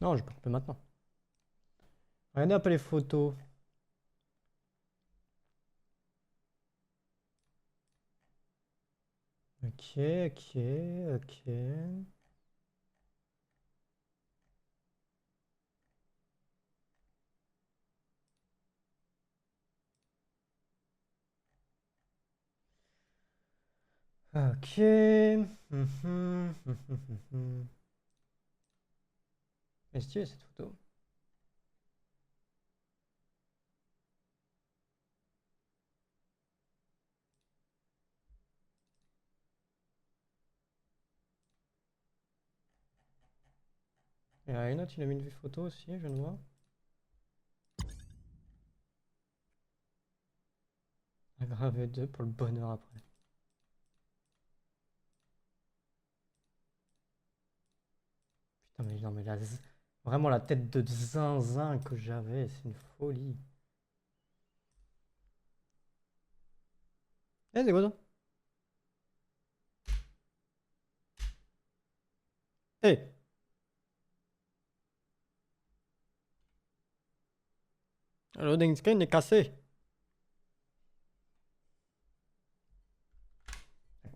Non, je peux couper maintenant. Regardez un peu les photos. Ok, ok, ok. Ok. Mais stylé cette photo. Et une autre, il a mis une photo aussi, je ne vois. Aggravé 2 pour le bonheur après. Putain, mais non, mais vraiment la tête de zinzin que j'avais, c'est une folie. Eh, c'est quoi ça? Eh! Le loading screen est cassé.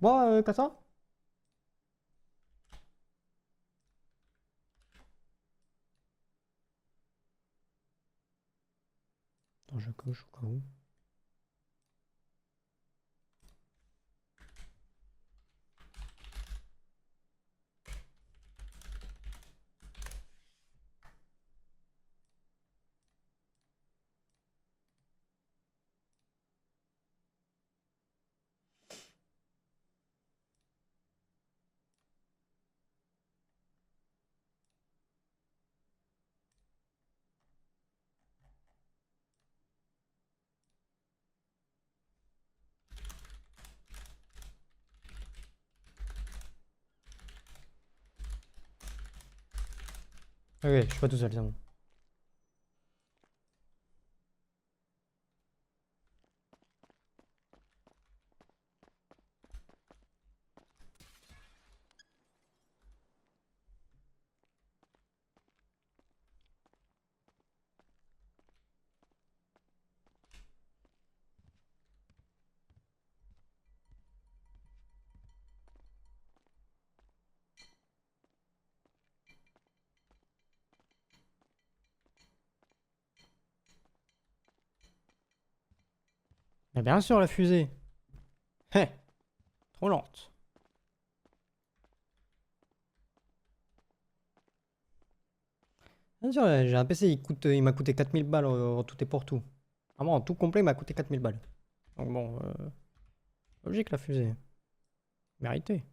Moi, comme ça? Attends, je coche au cas où. Ok, je suis pas tout seul, c'est bon. Mais bien sûr, la fusée. Hé, trop lente. Bien sûr, j'ai un PC, il m'a coûté 4000 balles en tout et pour tout. Vraiment, en tout complet, il m'a coûté 4000 balles. Donc bon, logique la fusée. Mérité.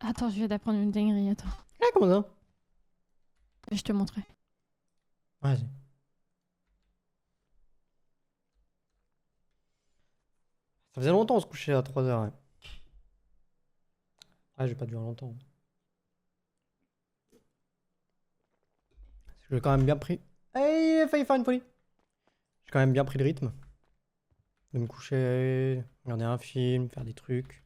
Attends, je viens d'apprendre une dinguerie, attends. Ah, comment ça? Je te montrerai. Vas-y. Ça faisait longtemps on se couchait à 3 heures. Ouais, ouais j'ai pas duré longtemps. J'ai quand même bien pris. Hey, il a failli faire une folie. J'ai quand même bien pris le rythme. De me coucher, regarder un film, faire des trucs.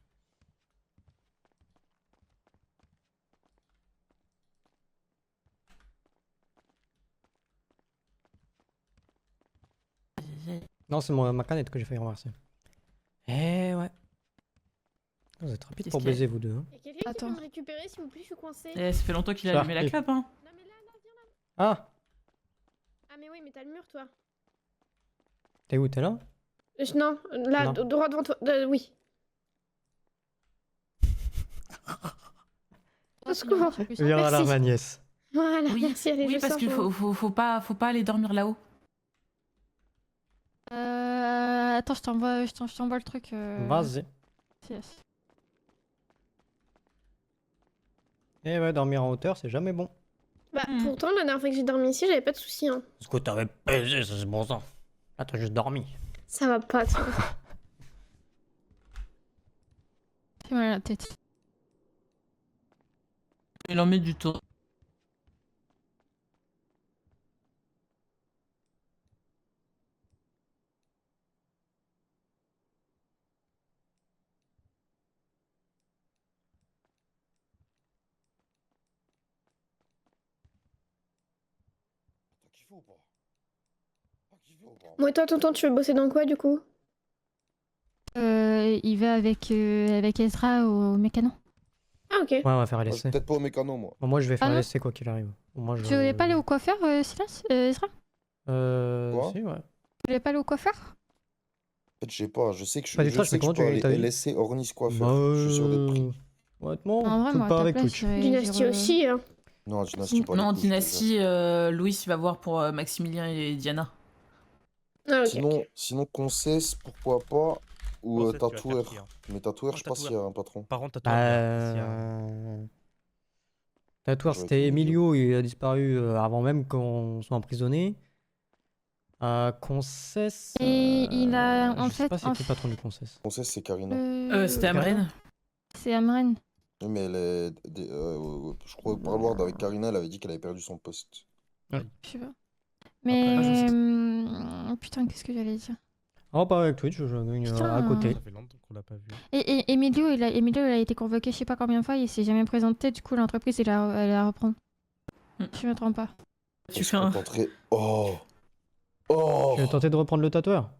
Non, c'est ma canette que j'ai failli renverser. Eh ouais. Vous êtes rapide Qu'est-ce pour qu'il y a? baiser, vous deux. Hein. Y'a quelqu'un qui peut Attends. me récupérer s'il vous plaît, je suis coincée. Eh, ça fait longtemps qu'il a Ça allumé la arrive. clope, hein. Non mais là, viens là. Ah, Ah mais oui, mais t'as le mur toi. t'es où? T'es là? Non, là, Non. droit devant toi. Oui. Au secours. Viens à la Merci. ma nièce. Voilà, Oui, merci, allez, oui, je parce sors. qu'il faut pas aller dormir là-haut. Attends, je t'envoie le truc. Vas-y. Yes. Eh ouais, dormir en hauteur, c'est jamais bon. Bah Hmm. pourtant, la dernière fois que j'ai dormi ici, j'avais pas de soucis. Hein. Parce que t'avais baisé, ça c'est bon ça. Là, t'as juste dormi. Ça va pas, toi. Fais mal à la tête. Il en met du temps. kiffé ou pas? Pas kiffé ou pas? Bon, et toi, tonton, tu veux bosser dans quoi du coup? Il va avec Ezra au mécano. Ah, ok. Ouais, on va faire Moi, je LSC. suis peut-être pas au mécano, moi. Bon, moi, je vais faire Ah non. LSC quoi qu'il arrive. Bon, moi, Tu voulais pas aller au coiffeur, Silas Ezra? Quoi? Si, ouais. Tu voulais pas aller au coiffeur? En fait, je sais pas. Je sais que Pas je, du je trash, sais mais que je comment tu peux gagnes aller ta vie? LSC Ornis coiffeur. Bah, Je suis sûr d'être pris. honnêtement, En vrai, saute moi, à pas ta avec place, Twitch. Dynastie aussi, hein. Non, Dynasty, pas Non, les couilles, je te jure. Dynasty, Louis, il va voir pour Maximilien et Diana. Ah, ok. Sinon, Concesse, pourquoi pas. Ou Concesse, tu vas te faire tatoueur. chier, hein. Mais tatoueur, Non, je sais pas s'il y a un patron. Par contre, tatoueur, s'il y a- Tatoueur, Je vais c'était avec Emilio, il a disparu avant même qu'on soit emprisonné. Concesse. Et il a, en je sais fait, pas c'est qui le patron du Concesse. Concesse, c'est Karina. C'était Amren. C'est Amren. Oui, mais elle est. Je crois au parloir avec Karina, elle avait dit qu'elle avait perdu son poste. Je sais pas. Mais. Putain, qu'est-ce que j'allais dire? Oh, pas avec Twitch, je gagne Putain. à côté. Ça fait longtemps qu'on l'a pas vu. Et Emilio, il a été convoqué je sais pas combien de fois, il s'est jamais présenté, du coup l'entreprise elle a à reprendre. Je me trompe pas. Tu On fais se un. contenterait- Oh Oh Tu veux tenter de reprendre le tatoueur?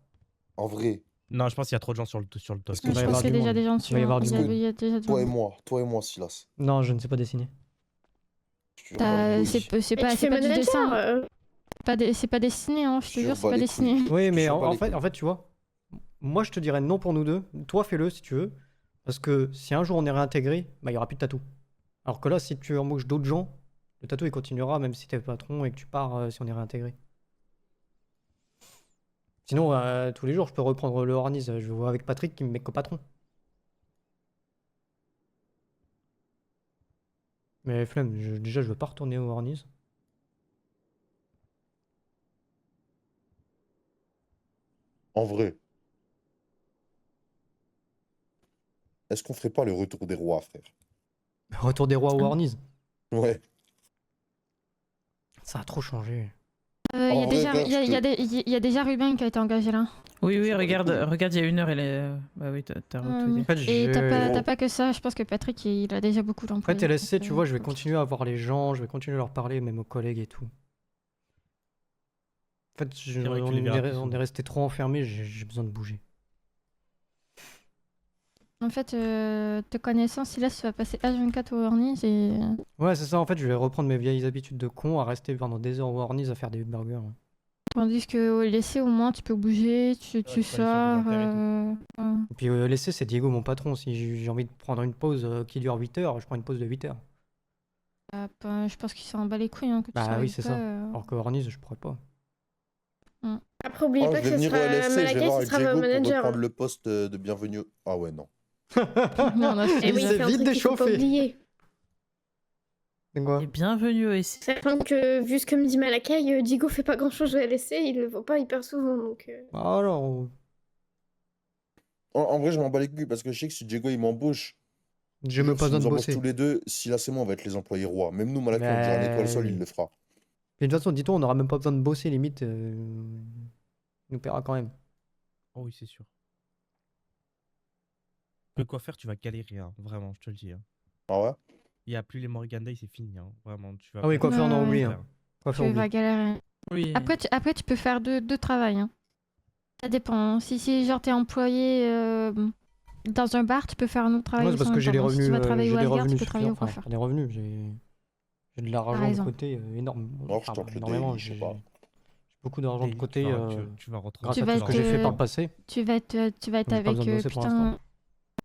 En vrai, Non, je pense qu'il y a trop de gens sur le top. Est-ce que Je va y pense avoir qu'il y a du déjà monde. des gens Il dessus. va y avoir du Il y monde. avait- il y a déjà du toi et monde. moi, Silas. Non, je ne sais pas dessiner. Je te jure, moi, T'as- oui. C'est Mais pas, tu c'est fais pas du manager, dessin. C'est pas dessiné, hein, je te Je jure, c'est bats pas les dessiné. couilles. Oui, mais Je bats en les fait, couilles. tu vois, moi je te dirais non pour nous deux. Toi, fais-le si tu veux. Parce que si un jour on est réintégré, bah il y aura plus de tatou. Alors que là, si tu embauches d'autres gens, le tatou il continuera même si t'es patron et que tu pars si on est réintégré. Sinon, tous les jours, je peux reprendre le Hornies. Je vais voir avec Patrick qui me met qu'au patron. Mais flemme, déjà je veux pas retourner au Hornies. En vrai. Est-ce qu'on ferait pas le retour des rois, frère? Retour des rois au Hornies. Ouais. Ça a trop changé. Il y a En vrai, déjà- regarde, il y a- je il y a des- il y a déjà Ruben qui a été engagé là. Oui, Je sais pas regarde, du tout. regarde, il y a 1 heure, elle est. Bah oui, t'as retweeté. En fait, Et t'as Oh. pas que ça, je pense que Patrick il a déjà beaucoup Après d'employés. TLSC, donc, tu vois, je vais ok. continuer à voir les gens, je vais continuer à leur parler, même aux collègues et tout. En fait, vrai que tu les verras plus on est souvent. resté trop enfermés, j'ai besoin de bouger. En fait, te connaissant, Silas, tu vas passer H24 au Hornies et. Ouais, c'est ça, en fait, je vais reprendre mes vieilles habitudes de con à rester pendant des heures au Hornies à faire des burgers. Tandis que au lycée, au moins, tu peux bouger, tu peux aller faire des sors. affaires ouais. Et puis laisser, c'est Diego, mon patron. Si j'ai envie de prendre une pause qui dure 8 heures, je prends une pause de 8 heures. Je pense qu'il s'en bat les couilles hein, que tu Bah sois oui, avec c'est toi, ça. Alors que Hornies, je pourrais pas. Après, oubliez Oh, pas je que vais ce venir au sera LSC, je vais Malakai, voir ce avec sera Diego votre pour manager. reprendre le poste de bienvenue. Ah ouais, non. Non, non, Eh oui, Il c'est s'est un vite truc qu'il faut pas déchauffé. oublier. C'est quoi? Et bienvenue ici. Sachant que, vu ce que me dit Malakai, Digo fait pas grand chose au LSC, il le voit pas hyper souvent, donc... Alors, En vrai, je m'en bats les couilles parce que je sais que si Diego il m'embauche, j'ai même pas s'il besoin nous de embauche bosser. tous les deux, Silas et moi, on va être les employés rois. Même nous, Malakai, on dira nettoie le sol, Mais- il le fera. Mais de toute façon, dis-toi, on aura même pas besoin de bosser, limite. Il nous paiera quand même. Oh oui, c'est sûr. Le coiffeur, tu vas galérer, hein, vraiment, je te le dis. Hein. Ah ouais? Il n'y a plus les Morgan Day, c'est fini, hein, vraiment. Tu vas Ah oui, pas- coiffeur, non, Ouais, oublie. ouais. Hein. Coiffeur, Tu oublie. vas galérer. Oui. Après, tu peux faire deux travails. Hein. Ça dépend. Hein. Si genre t'es employé dans un bar, tu peux faire un autre travail. Moi, c'est parce en que même j'ai des temps. Si revenus, tu vas travailler au j'ai des Asgard, tu revenus peux travailler au suffisants. coiffeur. Des revenus, j'ai de l'argent de raison. côté énorme. Alors, je Enfin, tente le énormément, daily, je sais j'ai pas. beaucoup d'argent de Daily, côté tu vas retrouver. grâce Tu à vas tout ce que j'ai être, fait par le passé. Tu vas être Donc, j'ai pas avec besoin de bosser pour putain. l'instant.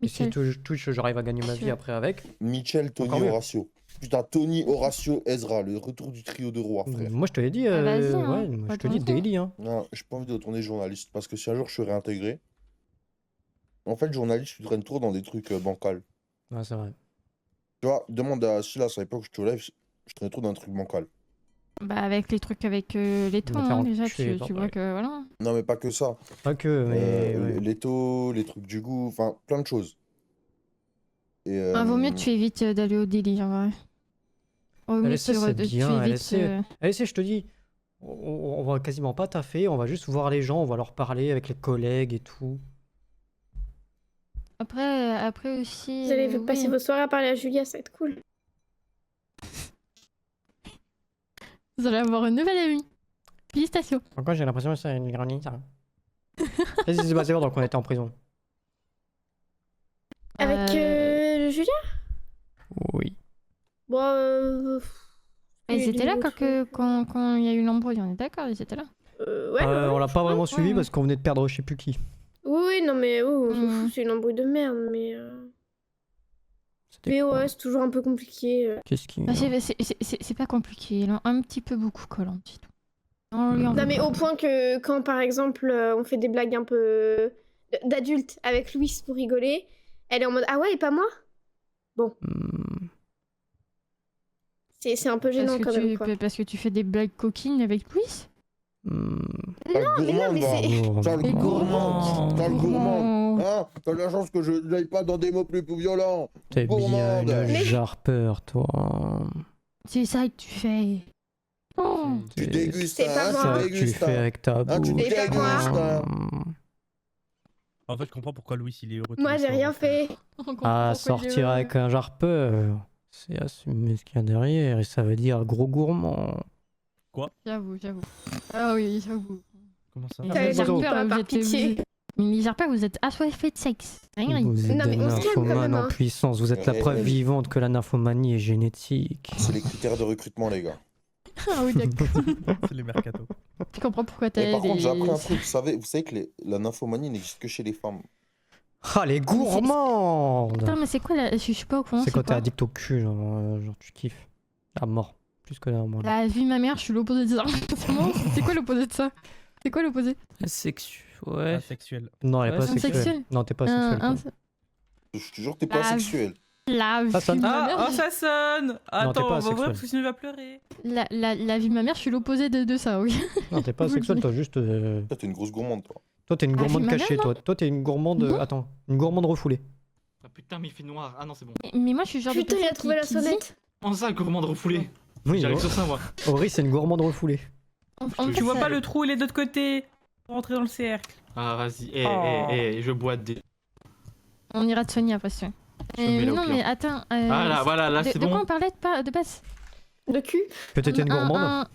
Et si Michel. Twitch, j'arrive à gagner ma vie Tu- après avec. Michel, Tony, Encore mieux. Horatio. Putain, Tony, Horatio, Ezra, le retour du trio de rois, frère. Moi, je te l'ai dit. Ah, vas-y, hein, ouais, moi, je te dis retourne-toi. daily. Hein. Non, j'ai pas envie de retourner journaliste parce que si un jour je suis réintégré, en fait, journaliste, tu traînes trop dans des trucs bancals. Ouais, c'est vrai. Tu vois, demande à Silas à l'époque où j'étais au live, je traînais trop dans un truc bancal. Bah avec les trucs avec les taux, Me faire déjà enculer, tu vois ouais. que voilà. Non, mais pas que ça. Pas que, mais. ouais. Les taux, les trucs du goût, enfin, plein de choses. Et, Vaut mieux que tu évites d'aller au délit en vrai. Vaut mieux que LSC, tu c'est tu bien, évites, LSC. Allez, si je te dis, on va quasiment pas taffer, on va juste voir les gens, on va leur parler avec les collègues et tout. Après aussi. Vous allez oui. passer vos soirées à parler à Julia, ça va être cool. Vous allez avoir une nouvelle amie. Félicitations. Pourquoi j'ai l'impression que c'est une granny, ça? Qu'est-ce qui s'est passé pendant qu'on était en prison? Avec Julien? Oui. Bon, Ils étaient là du- quand il y a eu l'embrouille, on est d'accord, ils étaient là. Ouais, ouais, On l'a pas vraiment ouais, suivi ouais. parce qu'on venait de perdre je sais plus qui. Oui, non, mais on s'en Hmm. fout, c'est une embrouille de merde, mais. C'était Mais quoi? ouais, c'est toujours un peu compliqué. Qu'est-ce qui... Bah, c'est pas compliqué, il est un petit peu beaucoup collant, c'est tout. On lui en Non, veut mais pas. au point que quand par exemple on fait des blagues un peu d'adultes avec Louise pour rigoler, elle est en mode ah ouais, et pas moi? Hmm. C'est un peu gênant quand même, quoi. Parce que tu fais des blagues coquines avec Louis. Hmm. T'as le gourmand, mais va. c'est- T'as le Les gourmand. T'as le gourmand. gourmands. Hein? T'as de la chance que je n'aille pas dans des mots plus violents. T'es bien Gourmande. une Mais- jarper, toi. C'est ça que tu fais. Oh. Tu C'est dégustes, C'est pas hein, moi. ça tu que tu dégustes. fais avec ta Ah, tu bouche. C'est pas dégustes. moi. Hmm. En fait, je comprends pourquoi Louis il est heureux. tous Moi les j'ai soirs, rien en fait. On comprend À pourquoi il est sortir heureux. avec un jarper, c'est assumer ce qu'il y a derrière et ça veut dire gros gourmand. J'avoue. Ah oui, j'avoue. Comment ça? Ah, T'as mais les pardon. jarpeurs, par pitié. Mais les jarpers, vous êtes assoiffés de sexe. Rien. Vous êtes Non, mais des on se calme quand nymphomanes même, en hein. puissance, vous êtes la Ouais. preuve vivante que la nymphomanie est génétique. C'est les critères de recrutement, les gars. Ah oui, d'accord. C'est les mercato. Tu comprends pourquoi t'as Et par des... contre, j'ai appris un truc. Vous savez que la nymphomanie n'existe que chez les femmes. Ah, les gourmandes! Attends, mais c'est quoi là? Je suis pas au courant. C'est quand t'es quoi addict au cul, genre tu kiffes. À mort. Plus que la mort. La vie de ma mère, je suis l'opposé de ça. C'est bon. C'est quoi l'opposé de ça? C'est quoi l'opposé? Sexu. Ouais. Asexuel. Non, elle est Ouais, pas c'est sexuelle. sexuel. Non, t'es pas Un- sexuelle. un- toi. Je te jure que t'es pas Ah, sexuel. La vie Ça sonne. de ma mère, Ah, ça sonne. Attends, t'es pas on va ouvrir asexuel. parce que sinon il va pleurer. la vie de ma mère, je suis l'opposé de ça, oui. Non, t'es pas Vous le sexuelle, dites. toi juste. Toi, t'es une grosse gourmande, toi. Toi, t'es une Ah, gourmande puis ma cachée, mère, toi. Toi, t'es une gourmande. Non. Attends, une gourmande refoulée. Ah putain, mais il fait noir. Ah non, c'est bon. Mais moi, je suis le genre de Putain, il a personne trouvé la qui dit- sonnette. En ça, gourmand de refoulé. Oui, J'arrive sur ça, moi. Ori, c'est une gourmande refoulée. En Tu Tu fait, vois ça- pas le trou, il est de l'autre côté. Pour rentrer dans le cercle. Ah, vas-y. Oh. Je bois des. On ira de soigner après ça. Je me mets là au Non, pire. mais attends. Ah là, voilà, là, de, c'est de quoi bon. on parlait de base? De cul. Que t'étais une gourmande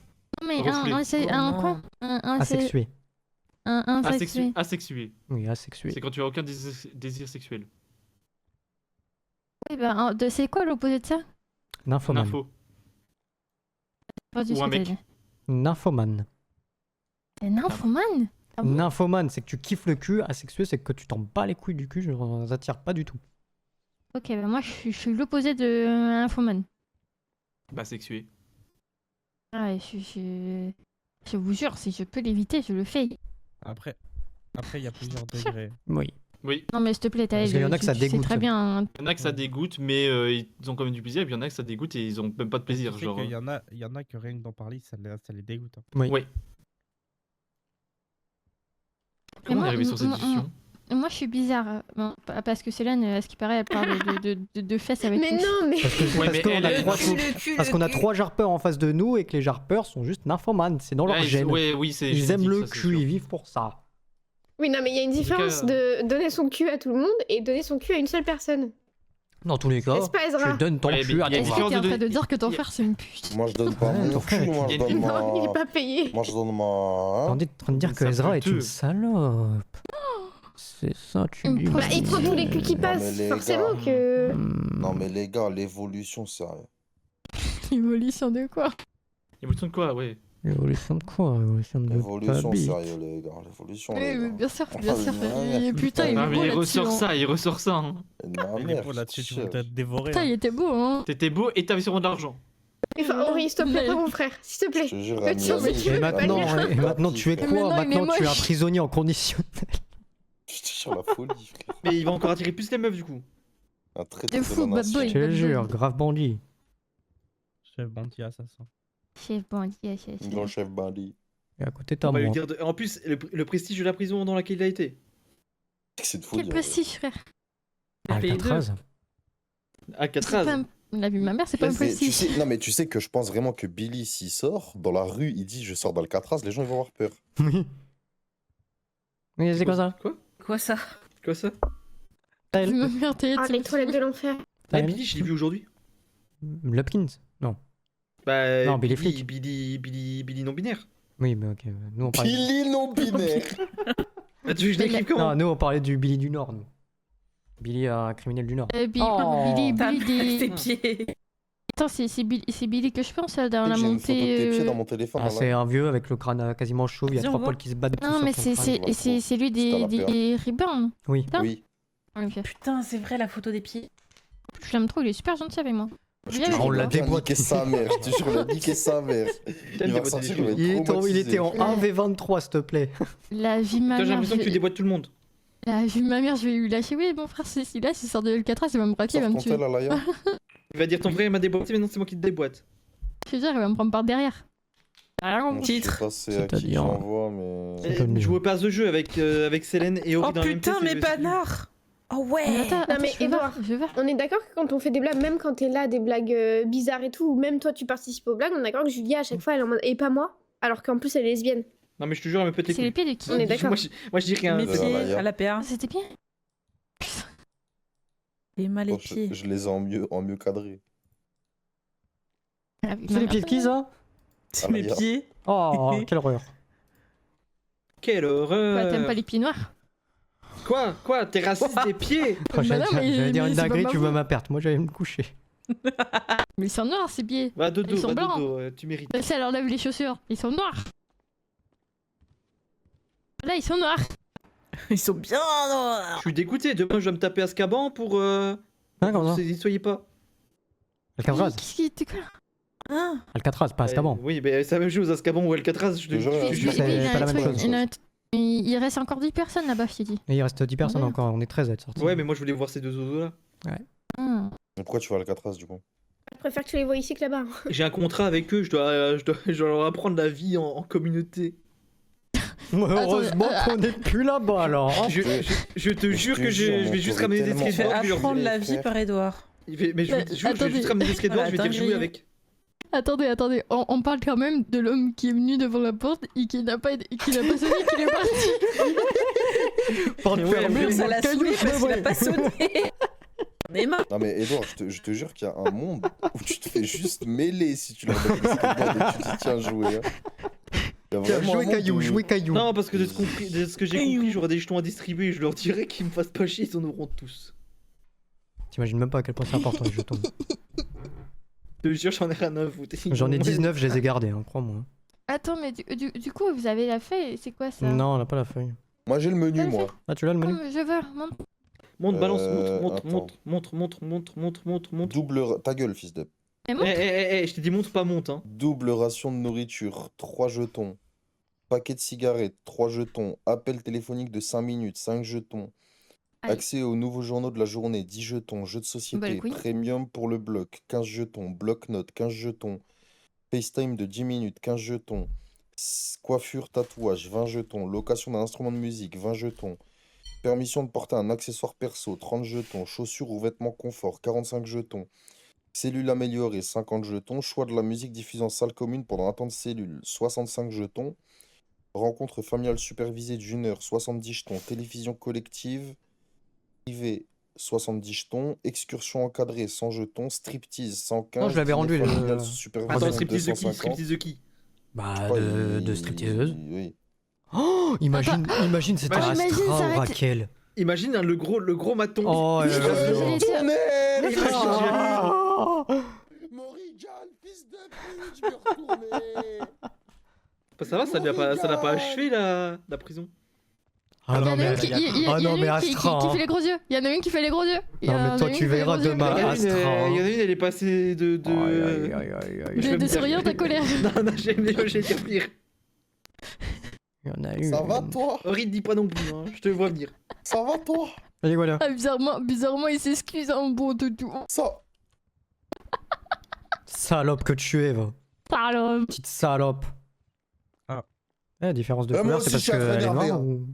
Non, mais Refoulé. c'est un quoi? Un asexuée. asexué. Asexué. Oui, asexuée. C'est quand tu as aucun désir sexuel. Oui, bah, c'est quoi l'opposé de ça? Nymphomane. Info. Pas du Ou tout un ce que mec. t'as dit. Nymphomane. C'est nymphomane? Ah bon? Nymphomane, c'est que tu kiffes le cul. Asexué, c'est que tu t'en bats les couilles du cul. Genre, ça t'attire pas du tout. Ok, bah moi, je suis l'opposé de nymphomane. Bah, sexué. Ah, ouais, je vous jure, si je peux l'éviter, je le fais. Après, il y a plusieurs degrés. Oui. Oui. Non, mais s'il te plaît, Parce qu'il y en a que ça tu sais dégoûte. très bien. Hein. Il y en a que ça dégoûte, mais ils ont quand même du plaisir. Et puis il y en a que ça dégoûte et ils ont même pas de plaisir. Tu sais Genre. qu'il y en a que rien que d'en parler, ça les dégoûte. Hein. Oui. Ouais. Comment on moi, est arrivé sur cette discussion? Moi, je suis bizarre. Bon, parce que Célène, à ce qui paraît, elle parle de fesses avec Mais couche. non, mais. Ouais, mais qu'on a elle- trois, le parce qu'on a trois jarpeurs en face de nous et que les jarpeurs sont juste nymphomanes. C'est dans leur Ouais, gène. ouais, oui, c'est Ils aiment génétique, le ça, c'est cul, sûr. ils vivent pour ça. Oui, non, mais il y a une tout différence cas, de donner son cul à tout le monde et donner son cul à une seule personne. Dans tous les cas, N'est-ce pas, Ezra? tu donnes ton Ouais, mais cul à il y a ton une rat. différence T'es en de- train de dire que ton il y a- frère, c'est une pute. Moi, je donne pas Ouais, mon ton cul, frère, moi, je il y a donne une- Non, il est ma... pas payé. Moi, je donne ma... On est en train de dire que Ça Ezra peut est une te- salope. C'est ça, tu dis. Bah, il prend tous les culs qui Non, mais passent, les forcément gars. que. Non, mais les gars, l'évolution, sérieux. Évolution de quoi? Évolution de quoi, ouais. L'évolution de quoi? L'évolution de L'évolution, Pabi. sérieux, les gars. L'évolution, Oui, les oui, gars. bien sûr, bien sûr. Ouais, Et putain, il Ah, est mais beau il là-dessus. ressort hein. ça, il ressort ça. Hein. Ma Il est mère, beau là-dessus, tu cherche. vas te dévorer. Putain, hein. il était beau, hein. T'étais beau et t'avais sûrement de l'argent. Enfin, Henri, s'il te plaît, pas mon frère, s'il te plaît. Je te jure, Mais tu- Amina, mais tu Et veux pas maintenant, lire. et maintenant tu es Mais quoi? non, il est Maintenant tu es un moche. prisonnier en conditionnel. Je te jure, la folie, frère. Mais il va encore attirer plus les meufs du coup. Un très De fou, la bad nation. boy. Je te jure, grave bandit. Chef bandit assassin. Chef bandit, chef. Grand chef bandit. Et à côté t'as On va lui moi. dire En plus, le prestige de la prison dans laquelle il a été. C'est de Quel folie. prestige, frère. Alcatraz. À C'est 4 pas... La vie de ma mère, c'est pas un Mais tu prestige. sais, non, mais tu sais que je pense vraiment que Billy, s'il sort, dans la rue, il dit je sors d'Alcatraz, les gens ils vont avoir peur. Oui. Oui, c'est comme ça. Quoi Quoi ça? Quoi ça? La vie de ma mère, t'es... Ah, les toilettes de l'enfer. Ah, Billy, je l'ai vu aujourd'hui. Lupkins. Non. Bah, Non, Billy Flick. Billy non binaire. Oui, mais ok. Nous, on parlait... Billy non-binaire. Ah, tu veux que je l'écrive comment? Non, nous, on parlait du Billy du Nord, nous. Billy, un criminel du Nord. Oh. Billy T'as des... tes pieds. Attends, c'est Billy que je pense là, dans la J'ai une photo de tes montée. pieds dans mon téléphone. Ah, là. c'est un vieux avec le crâne quasiment chauve, il y a Vas-y, on 3 voit. poils qui se battent. Non, mais c'est... c'est lui des Rebound. Oui. Ça Oui. Ok. Putain, c'est vrai la photo des pieds. Je l'aime trop, il est super gentil avec moi. Je Viens te avec jure, on l'a il a déboîté. niqué sa mère. Je te jure, on a niqué sa mère. Il va ressortir, il va être Il était en traumatisé. 1v23, s'il te plaît. La vie de ma Putain, j'ai mère. l'impression que tu je- déboîtes tout le monde. La vie de ma mère, je vais lui lâcher. Oui, mon frère, c'est celui-là, s'il sort de L4, il va me braquer, il va Sors me ton tuer. tel, Alaya. Il va dire ton frère il m'a déboîté, mais non, c'est moi qui te déboîte. Je te jure, il va me prendre par derrière. Bon, je sais Titre. pas c'est à qui C'est-à-dire- j'envoie, mais... C'est connu. Je passe de jeu avec Célène et Ori Oh dans la même putain, pièce, mais c'est- panard. Oh ouais. Attends, mais je vais voir, Edouard. je vais voir. On est d'accord que quand on fait des blagues, même quand t'es là, des blagues bizarres et tout, ou même toi tu participes aux blagues, on est d'accord que Julia à chaque fois elle est en mode et pas moi, alors qu'en plus elle est lesbienne. Non, mais je te jure, elle me pète les C'est les couilles. pieds de qui On est d'accord. Moi, je dis rien. Mes de la pieds Maya. à la PA. C'était bien. Les mal les Bon, pieds. je les ai en mieux cadré. C'est les pieds de qui, ça? C'est mes Alaya. pieds. Oh, quelle horreur. Quelle horreur. Quoi, t'aimes pas les pieds noirs? Quoi T'es raciste des pieds? Oh, j'allais non, dire- mais- j'allais dire mais une c'est pas dinguerie, ma tu faute. vas ma perte. Moi, j'allais me coucher. Mais ils sont noirs, ces pieds. Va dodo, Ils sont va blancs. dodo, tu mérites. Ça leur lève les chaussures. Ils sont noirs. Là, ils sont noirs. Ils sont bien Je noirs. suis dégoûté, demain je vais me taper Azkaban pour... Hein, comment ça? N'y soyez pas. Alcatraz. Qu'est-ce qui t'es quoi? Ah. Alcatraz, pas Azkaban. Oui, mais c'est la même chose, Azkaban ou Alcatraz, je te Je jure, je te je jure. c'est Il y a pas un la même truc- chose. il y en a un- Il reste encore 10 personnes là-bas, je t'ai dit. Et il reste 10 personnes Ouais. encore, on est 13 à être sortis. Ouais, mais moi je voulais voir ces deux oiseaux là. Hmm. Mais pourquoi tu vas à Alcatraz, du coup? Je préfère que tu les vois ici que là-bas. J'ai un contrat avec eux, je dois leur apprendre la vie en communauté. Heureusement qu'on n'est plus là-bas alors. hein. Je te jure que je vais juste ramener des Je vais skateboards, je vais leur apprendre dire- la vie par Edouard. Mais je te jure, je vais Attendez. juste ramener des skateboards, je vais Voilà, dire jouer dinguerie. avec. Attendez, on parle quand même de l'homme qui est venu devant la porte et qui n'a pas sonné, qui est parti. Porte Mais ouais, fermée, mais Ça l'a caillou, saoulé parce qu'il a ouais. pas sonné. On est marre. Non mais Edouard, je te jure qu'il y a un monde où tu te fais juste mêler si tu leur donnes des skateboards et que tu dis tiens jouer. Hein. Il y a Tiens, vraiment un jouez monde caillou, où- jouez caillou. Non, parce que de ce que j'ai compris, j'aurai des jetons à distribuer, je leur dirai qu'ils me fassent pas chier, ils en auront tous. T'imagines même pas à quel point c'est important les jetons. Je te jure, j'en ai rien à foutre. J'en ai 19, je les ai gardés, hein, crois-moi. Attends, mais du coup, vous avez la feuille, c'est quoi ça? Non, on n'a pas la feuille. Moi j'ai le menu Ah, moi. Ah, tu l'as le Oh, menu? mais je veux, montre. Montre, balance, attends. montre. Ta gueule fils de... Mais montre. Je t'ai dit montre, pas monte, hein. Double ration de nourriture, 3 jetons. Paquet de cigarettes, 3 jetons. Appel téléphonique de 5 minutes, 5 jetons. Aïe. Accès aux nouveaux journaux de la journée, 10 jetons. Jeux de Bah, société, le couille. premium pour le bloc, 15 jetons. Bloc-notes, 15 jetons. FaceTime de 10 minutes, 15 jetons. Coiffure, tatouage, 20 jetons. Location d'un instrument de musique, 20 jetons. Permission de porter un accessoire perso, 30 jetons. Chaussures ou vêtements confort, 45 jetons. Cellule améliorée, 50 jetons. Choix de la musique diffusée en salle commune pendant un temps de cellule, 65 jetons. Rencontre familiale supervisée d'une heure, 70 jetons. Télévision collective privée, 70 jetons. Excursion encadrée, 100 jetons. Striptease, 115. Non, je l'avais rendu, Dîner le- familial sous supervision, Attends, striptease de qui 250. Striptease de qui Bah, Ouais, de stripteaseuse. Oui. Oh, imagine c'était Imagine, Astra ça ou va être- Raquel. Imagine hein, le gros maton. Oh, Je- je- je- Oh. Morrigan, fils de pute, je vais retourner. Ça va, ça n'a pas achevé la prison. Ah Il y non, en a mais, une qui- il y a- il y ah en a non, une mais qui Astra. fait hein. les gros yeux. Il y en a une qui fait les gros yeux. Il y Non, en mais a toi, une tu qui fait les verras gros yeux. demain. Il y en a une, Astra, hein. il y en a une, elle est passée de. Aïe, aïe, aïe, aïe, aïe. Je vais me De taire. sourire, de colère. Non, j'ai dire pire. Il y en a une. Ça va toi? Ori, dis pas non plus, hein, je te vois venir. Ça va toi? Allez, voilà. Ah, bizarrement, il s'excuse en bon toutou. Ça. Salope que tu es, va. Alors, Petite salope. Ah. Différence de Moi couleur, aussi, c'est je suis parce un peu qu'elle est énervé, noire hein. ou...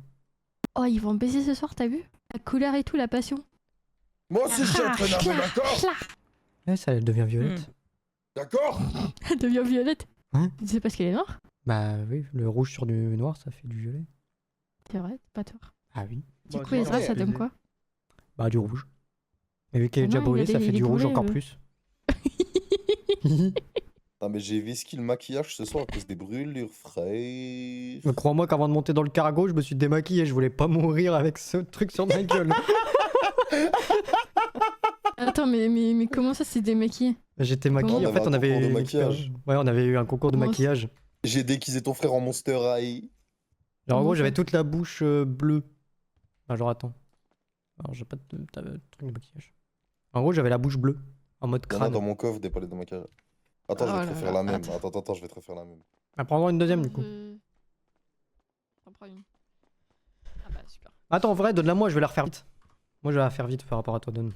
oh, ils vont baiser ce soir, t'as vu? La couleur et tout, la passion. Moi aussi, je suis un peu énervé, d'accord? Eh, ça, elle devient violette. D'accord? Elle devient violette. Hein? C'est parce qu'elle est noire? Bah oui, le rouge sur du noir, ça fait du violet. C'est vrai, pas tort. Ah oui. Du Bah, coup, Ezra, ouais, ça donne quoi? Bah du rouge. Mais vu qu'elle est Ah déjà non, il brûlée, a ça des- fait il est du rouge brûlé, encore le- plus. Ah, mais j'ai vesqué le maquillage ce soir à cause des brûlures, frère. Mais crois-moi qu'avant de monter dans le cargo, je me suis démaquillé. Je voulais pas mourir avec ce truc sur ma gueule. Attends, mais comment ça c'est démaquillé? J'étais maquillé. On En fait, on avait un avait concours de une maquillage. Ouais, on avait eu un concours de Comment ça maquillage. J'ai déguisé ton frère en Monster High. Genre, en Comment gros, ça j'avais toute la bouche bleue. Ah, genre, attends. Alors, j'ai pas de truc de maquillage. En gros, j'avais la bouche bleue. En mode Il y en a crâne. dans mon coffre des palettes de maquillage. Attends, je vais Oh te là refaire là, la même. attends. Attends, je vais te refaire la même. Ah, prends-en une deuxième, du coup. T'en prends une. Ah bah super. Attends, en vrai, donne-la moi, je vais la refaire vite. Moi, je vais la faire vite par rapport à toi, donne.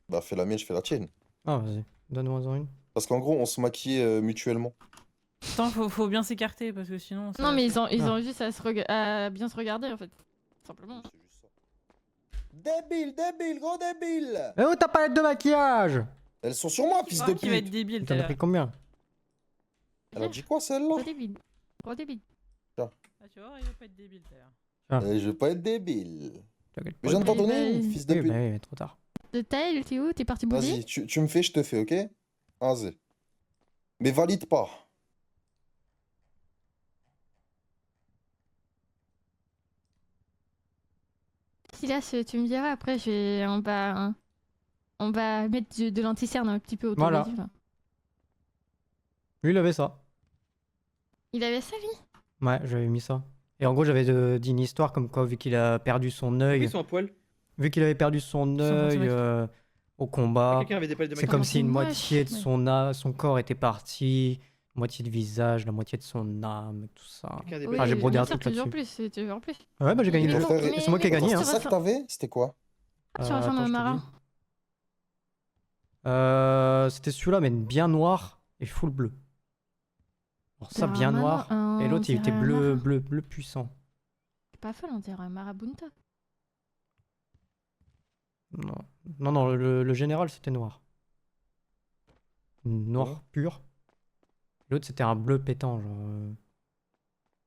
Bah, fais la mienne, je fais la tienne. Ah, vas-y. Donne-moi-en une. Parce qu'en gros, on se maquillait mutuellement. Attends, faut bien s'écarter parce que sinon. Non, mais ils Ah. ont juste à bien se regarder en fait. Simplement. C'est juste ça. Débile, gros débile! Eh oh, ta palette de maquillage! Elles sont sur moi, fils de Qui va être pute! débile tout T'en à as l'heure. pris combien? Elle a dit quoi celle-là? Gros débile. Gros débile. Ah, tu vois, il va pas être débile tout à l'heure. Je vais pas être débile. T'inquiète Mais je viens de t'en Oui, donner une, bah, fils de Oui, pute. bah oui, trop tard. De taille, t'es où? T'es parti bouger? Vas-y, tu me fais, je te fais, ok? Vas-y. Mais valide pas. Silas, tu me diras après, on va mettre de l'anti-cerne un petit peu autour Voilà. des yeux. Là. Lui, il avait ça. Il avait ça, lui? Ouais, j'avais mis ça. Et en gros, j'avais dit une histoire comme quoi, vu qu'il a perdu son Ils œil, sont à poil. vu qu'il avait perdu son Ils sont œil gentils, au combat, Quelqu'un avait des palettes de c'est maquillage. comme Ah, si c'est une moche, moitié de ouais. son corps était parti, moitié de visage, la moitié de son âme, et tout ça. Quelqu'un a des Oui, Ah, j'ai palettes- brodé un bien sûr, truc là-dessus. toujours plus, c'est toujours plus. Ouais, bah j'ai gagné Mais le ton jeu. frère, mais- C'est moi qui ai mais gagné, ça hein. va C'est ça que faire- t'avais? C'était quoi? Tu ressembles attends, à un je te marin. dis. C'était celui-là, mais bien noir et full bleu. Alors ça, T'as bien un noir. marin- Et on l'autre, il était dirait un bleu, marin. bleu puissant. C'est pas folle, on dirait un marabunta. Non, le général, c'était noir. Noir Ouais. pur. L'autre, c'était un bleu pétant, genre.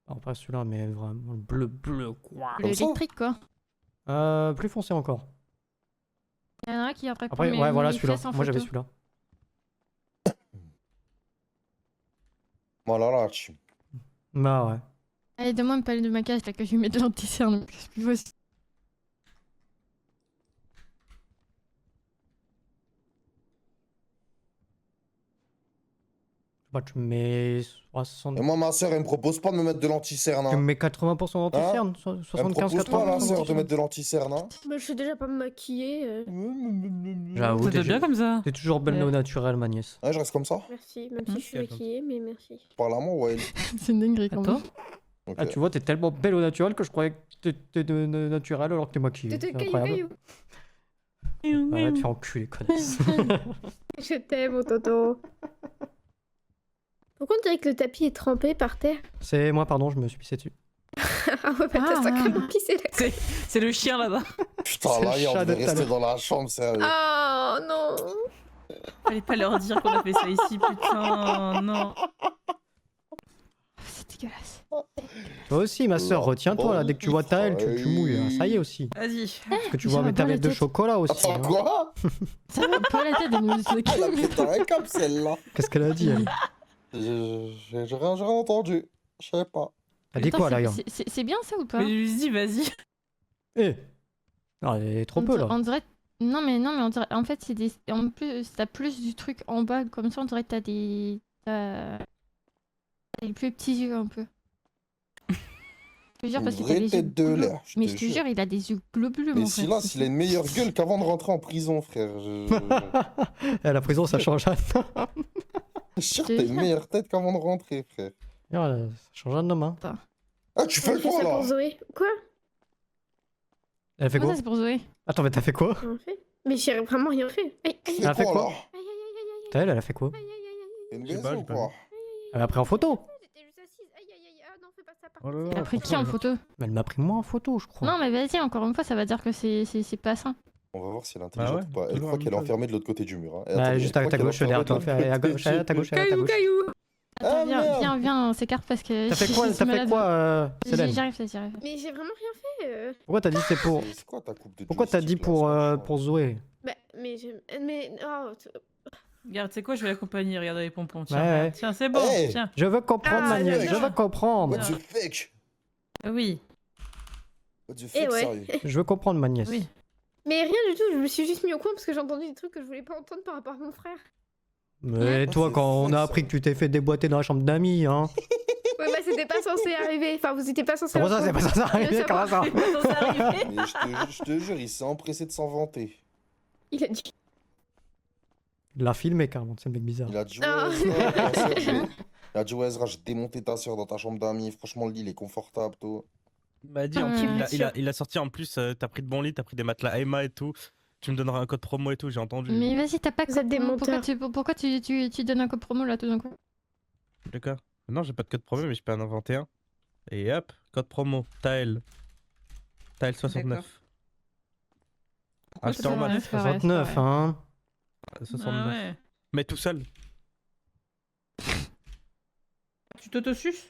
Alors, pas celui-là, mais vraiment bleu, quoi. Comme ça L'électrique, quoi. Plus foncé encore. Il y en a un qui après Après, ouais, voilà celui-là. Moi, j'avais celui-là. Voilà, là, tu. Bah ouais. Allez, donne-moi une palette de maquillage, là, que je vais mettre de l'anti-cerne. parce que je peux aussi- Bah, tu mets 60. Et moi, ma soeur, elle me propose pas de me mettre de l'anti-cerne. Tu Hein. mets 80% d'anti-cerne. Elle me 75-80%. propose pas, la soeur, de d'anti-cerne. mettre de l'anti-cerne. Hein. Moi, je sais déjà pas me maquiller. J'avoue, Ça t'es doit bien comme ça. t'es toujours belle Ouais. au naturel, ma nièce. Ouais, je reste comme ça. Merci, même si je suis Merci. maquillée, mais merci. Parle à moi, ouais. C'est une dinguerie, quand même. Attends. Ok. Ah, tu vois, t'es tellement belle au naturel que je croyais que t'étais de naturel alors que t'es maquillée. T'étais C'est caillou, incroyable. caillou. Arrête de faire enculer, connasse. Je t'aime, mon tonton. Pourquoi on dirait que le tapis est trempé par terre? C'est moi, pardon, je me suis pissé dessus. Ah ouais, bah t'as Ah. sacrément pissé là. C'est le chien là-bas. Putain, C'est là, le on chat de devait tout à rester l'heure. dans la chambre, sérieux. Oh non. Fallait pas leur dire qu'on a fait ça ici, putain. Non. C'est dégueulasse. Toi aussi, ma soeur, La retiens-toi là. Dès que tu vois ta tu mouilles. Hein. Ça y est faille. aussi. Vas-y. Parce que tu Ça vois va mes pas la tablettes de tête. chocolat aussi. Attends, hein. quoi? Ça va pas la tête de nous Elle a pété un câble, celle-là. Qu'est-ce qu'elle a dit, elle? J'ai rien entendu. Je sais pas. Elle a dit Attends, quoi, c'est- d'ailleurs? c'est bien ça ou pas? Mais je lui dis, vas-y. Eh Non, elle est trop On peu, dirait- là. On dirait. Non, mais on dirait. En fait, c'est des. En plus, t'as plus du truc en bas, comme ça, on dirait que t'as des. T'as des plus petits yeux un peu. Je te jure, Une parce que t'as vraie les yeux. tête de bleus. l'air, je Mais te je te jure. jure, il a des yeux globuleux, Mais mon Silas, frère. il a une meilleure gueule qu'avant de rentrer en prison, frère. À la prison, ça change un Je suis sûr Je que te t'as une jure. meilleure tête qu'avant de rentrer, frère. Ça change un homme, hein. Ah, tu fais On fait quoi, ça pour là? Zoé. Quoi? Elle a fait Comment quoi? ça, c'est pour Zoé? Attends, mais t'as fait quoi? Rien fait. Mais j'ai vraiment rien fait. Aïe, aïe, Tu Elle a fais fait quoi, quoi? là? aïe, aïe, aïe, T'as elle a fait quoi? aïe, aïe, aïe, aïe. T'es une Je sais pas, baise ou j'ai pas quoi? Elle m'a pris en photo. J'étais juste assise. Aïe, aïe, aïe. Ah non, fais pas ça. Par Oh là contre, là. c'est- T'as pris qui pourquoi en elle a- photo? Mais elle m'a pris moi en photo, je crois. Non, mais vas-y, encore une fois, ça va dire que c'est pas ça. On va voir si elle est intelligente ouais, ou pas. Elle toujours croit la qu'elle est même chose. enfermée de l'autre côté du mur. Hein. Et Bah, attendez, juste elle à croit ta qu'elle est gauche, derrière toi. enfermée de l'autre À côté gauche, du à ta mur. gauche, à ta Caillou, gauche. caillou. Attends, Ah, viens, merde. viens, on s'écarte parce que. T'as fait quoi? je suis T'as fait malade. quoi, Célène? J'arrive, j'arrive. Mais j'ai vraiment rien fait. Pourquoi t'as dit c'est pour... C'est quoi ta coupe de Pourquoi t'as dit joystick, là, c'est machin pour Zoé? Bah, mais j'ai. Mais. Oh. Regarde, c'est quoi, je vais l'accompagner, regarde les pompons. Tiens, Ouais, ouais. regarde. Tiens, c'est bon. Hey Tiens. Je veux comprendre, Ah, ma nièce, je d'accord. veux comprendre. What the fuck? Oui, What the Eh fuck, ouais. sérieux? Je veux comprendre, ma nièce. oui. Mais rien du tout, je me suis juste mis au coin parce que j'ai entendu des trucs que je voulais pas entendre par rapport à mon frère. Mais toi, c'est quand on fou, a ça. appris que tu t'es fait déboîter dans la chambre d'amis, hein. Ouais, bah c'était pas censé arriver. Enfin, vous étiez pas censé. Comment ça, c'est pas ça arrivé, comment ça? Sans arriver. Mais je te jure, il s'est empressé de s'en vanter. Il a dit. Il l'a filmé, carrément, c'est le mec bizarre. Il a dit Ah. ouais, Ezra, ta sœur, il a dit ouais, Ezra, j'ai démonté ta soeur dans ta chambre d'amis. Franchement, le lit, il est confortable, toi. Il m'a dit, en Ah, plus, bien il a sorti en plus, t'as pris de bons lits, t'as pris des matelas Emma et tout. Tu me donneras un code promo et tout, j'ai entendu. Mais vas-y, t'as pas de Vous êtes code des promo. menteurs. Pourquoi tu donnes un code promo là tout d'un coup? D'accord. Non, j'ai pas de code promo, mais je peux en inventer un. Et hop, code promo, Taël. Taël 69. Acheteur en maths. 69, hein. 69. Ah ouais. Mais tout seul. Tu t'autosuces?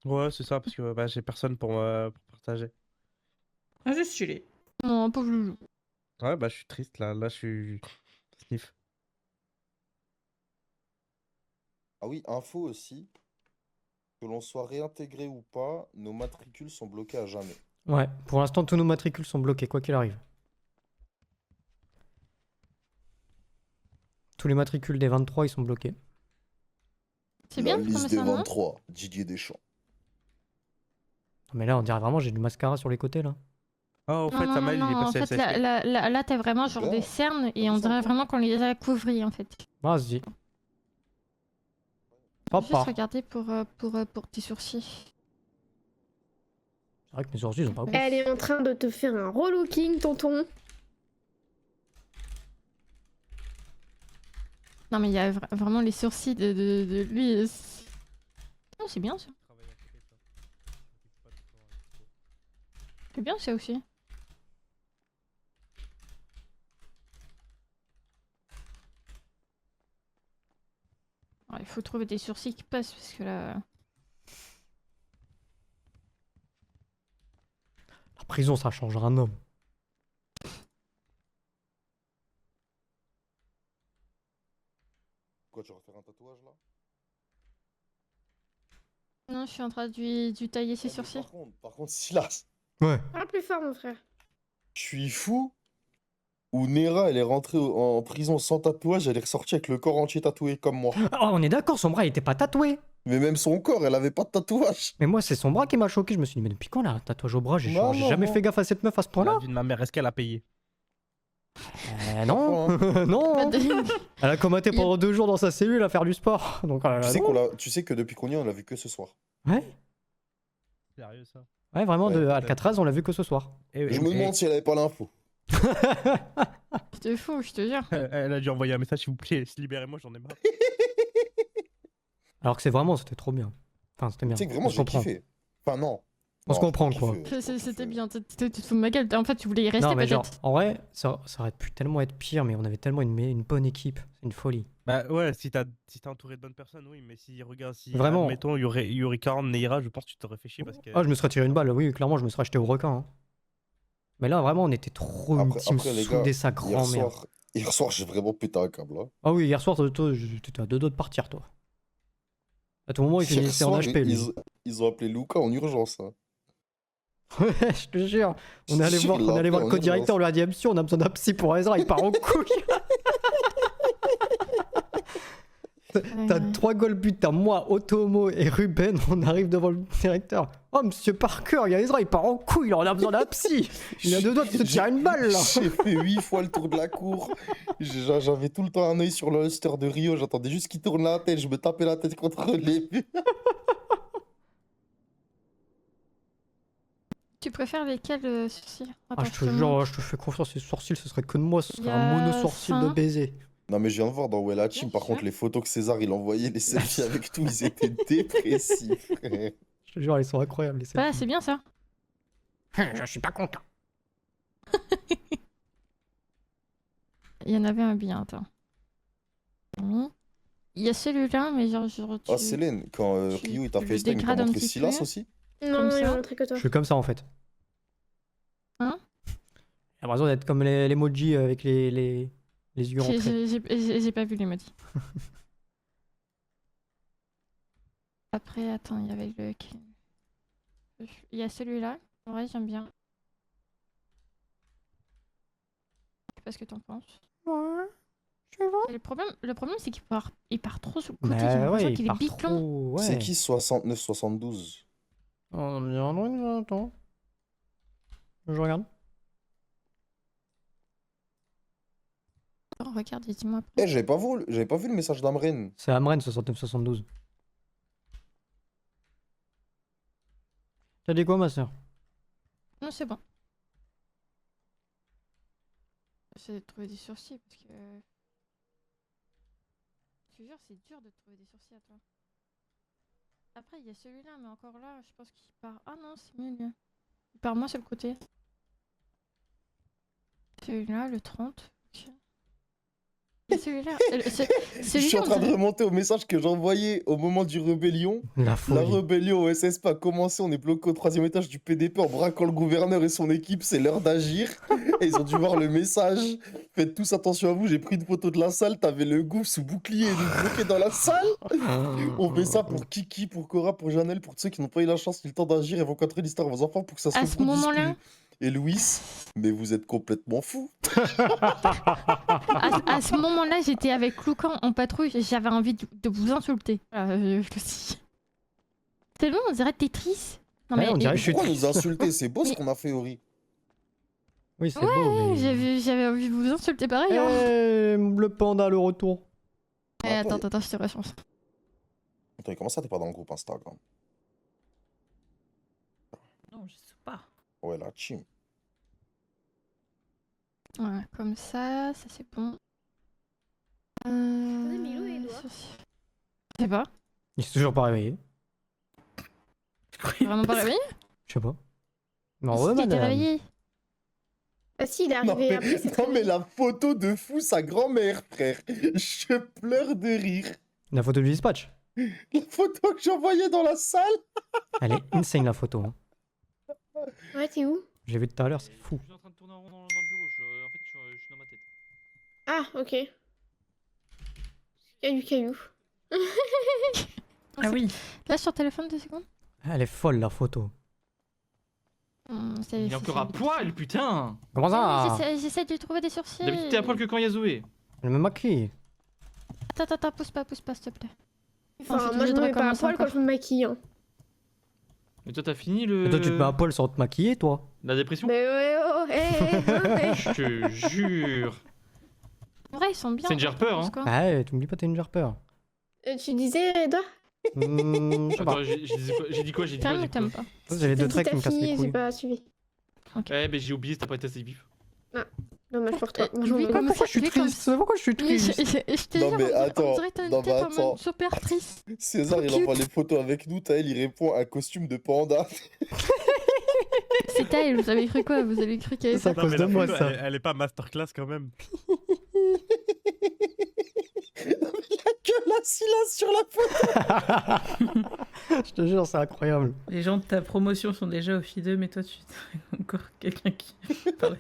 Ouais, c'est ça, parce que bah, j'ai personne pour partager. Ah, c'est stylé. Non, pauvre loulou. Ouais, bah je suis triste là. Là, je suis. Sniff. Ah oui, info aussi. Que l'on soit réintégré ou pas, nos matricules sont bloquées à jamais. Ouais, pour l'instant, tous nos matricules sont bloqués, quoi qu'il arrive. Tous les matricules des 23, ils sont bloqués. C'est bien La de liste commencer des un nom. 23, Didier Deschamps. Mais là, on dirait vraiment j'ai du mascara sur les côtés, là. Oh, au fait, Non, Samael, non, il est non, en passé fait, SFP. là t'as vraiment genre Super. des cernes et Ah, on ça, dirait quoi. vraiment qu'on les a couvris en fait. Vas-y. Je vais juste Papa. regarder pour tes sourcils. C'est vrai que mes sourcils, ils ont pas beaucoup. Elle est en train de te faire un relooking, tonton. Non, mais il y a vraiment les sourcils de lui. Oh, c'est bien ça. C'est bien ça aussi. Ouais, il faut trouver des sourcils qui passent parce que là. La prison, ça changera un homme. Quoi, tu vas refaire un tatouage là? Non, je suis en train de tailler ses Ah, mais sourcils. par contre, Silas, Ouais. Parle plus fort, mon frère. je suis fou. Où Nera, elle est rentrée en prison sans tatouage, elle est ressortie avec le corps entier tatoué comme moi. Oh, on est d'accord, son bras, il était pas tatoué. Mais même son corps, elle avait pas de tatouage. Mais moi, c'est son bras qui m'a choqué. Je me suis dit, mais depuis quand, là, un tatouage au bras? J'ai Non, j'ai non, jamais non. fait gaffe à cette meuf à ce La point-là. vie de ma mère, est-ce qu'elle a payé? Non. non. Pas de- Elle a commenté pendant 2 jours dans sa cellule à faire du sport. Donc, Tu sais que depuis qu'on y est, on l'a vu que ce soir. Ouais. Sérieux, ça? Ouais, vraiment, Ouais, de peut-être. Alcatraz, on l'a vu que ce soir. Et, Je me demande si elle avait pas l'info. C'est fou, je te jure. Elle a dû envoyer un message, s'il vous plaît, libérez-moi, j'en ai marre. Alors que c'est vraiment, c'était trop bien. Enfin, c'était bien. Tu sais que On vraiment, se j'ai comprend. kiffé. Enfin, non. On se Non, comprend, j'ai quoi. kiffé, j'ai C'était kiffé. bien, tu te fous de ma gueule. En fait, tu voulais y rester Non, mais genre, peut-être. en vrai, ça aurait pu tellement être pire, mais on avait tellement une bonne équipe. C'est une folie. Bah ouais, si t'es entouré de bonnes personnes, oui, mais si, regarde, si, Vraiment. admettons, il y aurait 40 Neira, je pense que tu t'aurais fait chier parce que... Ah, je me serais tiré une balle, oui, clairement, je me serais acheté au requin. Hein. Mais là, vraiment, on était trop une team les gars, soudée sa grand-mère. hier soir, j'ai vraiment pété un câble. Hein. Ah oui, hier soir, toi, t'étais à 2 doigts de partir, toi. À tout moment, il Hier finissait en soir, HP, lui. ils ont appelé Luca en urgence. Hein. Ouais, je te jure. On est allé Je te voir, jure, on est allé il voir l'a le appelé en co-directeur, on lui a dit MC, on a besoin d'un psy pour Ezra, il part en couille. T'as 3 goal t'as moi, Otomo et Ruben, on arrive devant le directeur. Oh, monsieur Parker, il y a Ezra, il part en couille, là, on a besoin d'un psy. Il a 2 doigts de se tirer une balle, là. J'ai fait 8 fois le tour de la cour. J'avais tout le temps un œil sur le Ulster de Rio. J'attendais juste qu'il tourne la tête. Je me tapais la tête contre les murs. Tu préfères lesquels sourcils? Ah, Attends, je te te jure, montre. je te fais confiance, les sourcils, ce serait que de moi, ce Il serait y un a mono-sourcil de ça. baiser. Non, mais je viens de voir dans Wella Team, par contre, les photos que César il envoyait, les selfies avec tout, ils étaient dépressifs, frère. Je te jure, ils sont incroyables, les Voilà, selfies. c'est bien ça. Je suis pas content. Il y en avait un bien, attends. Il y a celui-là, mais genre Ah, Célène, quand tu- Rio il t'a tu le FaceTime, il t'a dégrades un montré petit Silas peu. aussi? Non, il ça. a montré que toi. Je suis comme ça, en fait. Hein? J'ai l'impression d'être comme l'emoji avec les Les yeux rentrés. J'ai pas vu les modis. Après, attends, il y avait le... Il y a celui-là. En vrai, j'aime bien. Je sais pas ce que t'en penses. Ouais. Je vois. Et le problème c'est il part trop sur le côté. J'ai Bah l'impression ouais, qu'il il est part biclon. trop... Ouais. C'est qui 69-72? On me demande une attends. Je regarde. Attends, regarde, dis-moi après. Eh, j'avais pas vu le message d'Amren. C'est Amren 69-72. T'as dit quoi, ma soeur? Non, c'est bon. J'essaie de trouver des sourcils parce que... Je te jure, c'est dur de trouver des sourcils à toi. Après, il y a celui-là, mais encore là, je pense qu'il part... Ah non, c'est mieux, lui. Il part moins sur le côté. Celui-là, le 30. Ok. Et celui-là... Je suis Celui-là, en on train de dirait... remonter au message que j'ai envoyé au moment du rébellion. La La folie. rébellion au SSP a commencé, on est bloqué au 3e étage du PDP en braquant le gouverneur et son équipe, c'est l'heure d'agir. Et ils ont dû voir le message. Faites tous attention à vous, j'ai pris une photo de la salle, t'avais le gouffre sous bouclier et nous bloqués dans la salle. On fait ça pour Kiki, pour Cora, pour Janelle, pour tous ceux qui n'ont pas eu la chance ni le temps d'agir et vont conter l'histoire à vos enfants pour que ça se À ce reproduise moment-là, plus. Et Louis, mais vous êtes complètement fou. à ce moment-là, j'étais avec Loucan en patrouille et j'avais envie de vous insulter. Voilà, je le dis. Tellement on dirait Tetris. Non, Ouais, on dirait je suis Pourquoi triste. nous insulter? C'est beau ce Mais- qu'on a fait, Ori. Oui, c'est beau, mais... J'avais envie de vous insulter pareil. Hein. Eh, le panda, le retour. Eh, attends, je te réponds. Attends, comment ça t'es pas dans le groupe Instagram? Non, je sais pas. Ouais, la team. Voilà, comme ça c'est bon. Milo et Edouard Je sais pas. Il s'est toujours pas réveillé. T'es vraiment pas réveillé? Je sais pas. Non, ouais, Si, t'étais madame. réveillé. Ah si, il est Non arrivé mais, après. c'est non, mais très la photo de fou, sa grand-mère, frère. Je pleure de rire. La photo du dispatch. La photo que j'envoyais dans la salle. Elle est insane, la photo. Hein. bien. Ouais, t'es où? J'ai vu tout à l'heure, c'est fou. Je suis en train de tourner en rond dans le bureau. En fait, je suis dans ma tête. Ah, ok. Caillou. Ah oui. Là sur téléphone 2 secondes. Elle est folle, la photo. Il est encore à poil, putain. Comment ça? J'essaie de lui trouver des sourcils. D'habitude, t'es à poil que quand il y a Zoé. Elle me maquille. Attends, pousse pas s'il te plaît. Enfin, je suis moi je obligée de me mets pas à recommencer poil quand encore. je me maquille. Hein. Mais toi, t'as fini le. Et toi, tu te mets à poil sans te maquiller, toi? La dépression? Mais ouais, oh, hé. Je te jure. En vrai, ils sont bien. C'est une gerpeur, je pense, hein. quoi. Ah ouais, tu me dis pas t'es une jarpeur. Tu disais, Edouard? Je sais pas. Attends, j'ai dit quoi? J'ai dit quoi? T'aimes ou t'aimes pas? J'avais deux T'as traits qui me dit t'as cassent les fini, j'ai couilles. pas suivi. Eh, ben j'ai oublié, t'as pas été assez vif. Dommage pour toi. Moi, Lui, j'en veux comme pas. Pourquoi je suis lui, comme triste? Pourquoi je suis Mais je triste? te Non, jure, mais on attends, dirait t'as une non, tête mais en mode attends. super triste. César, il Cute. envoie les photos avec nous. Taël, il répond un costume de panda. C'est taille, vous avez cru quoi? Vous avez cru qu'il y avait C'est à ça? cause de moi, ça. Elle est pas masterclass quand même. Que la silence sur la photo. Je te jure, c'est incroyable. Les gens de ta promotion sont déjà au FI2, mais toi, tu as encore quelqu'un qui. Pareil.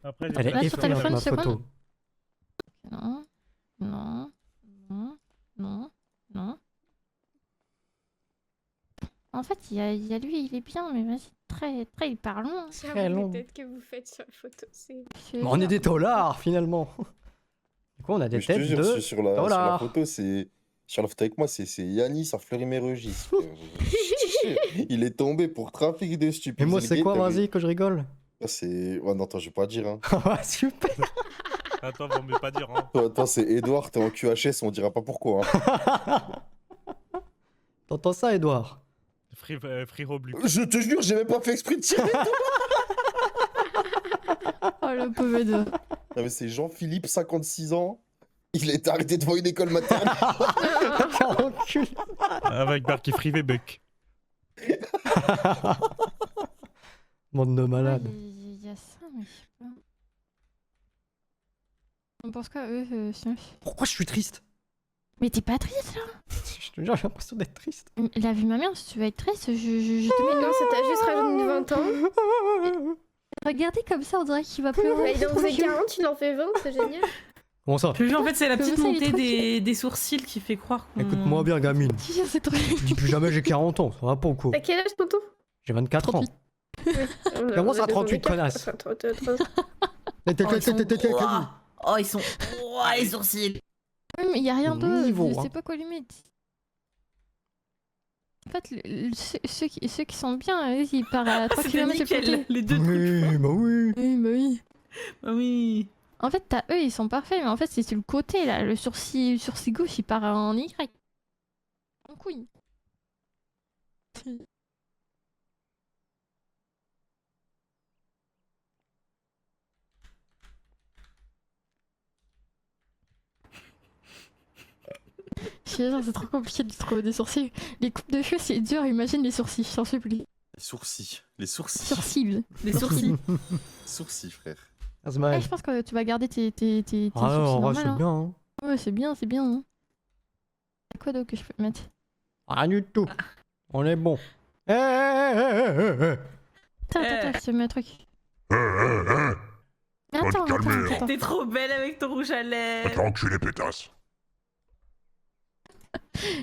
Après, Elle Là, est sur effrayante, téléphone, ma c'est photo. Non, non, non, non, non. En fait, il y a lui, il est bien, mais vas-y, très, il parle long. Très long. J'avoue, les têtes que vous faites sur la photo, c'est... On est des taulards, finalement. Du coup, on a des Mais je te têtes jure, de... sur la dollars. photo, c'est. Sur la photo avec moi, c'est Yanis à Fleury-Mérogis. Il est tombé pour trafic de stupéfiants. Et moi, c'est quoi, vas-y, que je rigole? C'est. Ouais, non, attends, je vais pas dire. Hein. Ah, super. Attends, vaut mieux pas dire. Hein. Attends, c'est Edouard, t'es en QHS, on dira pas pourquoi. Hein. T'entends ça, Edouard? Free Roblu. Je te jure, j'ai même pas fait exprès de tirer. Oh, le pauvre de. Non, mais c'est Jean-Philippe, 56 ans. Il est arrêté devant une école maternelle. Quel encul. Avec Barky Free Buck. Bande de malades. Il y a ça, mais je sais pas. On pense quoi, eux, sinon... Pourquoi je suis triste? Mais t'es pas triste, là? Je te jure, j'ai l'impression d'être triste. Elle a vu ma mère, si tu vas être triste, je te Mais mets non, ça t'a juste rajeuni de 20 ans. Regardez comme ça, on dirait qu'il va Bah, pleurer. il en faisait 40, il en fait 20, c'est génial. Comment ça? Je te jure, en fait, c'est la Comment petite ça, il est montée tranquille des sourcils qui fait croire qu'on... Écoute-moi bien, gamine. C'est trop Je dis plus jamais j'ai 40 ans, ça va pas ou quoi? T'as quel âge, tonton? J'ai 24 ans. 38. Comment ça, On a 38, des connasse? Enfin, Oh, ils sont... Ouah, les sourcils. Oui, mais il y a rien d'autre, Niveau, je hein. sais pas quoi lui mettre. En fait, ceux qui sont bien, ils partent à 3 C'était km de nickel, côté. les deux trucs. Oui, bah oui. Oui, bah oui. Bah oui. En fait, t'as eux, ils sont parfaits, mais en fait, c'est le côté, là. Le sourcil gauche, il part en Y. En couille. Je sais, c'est trop compliqué de trouver des sourcils. Les coupes de cheveux, c'est dur, imagine les sourcils, je t'en supplie. Les sourcils. Les sourcils. Sourcils. Les sourcils. Sourcils, frère. Ah, c'est Ouais, mal. je pense que tu vas garder tes Ah, sourcils en vrai, normaux, c'est hein. bien. Hein. Ouais, c'est bien, c'est bien. Hein. Quoi d'autre que je peux te mettre? Rien du tout. On est bon. Eh, eh, eh, eh, eh, eh. Attends, je te mets un truc. Mais Oh, attends, calme, attends. T'es trop belle avec ton rouge à lèvres. Attends, enculé pétasse.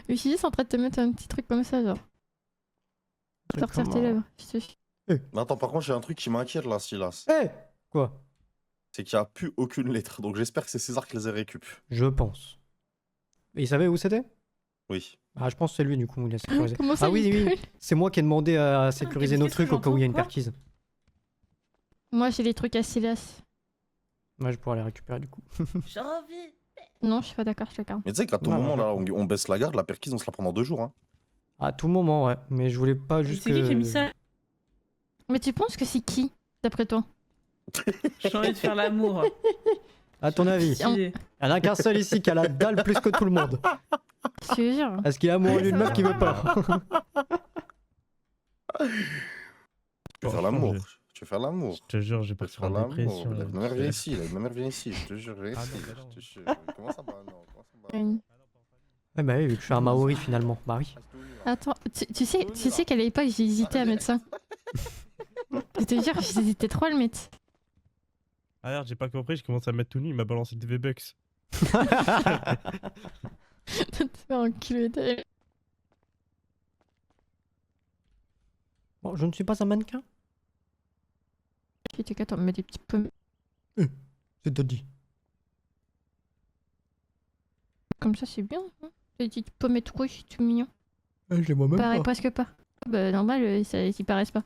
Je suis juste en train de te mettre un petit truc comme ça, genre. Sortir tes lèvres. Je te- Mais attends, par contre, j'ai un truc qui m'inquiète là, Silas. Eh, quoi? C'est qu'il n'y a plus aucune lettre. Donc j'espère que c'est César qui les a récup. Je pense. Et il savait où c'était? Oui. Ah, je pense que c'est lui, du coup, il a sécurisé. Comment ça, Ah oui, il- oui. C'est moi qui ai demandé à sécuriser qu'est-ce nos que trucs au cas où il y a une j'entends, quoi perquise. Moi, j'ai les trucs à Silas. Ouais, je pourrais les récupérer, du coup. J'ai envie. Non, je suis pas d'accord, je te calme. Mais tu sais qu'à tout Ouais, moment, ouais. là, on baisse la garde, la perquise, on se la prend dans 2 jours. Hein. À tout moment, ouais. Mais je voulais pas juste C'est qui qui a mis ça? Mais tu penses que c'est qui, d'après toi? J'ai envie de faire l'amour. À ton avis, Tiens. il y en a qu'un seul ici qui a la dalle plus que tout le monde. Je te jure. Est-ce qu'il est amoureux d'une meuf qui veut pas? Tu veux faire l'amour. Tu veux faire l'amour. Je te jure, j'ai Tu veux pas faire en l'amour. dépression. La là. mère vient ici, la mère vient ici. Je te jure, viens Ah ici. non, bah non. Je te jure. Comment ça va? Non, comment ça va? Ouais, bah oui, vu que je suis un Maori finalement. Bah oui. Attends, tu sais qu'à l'époque, j'ai hésité à mettre ça. Je te jure, j'hésitais trop à le mettre. Ah merde, j'ai pas compris, je commence à mettre tout nu, il m'a balancé des V-Bucks. Tu vas enculer ta- Bon, je ne suis pas un mannequin. Tu attends, mets des petites pommes. C'est te dit. Comme ça, c'est bien. Hein, des petites pommettes rouges, c'est tout mignon. Je les vois même Pareil, pas. presque pas. Bah, normal, ils paraissent pas.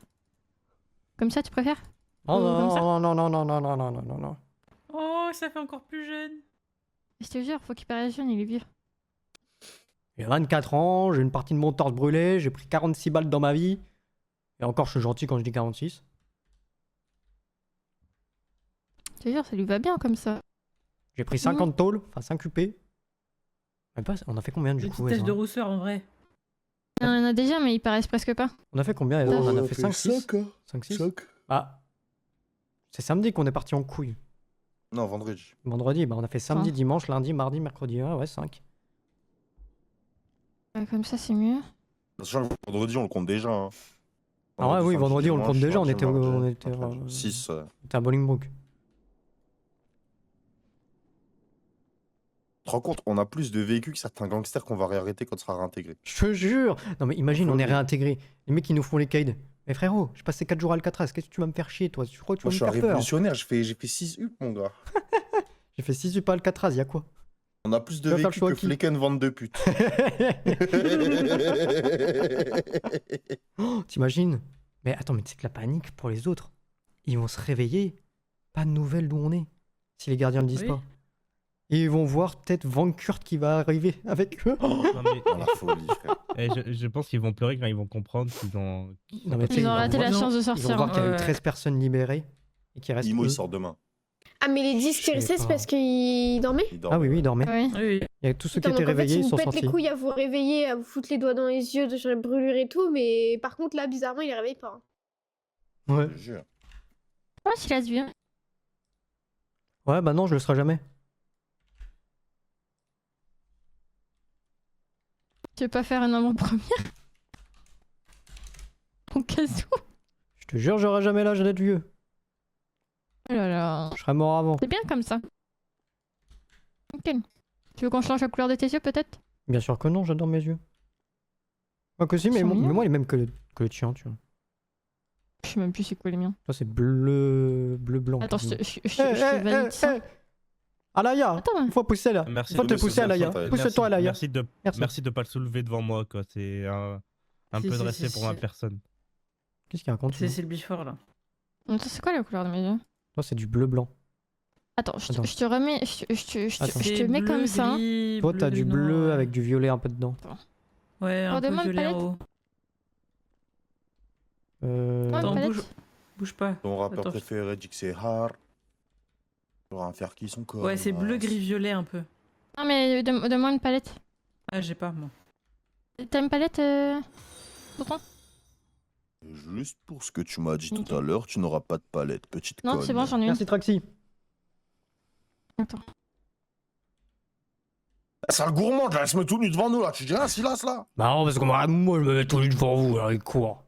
Comme ça, tu préfères? Oh comme ça. non, non, non, non, non, non, non, non, non, non. Oh, ça fait encore plus jeune. Je te jure, faut qu'il paraisse jeune, il est vieux. J'ai 24 ans, j'ai une partie de mon torse brûlée, j'ai pris 46 balles dans ma vie. Et encore, je suis gentil quand je dis 46. Je te jure, ça lui va bien comme ça. J'ai pris 50 tôles, enfin 5 UP. Même pas, on a fait combien du Des coup petites taches de Ezra rousseur en vrai. Il y en a déjà, mais ils paraissent presque pas. On a fait combien Ezra On en a fait 5, 6 5, 6 Ah. C'est samedi qu'on est parti en couille. Non, vendredi. Vendredi, bah on a fait samedi, Ah. dimanche, lundi, mardi, mercredi. Ouais, 5. Comme ça, c'est mieux. Sachant que vendredi, on le compte déjà. Hein. Ah ouais, oui, vendredi, on le compte déjà, on était 6. à Bolingbrook. Tu te rends compte, on a plus de véhicules que certains gangsters qu'on va réarrêter quand on sera réintégré. Je te jure. Non mais imagine, on est Folie. réintégré. Les mecs qui nous font les caids. Mais frérot, j'ai passé 4 jours à Alcatraz, qu'est-ce que tu vas me faire chier toi? Tu crois que tu Moi, vas je suis me un faire peur? révolutionnaire, j'ai fait 6 UP, mon gars. J'ai fait 6 UP à Alcatraz, y'a quoi? On a plus de Tu vas faire le véhicules choix que qui Flecken vente de pute. Oh, t'imagines? Mais attends, mais c'est que la panique pour les autres. Ils vont se réveiller, pas de nouvelles d'où on est, si les gardiens ne le disent Oui. pas. Et ils vont voir peut-être Van Kurt qui va arriver avec eux. Non, mais, Oh, la folie, frère. je pense qu'ils vont pleurer quand ils vont comprendre qu'ils ont. Non, mais tu sais, Ils ont vont raté voir- la chance de Ils vont sortir. voir hein. qu'il y a eu Ouais. 13 personnes libérées et qu'il reste Imo, eux. il sort demain. Ah, mais les 10 qui Je sais restaient, c'est pas. parce qu'ils dormaient? Il dort. Ah oui, oui, ils dormaient. Ouais. Oui. Il y a tous ceux qui Attends, étaient donc en fait, réveillés, ils ils vous sont pètent sortis. les couilles à vous réveiller, à vous foutre les doigts dans les yeux, de faire brûlure et tout, mais par contre, là, bizarrement, il les réveille pas. Ouais. Je te jure. Oh, s'il a vu. Ouais, bah non, je le serai jamais. Tu veux pas faire un avant-première? Au cas où. Je te jure, j'aurai jamais l'âge d'être vieux. Oh là là. Je serai mort avant. C'est bien comme ça. Ok. Tu veux qu'on change la couleur de tes yeux peut-être? Bien sûr que non, j'adore mes yeux. Moi que si, mais, Ils sont mais mignons. moi il est même que le tien, tu vois. Je sais même plus c'est quoi les miens. Toi c'est bleu blanc. Attends, je quasiment. te valide ça. Alaya, Attends, il faut pousser là. Merci. Il faut te Oui, c'est pousser bien, Alaya. ça, Pousse-toi Alaya. Merci de pas le soulever devant moi, quoi. C'est un Si, peu de si, respect si, pour si. ma personne. Qu'est-ce qu'il raconte C'est lui le before là. Attends, c'est quoi la couleur de mes yeux? Toi c'est du bleu blanc. Attends, je Attends. te remets. Je Attends. te mets bleu, comme ça. gris, Toi t'as bleu, du noir, bleu ouais. avec du violet un peu dedans. Ouais, un peu Redemande violet en palette. haut. Ouais, Attends, palette. bouge pas. Ton rappeur Attends, préféré dit que c'est hard. Tu vas faire qui son corps. Ouais, c'est bleu, gris, violet un peu. Non, mais donne-moi une palette. Ah, j'ai pas, moi. T'as une palette, tonton? Juste pour ce que tu m'as dit Ok. tout à l'heure, tu n'auras pas de palette, petite Non, conne. c'est bon, j'en ai une. Merci Traxi. Attends. C'est un gourmand, là, elle se met tout nu devant nous là. Tu dis rien, Silas là. Bah non, parce que moi je me mets tout nu devant vous, alors il court.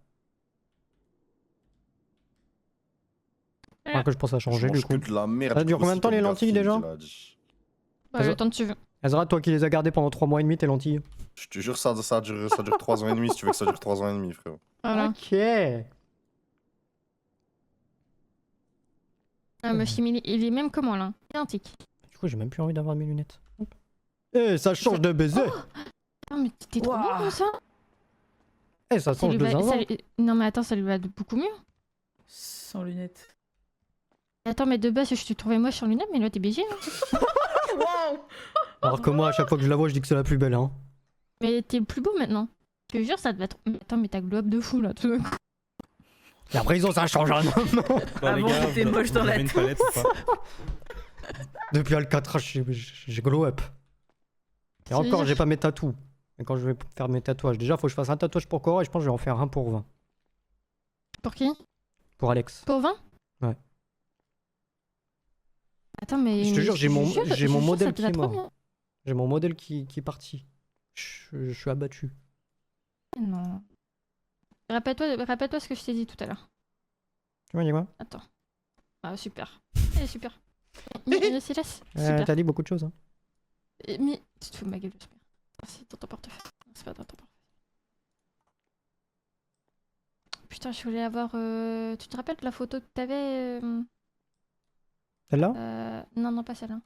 Voilà. Que je pense à Je changer du mange coup. que de la merde. Ça dure combien de temps, les lentilles, déjà Ouais, le temps que tu veux. Ezra, toi qui les as gardées pendant 3 mois et demi, tes lentilles. Je te jure, ça dure 3 ans et demi si tu veux que ça dure 3 ans et demi, frérot. Voilà. Ok. Ah, mais il est même que moi là. Identique. Du coup, j'ai même plus envie d'avoir mes lunettes. Hop. Eh, ça change de baiser. Ah, mais t'es trop Ouah. bon comme ça. Eh, ça Ça change lui de va- zinzin. Non, mais attends, ça lui va beaucoup mieux. Sans lunettes. Attends, mais de base, je te trouvais moche sans lunettes, mais là, t'es BG. Hein. Alors que moi, à chaque fois que je la vois, je dis que c'est la plus belle, hein. Mais t'es plus beau maintenant. Je te jure, ça te va trop. Mais attends, mais t'as glow up de fou là, tout d'un coup. Et après, ils ont ça change un homme. Bon, les Avant, gars, t'étais vous- moche vous dans la avez une tête. palette ou pas? Depuis Alcatraz, j'ai glow up. Et C'est encore, bizarre. j'ai pas mes tatous. Et quand je vais faire mes tatouages, déjà, faut que je fasse un tatouage pour Cora et je pense que je vais en faire un pour 20. Pour qui? Pour Alex. Pour 20? Ouais. Attends, mais. Je te jure, j'ai mon- je j'ai je mon jure, modèle ça te va qui est trop mort. bien. J'ai mon modèle qui est parti. Je suis abattu. Non. Répète-toi ce que je t'ai dit tout à l'heure. Tu m'as dit quoi? Attends. Ah, super. Elle est super. Mais Céleste, super. T'as dit beaucoup de choses, hein. Mais tu te fous de ma gueule, j'espère. C'est dans ton portefeuille. Non, c'est pas dans ton portefeuille. Putain, je voulais avoir. Tu te rappelles de la photo que t'avais Celle-là? Non, pas celle-là.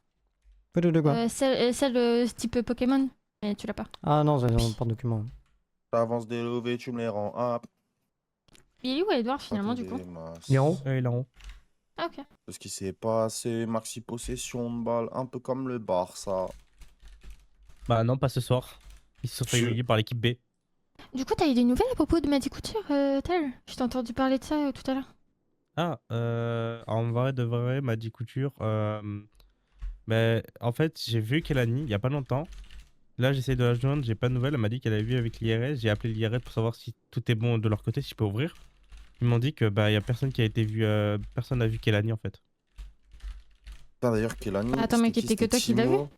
Photo de quoi? Celle type Pokémon. Mais tu l'as pas. Ah non, c'est pas de document. T'avances des lovés, tu me les rends up. Il est où Edouard finalement du coup? Il est en haut? Ouais, il est en haut. Ah, ok. Parce qu'il s'est passé maxi possession de balle, un peu comme le Barça. Bah non, pas ce soir. Ils se sont fait Je- humilier par l'équipe B. Du coup, t'as eu des nouvelles à propos de Madi Couture, Tel? Je t'ai entendu parler de ça tout à l'heure. Ah, en vrai de vrai, m'a dit Couture. Mais en fait, j'ai vu Kelani il y a pas longtemps. Là, j'essaie de la joindre, j'ai pas de nouvelles. Elle m'a dit qu'elle avait vu avec l'IRS. J'ai appelé l'IRS pour savoir si tout est bon de leur côté, si je peux ouvrir. Ils m'ont dit que bah y a personne qui a été vu, personne n'a vu Kelani en fait. Putain, d'ailleurs, Kelani. Attends, mais c'était c'était que toi qui l'as Timo.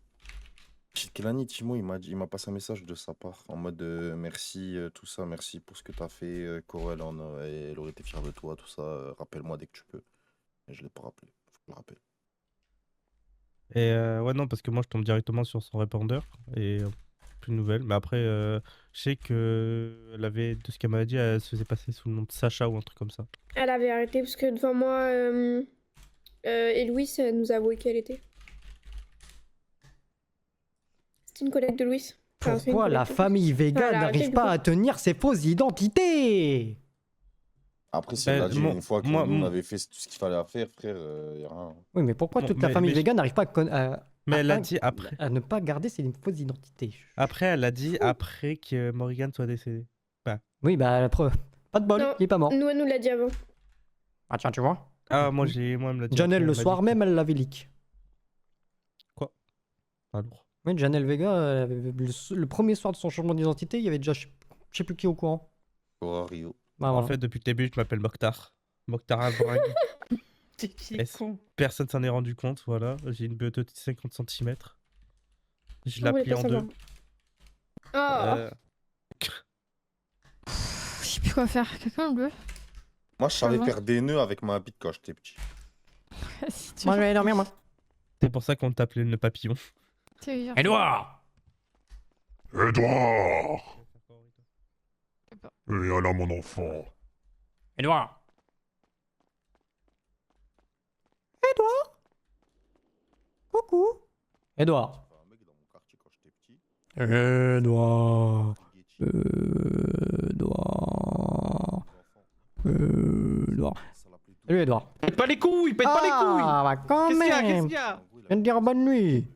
Kelani, Timo, il m'a passé un message de sa part en mode merci, tout ça, merci pour ce que t'as fait. Cora, elle aurait été fière de toi, tout ça. Rappelle-moi dès que tu peux. Et je l'ai pas rappelé. Faut que je le rappelle. Et ouais, non, parce que moi je tombe directement sur son répondeur et plus de nouvelles. Mais après, je sais que elle avait, de ce qu'elle m'a dit, elle se faisait passer sous le nom de Sacha ou un truc comme ça. Elle avait arrêté parce que devant moi, et Louis nous a avoué qui elle était. C'était une collègue de Louis. Enfin, c'est une Pourquoi collègue la de Louis. famille Vega Voilà, n'arrive arrêtez, pas du à tenir ses fausses identités? Après, si Ben, elle a dit moi- une fois que moi- nous, on avait fait tout ce qu'il fallait à faire, frère, y a rien. Oui, mais pourquoi Bon, toute la famille mais Vega n'arrive pas Mais elle à- a dit après. à ne pas garder ses fausses identités? Après, elle a dit après que Morrigan soit décédé. Oui, bah la preuve. Pas de bol, Non. il est pas mort. Nous, elle nous l'a dit avant. Ah tiens, tu vois? Ah, moi, elle me l'a dit. Janelle, après, le elle m'a soir dit- même, elle l'avait leak. Ah, lourd. Oui, Janelle Vega, le premier soir de son changement d'identité, il y avait déjà je sais plus qui au courant. Cora, Rio. Bah, En voilà. fait, depuis le début, je m'appelle Mokhtar. Mokhtar Albrag. T'es qui Est-ce- con. Personne s'en est rendu compte, voilà. J'ai une BE de 50 cm. Je On la voulait plie pas en savoir. deux. Oh, Euh, quoi faire? Quelqu'un le veut? Moi, je savais va. faire des nœuds avec ma bite quand j'étais petit. Si tu Moi, je veux. vais aller dormir, moi. C'est pour ça qu'on t'appelait le papillon. Tu veux. Edouard! Edouard! Et alors, mon enfant? Edouard! Edouard? Coucou! Edouard! Un mec dans mon quartier quand j'étais petit. Edouard! Guetchi, Edouard! les enfants, Edouard! ça l'appelait tout. Salut, Edouard! Pète pas les couilles, pète pas les couilles. Ah, bah quand Qu'est-ce qu'il y a, qu'est-ce même! qu'il y a? En gros, il Je viens de dire bonne nuit!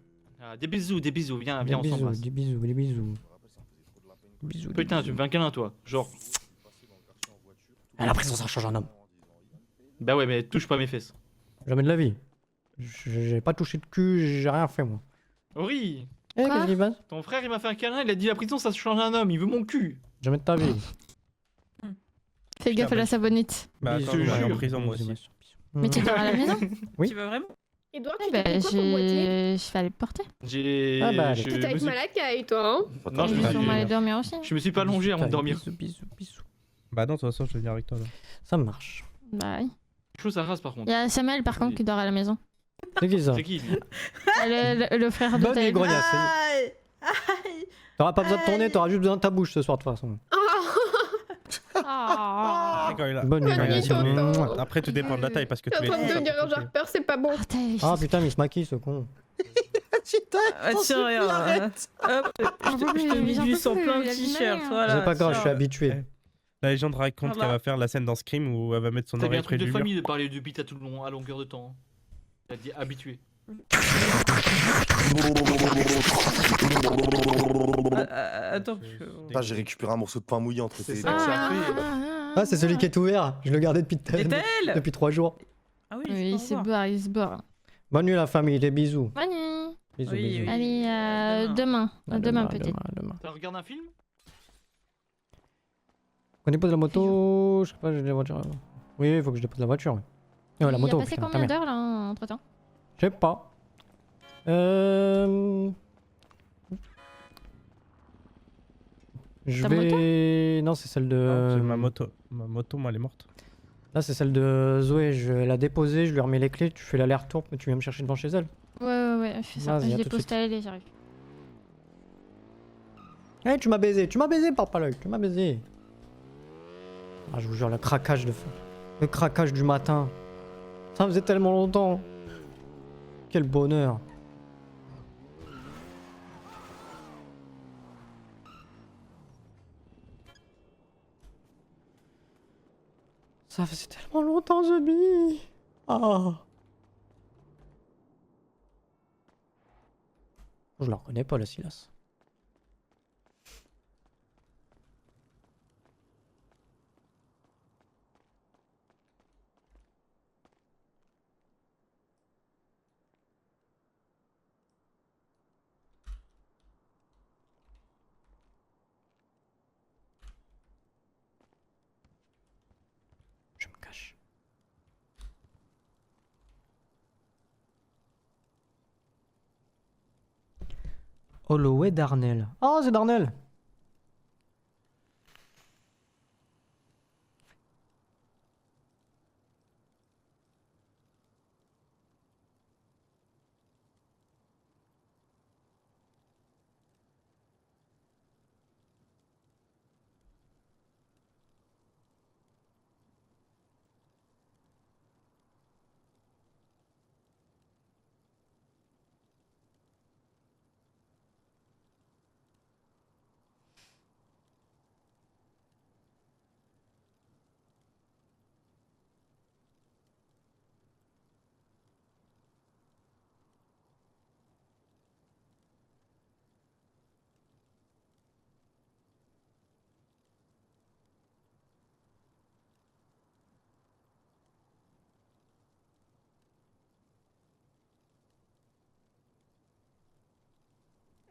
Ah, des bisous, viens, Des viens, on bisous, s'embrasse. des bisous, des bisous. me rappelle, ça me faisait trop de la peine quand Bisous. Putain, tu me fais un câlin, toi. Genre, il passait dans le quartier en voiture. À la prison, ça change un homme. bah ouais, mais touche pas mes fesses. Jamais de la vie. J'ai pas touché de cul, j'ai rien fait, moi. Ori, Eh, Quoi qu'est-ce qui se passe? ton frère il m'a fait un câlin, il a dit la prison ça change un homme, il veut mon cul. Jamais de ta vie. Fais gaffe à la savonnette. Bah, Bisous, attends, je vais aller en jure. prison, moi Bisous, aussi. bisous. Mais tu dors à la maison? Oui. Tu veux vraiment? Edouard, Ouais, tu bah, t'as pris quoi comme boîtier je vais aller le porter. J'ai. Ah bah, allez. je T'es me avec suis- Malakai, toi, hein? Non, je Je me vais suis- sûrement aller dormir aussi. Je me suis pas allongé avant de dormir. Bisous, bisous, bisous. Bah non, de toute façon, je vais venir avec toi là. Ça marche. Bah oui. Chaud ça rase par Il contre. y a Samuel par contre qui dort à la maison. C'est qui ça? C'est qui lui? Le frère de Bonne nuit, Taïd. grognasse. Aïe Aïe T'auras pas besoin de tourner, t'auras juste besoin de ta bouche ce soir, de toute façon. Ah. Quand il a- Bonne nuit, Bonne nuit, grognasse. tonton. Mouah. Après, tout dépend de la taille parce que T'es tous en les train de deux, ça devenir peut un toucher. genre peur, c'est pas bon. Ah, t'as les Ah putain, mais il se maquille ce con. Ah tiens, regarde. Hop, je te mets j'en du peux sang plus, plein de il a du t-shirts. mal. Voilà, C'est pas grave, je suis tiens. habitué. La légende raconte Voilà. qu'elle va faire la scène dans Scream où elle va mettre son T'as bien oreille un près truc de du mur. famille de parler de bite à tout le long, à longueur de temps. Il a dit habitué. Attends, Putain, j'ai récupéré un morceau de pain mouillé entre C'est tes ça. dents. Ah, c'est celui qui est ouvert. Je le gardais depuis, Et elle depuis 3 jours. Ah oui, Oui, il se barre. barre, il se barre. Bonne nuit, la famille, des bisous. Bonne nuit. Bisous, Oui, bisous. oui. Allez, demain. demain. Demain peut-être. Demain. T'as regardé un film? Quand on dépose la moto, je sais pas, j'ai la voiture. Oui, il faut que je dépose la voiture. Ouais. La moto, Il a passé putain, ta combien mère. d'heures là entre temps? Je sais pas. Je Ta vais. Non, c'est celle de. Non, c'est ma moto. Ma moto, moi, elle est morte. Là, c'est celle de Zoé. Je vais la déposer, je lui remets les clés. Tu fais l'aller-retour, mais tu viens me chercher devant chez elle. Ouais, je fais ça. Vas-y, Je à tout de dépose suite. ta LD, j'arrive. Eh, tu m'as baisé, parle pas l'œil, tu m'as baisé. Ah, je vous jure, le craquage de. Le craquage du matin. Ça faisait tellement longtemps. Quel bonheur. Ça faisait tellement longtemps, Zombie. Ah. Je la reconnais pas, la Silas. Je me cache. Holloway Darnell. Oh, c'est Darnell.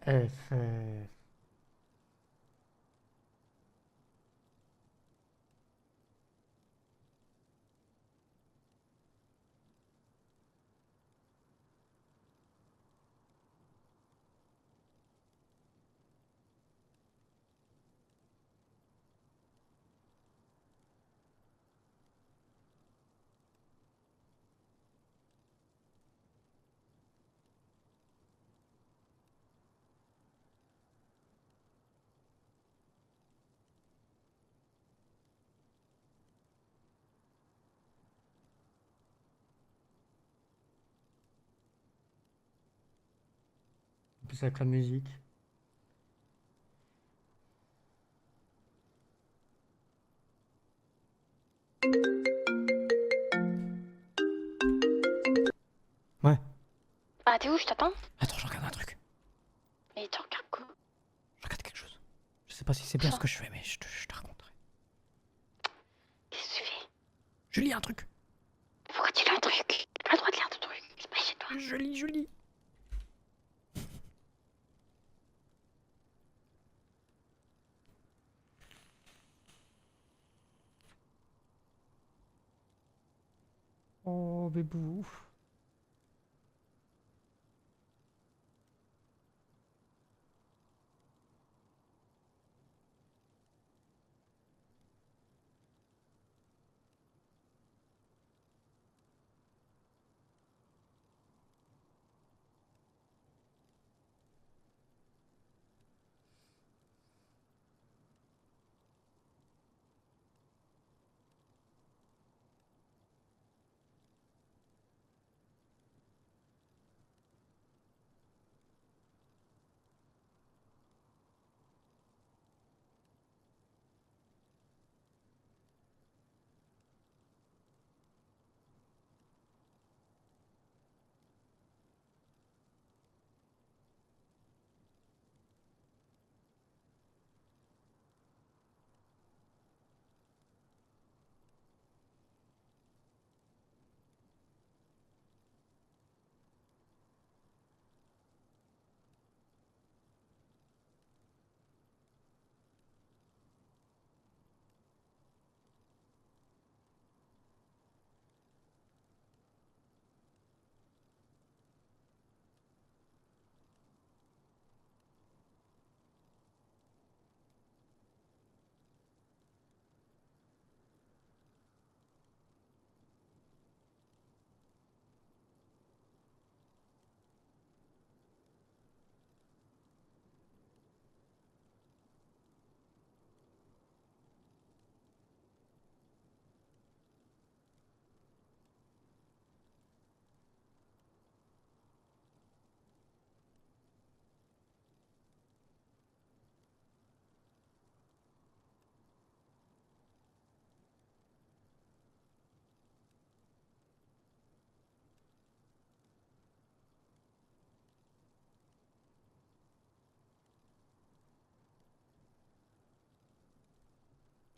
F. plus avec la musique. Ouais. Ah, t'es où? Je t'attends. Attends, je regarde un truc. Mais tu regardes quoi? Je regarde quelque chose. Je sais pas si c'est bien ce que je fais, mais je te raconterai. Qu'est-ce que tu fais? Je lis un truc. Pourquoi tu lis un truc? T'as pas le droit de lire ton truc. C'est pas chez toi. Je lis. Oh, bébou.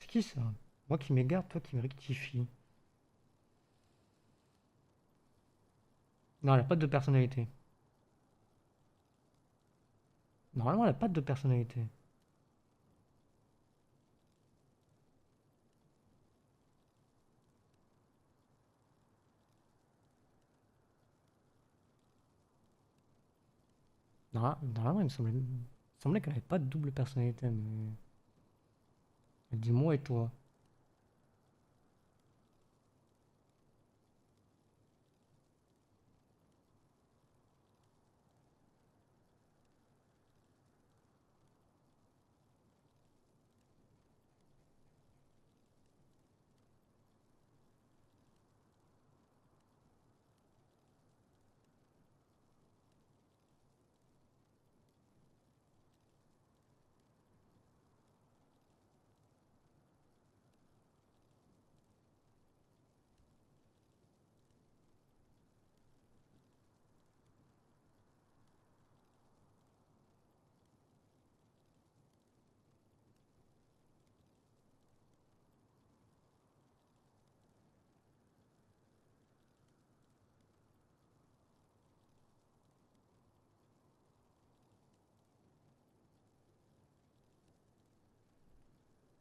C'est qui ça? Moi qui m'égare, toi qui me rectifie. Non, elle a pas de personnalité. Normalement, elle a pas de personnalité. Normalement, il me semblait qu'elle avait pas de double personnalité, mais... Dis-moi et toi.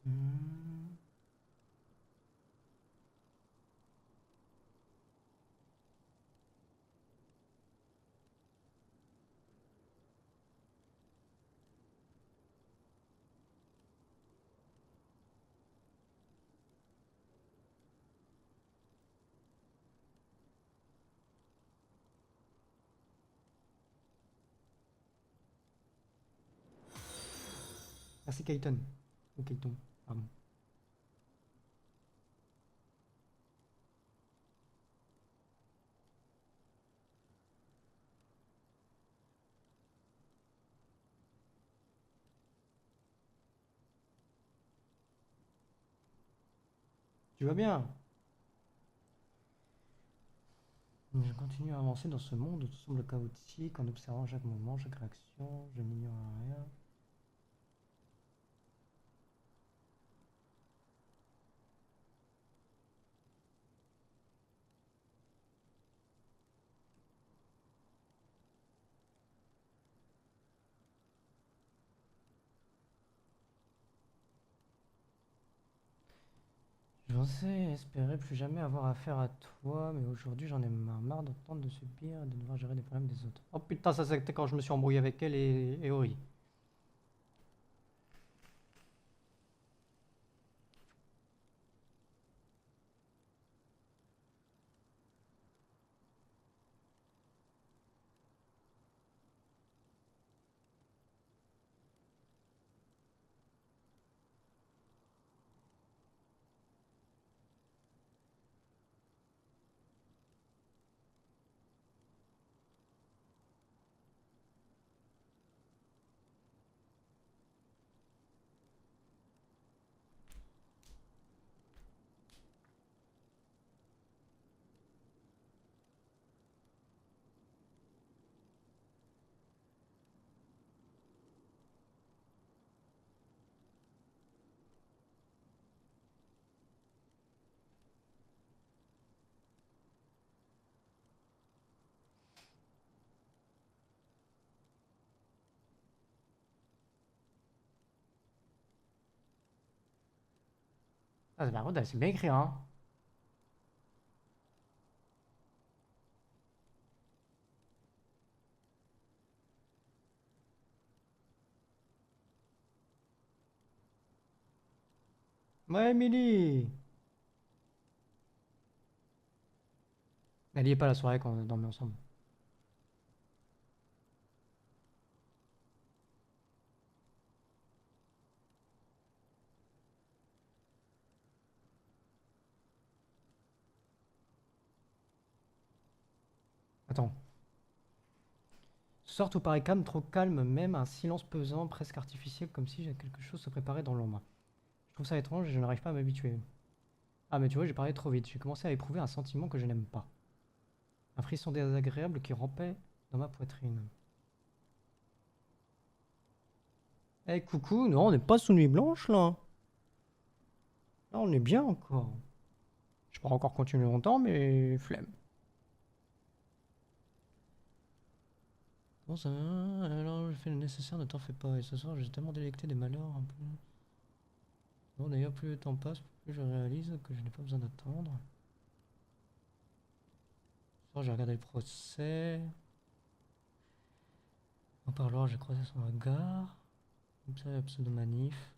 Hmm. Ah, c'est Kaiten. Ou Kaiton, pardon. Tu vas bien? Je continue à avancer dans ce monde où tout semble chaotique, en observant chaque moment, chaque réaction, je n'ignore rien. Je pensais espérer plus jamais avoir affaire à toi, mais aujourd'hui j'en ai marre d'entendre de subir et de devoir gérer les problèmes des autres. Oh putain, ça c'était quand je me suis embrouillé avec elle et Ori. Ah, c'est par contre, c'est bien écrit, hein. Ouais, Emily! Elle y est pas la soirée quand on dormait ensemble. Attends. Ce soir, tout paraît calme, trop calme même, un silence pesant, presque artificiel, comme si quelque chose se préparait dans l'ombre. Je trouve ça étrange et je n'arrive pas à m'habituer. Ah, mais tu vois, j'ai parlé trop vite. J'ai commencé à éprouver un sentiment que je n'aime pas. Un frisson désagréable qui rampait dans ma poitrine. Eh, coucou, non, on n'est pas sous nuit blanche, là. Là, on est bien encore. Je pourrais encore continuer longtemps, mais flemme. Bon, ça va, alors je fais le nécessaire, ne t'en fais pas. Et ce soir, j'ai tellement délecté des malheurs un peu. Bon, d'ailleurs, plus le temps passe, plus je réalise que je n'ai pas besoin d'attendre. Ce soir, j'ai regardé le procès. En parlant, j'ai croisé son regard. Comme ça, la pseudo-manif.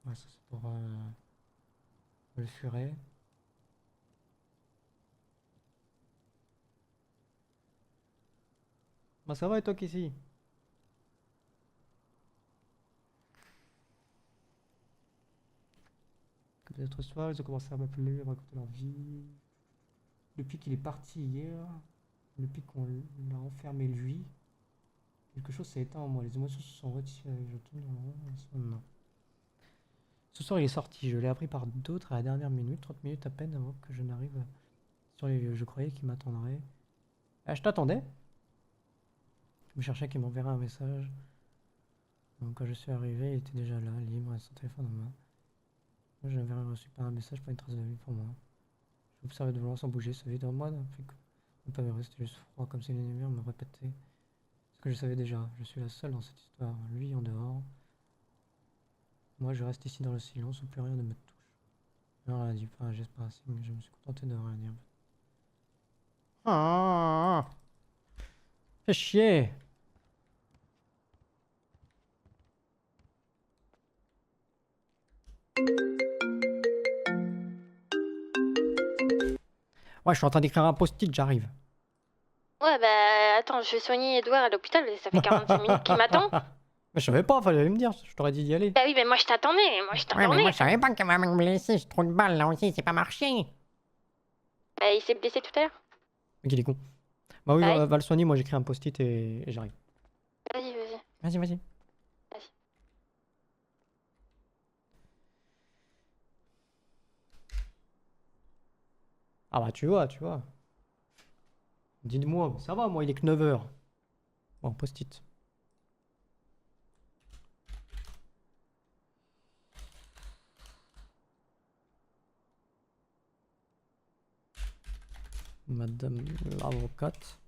Ouais, ça c'est pour le furet. Bah ça va et toi qu'ici? Comme d'autres soirs, ils ont commencé à m'appeler, à me raconter leur vie. Depuis qu'il est parti hier, depuis qu'on l'a enfermé lui, quelque chose s'est éteint en moi. Les émotions se sont retirées. Je tourne dans le rond. Non. Ce soir, il est sorti. Je l'ai appris par d'autres à la dernière minute, 30 minutes à peine avant que je n'arrive sur les lieux. Je croyais qu'il m'attendrait. Ah, je t'attendais. Je me cherchais qu'il m'enverrait un message. Donc, quand je suis arrivé, il était déjà là, libre, avec son téléphone en main. Moi, je n'avais reçu pas un message, pas une trace de lui pour moi. Je observais de loin sans bouger, se vide en moi. Ne pas me rester juste froid, comme si l'ennemi me répétait ce que je savais déjà. Je suis la seule dans cette histoire. Lui en dehors. Moi, je reste ici dans le silence où plus rien ne me touche. Je n'ai rien dit, pas un geste, pas un signe. Je me suis contenté de rien dire. Ah, fais chier. Ouais, je suis en train d'écrire un post-it, j'arrive. Ouais, bah attends, je vais soigner Edouard à l'hôpital, ça fait 45 minutes qu'il m'attend. Mais je savais pas, fallait me dire, je t'aurais dit d'y aller. Bah oui, mais moi je t'attendais, Ouais, mais moi je savais pas qu'elle m'avait blessé, j'ai trop de balles là aussi, c'est pas marché. Bah il s'est blessé tout à l'heure. Ok, il est con. Bah oui, Bye. va le soigner, moi j'écris un post-it et j'arrive. Vas-y, vas-y. Vas-y, vas-y. Vas-y. Ah bah tu vois, tu vois. Dites-moi, ça va, moi il est que 9h. Bon, post-it. Madame l'avocate.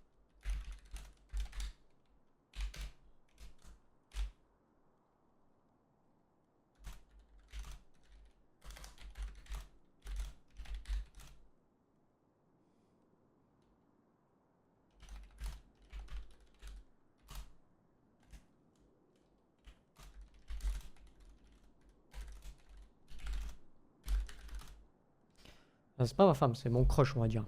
Ah, c'est pas ma femme, c'est mon crush, on va dire.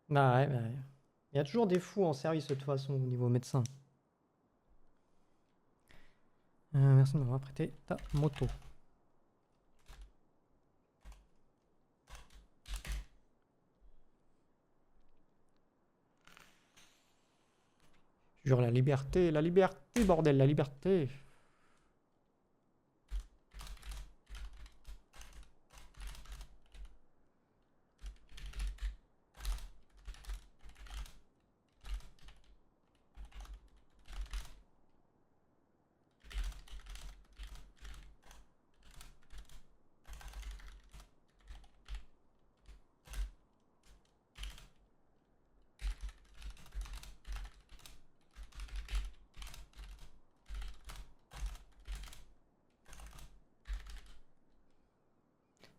Bah ouais, bah ouais. Il y a toujours des fous en service de toute façon au niveau médecin. Merci de m'avoir prêté ta moto. Jure la liberté, bordel, la liberté.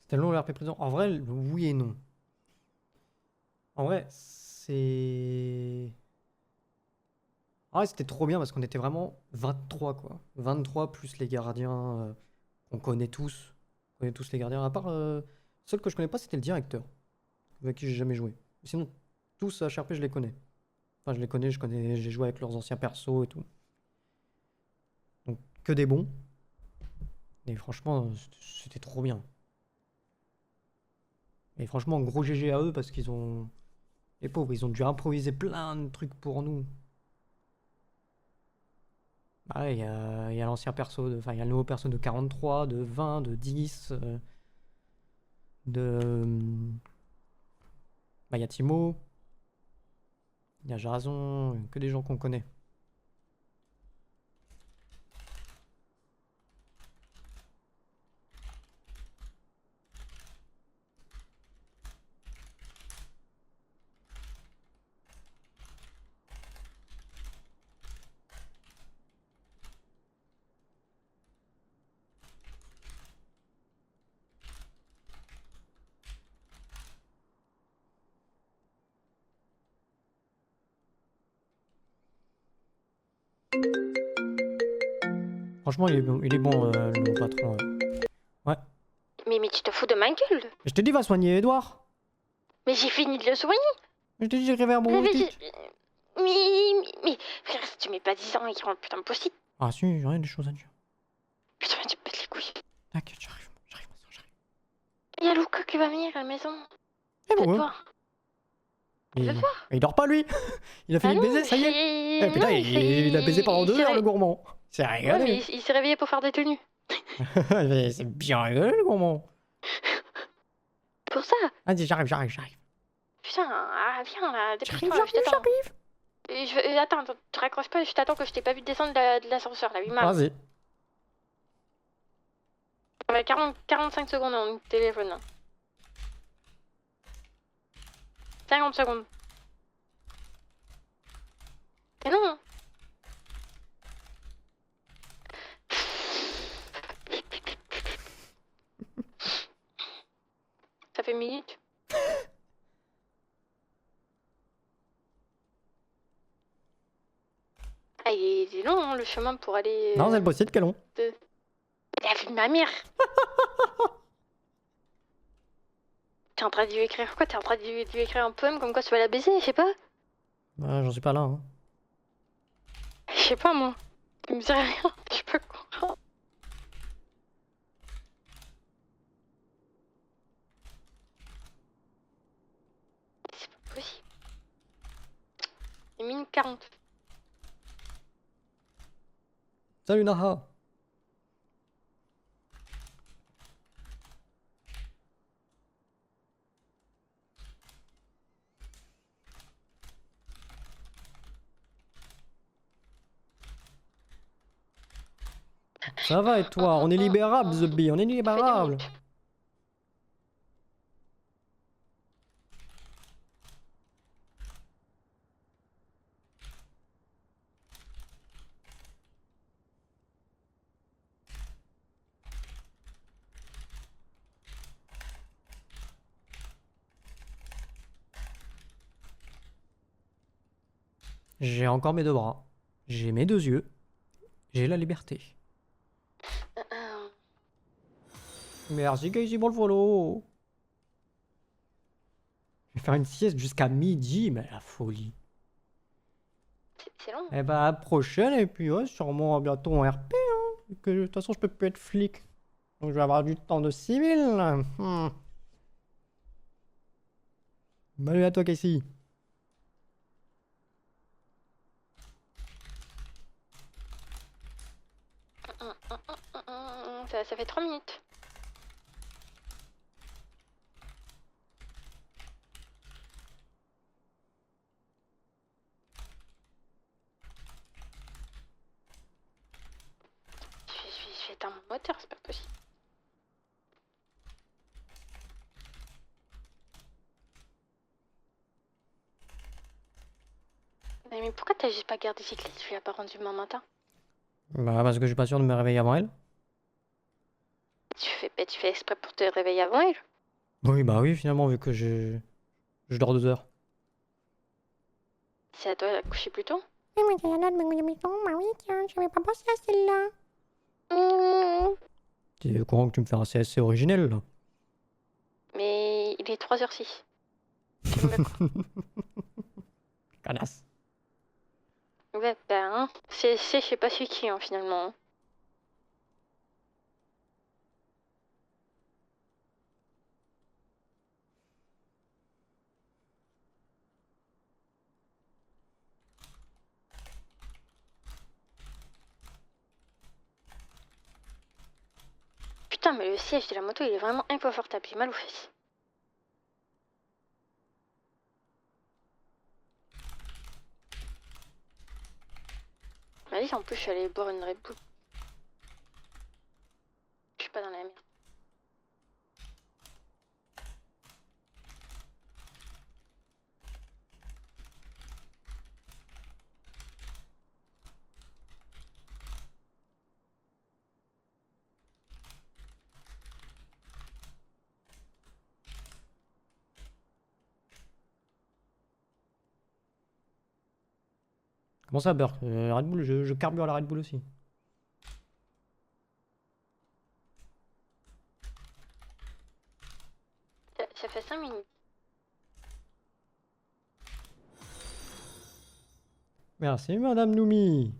C'était long l'RP présent. En vrai, oui et non. En vrai, c'est... En vrai, c'était trop bien parce qu'on était vraiment 23, quoi. 23 plus les gardiens qu'on connaît tous. On connaît tous les gardiens. À part, seul que je connais pas, c'était le directeur, avec qui j'ai jamais joué. Sinon, tous à HRP, je les connais. Enfin, je les connais, j'ai joué avec leurs anciens persos et tout. Donc, que des bons. Et franchement, c'était trop bien. Et franchement, gros GG à eux parce qu'ils ont... Les pauvres, ils ont dû improviser plein de trucs pour nous. Bah ouais, il y a l'ancien perso, enfin, il y a le nouveau perso de 43, de 20, de 10, bah, il y a Timo, il y a Jason, que des gens qu'on connaît. Franchement, il est bon le nouveau patron. Ouais. Mais tu te fous de ma gueule. Je t'ai dit, va soigner Edouard. Mais j'ai fini de le soigner. Je t'ai dit, j'ai rêvé un bon Mais, vite. mais, frère, si tu mets pas 10 ans et qu'il rentre putain de post-it. Ah si, j'ai rien des choses à dire. Putain, tu me pètes les couilles. T'inquiète, j'arrive. Il y a Luca qui va venir à la maison. Eh Peut-être bon, voir. il... il dort pas lui. Il a fini de baiser, ça y est. Eh, putain, il a baisé pendant 2 heures le gourmand. C'est Ouais, régalé. mais il s'est réveillé pour faire des tenues. C'est bien rigolé le gourmand. Pour ça. Vas-y, j'arrive. Putain, viens là, dépêche-toi, J'arrive. je t'attends. Attends, tu raccroches pas, je t'attends que je t'ai pas vu descendre de l'ascenseur là, 8 mars. Vas-y. On a 45 secondes en téléphone là. 50 secondes. C'est long. Ça fait minutes. Ah, il est long hein, le chemin pour aller. Non, c'est le possible, quel long. La vie de ma mère. T'es en train de lui écrire quoi? T'es en train de lui écrire un poème comme quoi tu vas la baiser, je sais pas. J'en suis pas là. Hein. Je sais pas moi. Il me dit rien, je peux comprendre. C'est pas possible. Il est minute 40. Salut Naha. Ça va et toi? On est libérable, The Bee, on est libérable. J'ai encore mes deux bras. J'ai mes deux yeux. J'ai la liberté. Merci Casey pour le follow. Je vais faire une sieste jusqu'à midi, mais la folie. C'est long. Eh bah à la prochaine et puis ouais, sûrement bientôt en RP hein. Que de toute façon je peux plus être flic. Donc je vais avoir du temps de civil. Salut à toi Casey. Ça fait 3 minutes. Je vais éteindre mon moteur, c'est pas possible. Mais pourquoi t'as juste pas gardé ces clés? Tu l'as pas rendu demain matin? Bah parce que je suis pas sûr de me réveiller avant elle. Tu fais exprès pour te réveiller avant elle? Oui bah oui finalement vu que je dors 2 heures. C'est à toi de la coucher plus tôt? Oui, mais il y a l'autre maison. Bah oui, tiens, j'avais pas pensé à celle-là. T'es au courant que tu me fais un CSC originel là? Mais il est 3h06. Canasse. Ouais, ben, hein. Je sais pas celui qui, hein, finalement. Hein. Putain, mais le siège de la moto, il est vraiment inconfortable. J'ai mal aux fesses. Vas-y, en plus, je suis allée boire une Red Bull. Je suis pas dans la merde. Comment ça beurre? Red Bull, je carbure à la Red Bull aussi. Ça fait 5 minutes. Merci Madame Noumi.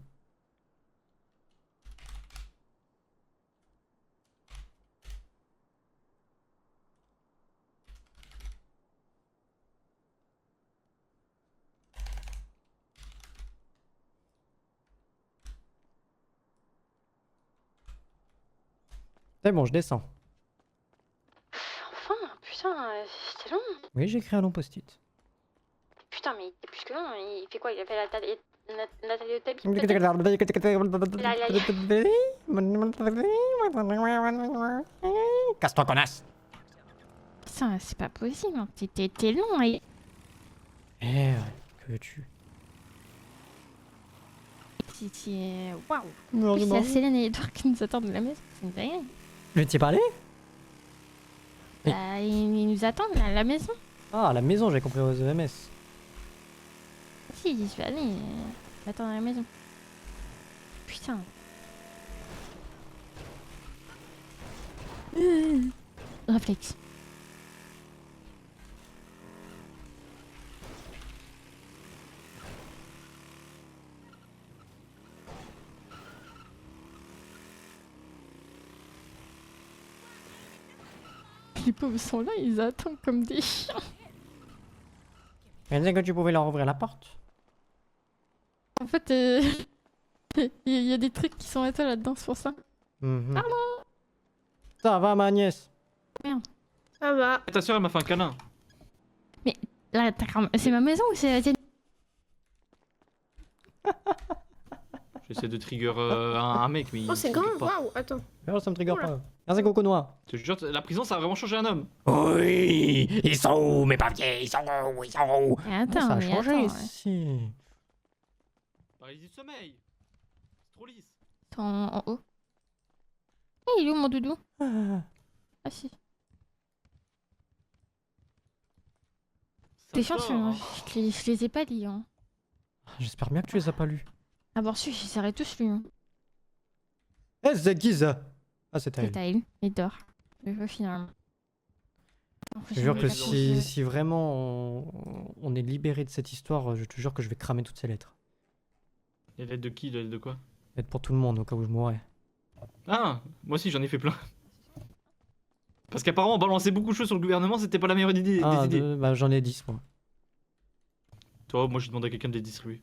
C'est bon, je descends. Enfin, putain, c'était long. Oui, j'ai écrit un long post-it. Putain, mais il était plus que long. Il fait quoi? Il a fait Nathalie au tapis? Casse-toi, connasse! Putain, c'est pas possible. Hein. T'es long. Et... Eh, que veux-tu? Waouh! Non, C'est non. la Célène et Edouard qui nous attendent de la maison. C'est une dinguerie. Je t'y ai parlé? Oui. Bah, ils nous attendent à la maison. Ah, à la maison, j'ai compris aux EMS. Si, j'y suis allée. Attends à la maison. Putain. Réflexe. Les pauvres sont là, ils attendent comme des chiens. Elle disait que tu pouvais leur ouvrir la porte. En fait, Il y a des trucs qui sont à toi là-dedans, c'est pour ça. Mhm. Ça va, ma nièce? Ça va. Ta soeur, elle m'a fait un câlin. Là, c'est ma maison ou c'est la tienne? J'essaie de trigger un mec, mais Oh, il c'est trigger grand. pas. Waouh, attends. Oh, ça me trigger Oula. pas. Merci, Coco Noir. Je te jure, la prison, ça a vraiment changé un homme. Oui, ils sont où mes papiers? Ils sont où? Ils sont où? Mais Oh, attends, ça a mais changé attends, ici. Paralysie de sommeil. C'est trop lisse. Ils sont en haut. Eh, il est où mon doudou? Ah. Ah si. Ça T'es sort, chanceux, hein. je les ai pas lus. Hein. J'espère bien que tu les as pas lus. Ah bon, si, je les aurais tous lus. Hein. Eh, c'est qui ça? Ah, c'était C'est elle. Taïl, il dort. Finalement. Je te jure que Ouais, si vraiment on est libéré de cette histoire, je te jure que je vais cramer toutes ces lettres. Les lettres de qui? Les lettres de quoi? Lettres pour tout le monde au cas où je mourrais. Ah, moi aussi j'en ai fait plein. Parce qu'apparemment balancer beaucoup de choses sur le gouvernement, c'était pas la meilleure idée des Ah, idées. bah, j'en ai 10 moi. Toi, moi j'ai demandé à quelqu'un de les distribuer.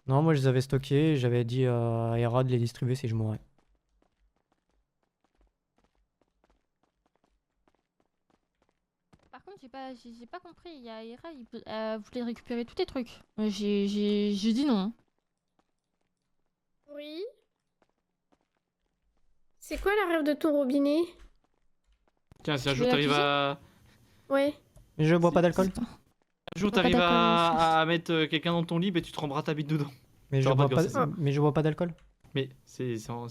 Non, moi je les avais stockés, j'avais dit à Hera de les distribuer si je mourais. Par contre, j'ai pas compris. Il y a Hera, il voulait récupérer tous tes trucs. J'ai dit non. Hein. Oui. C'est quoi la rêve de ton robinet? Tiens, si un Tu jour veux la t'arrives cuisine à. Ouais. Mais je bois pas d'alcool. Un jour Pas t'arrives d'alcool, à mettre quelqu'un dans ton lit, et tu te rembrras ta bite dedans. Mais je Genre bois pas de pas, grossesse. mais je bois pas d'alcool. Mais c'est. Ah,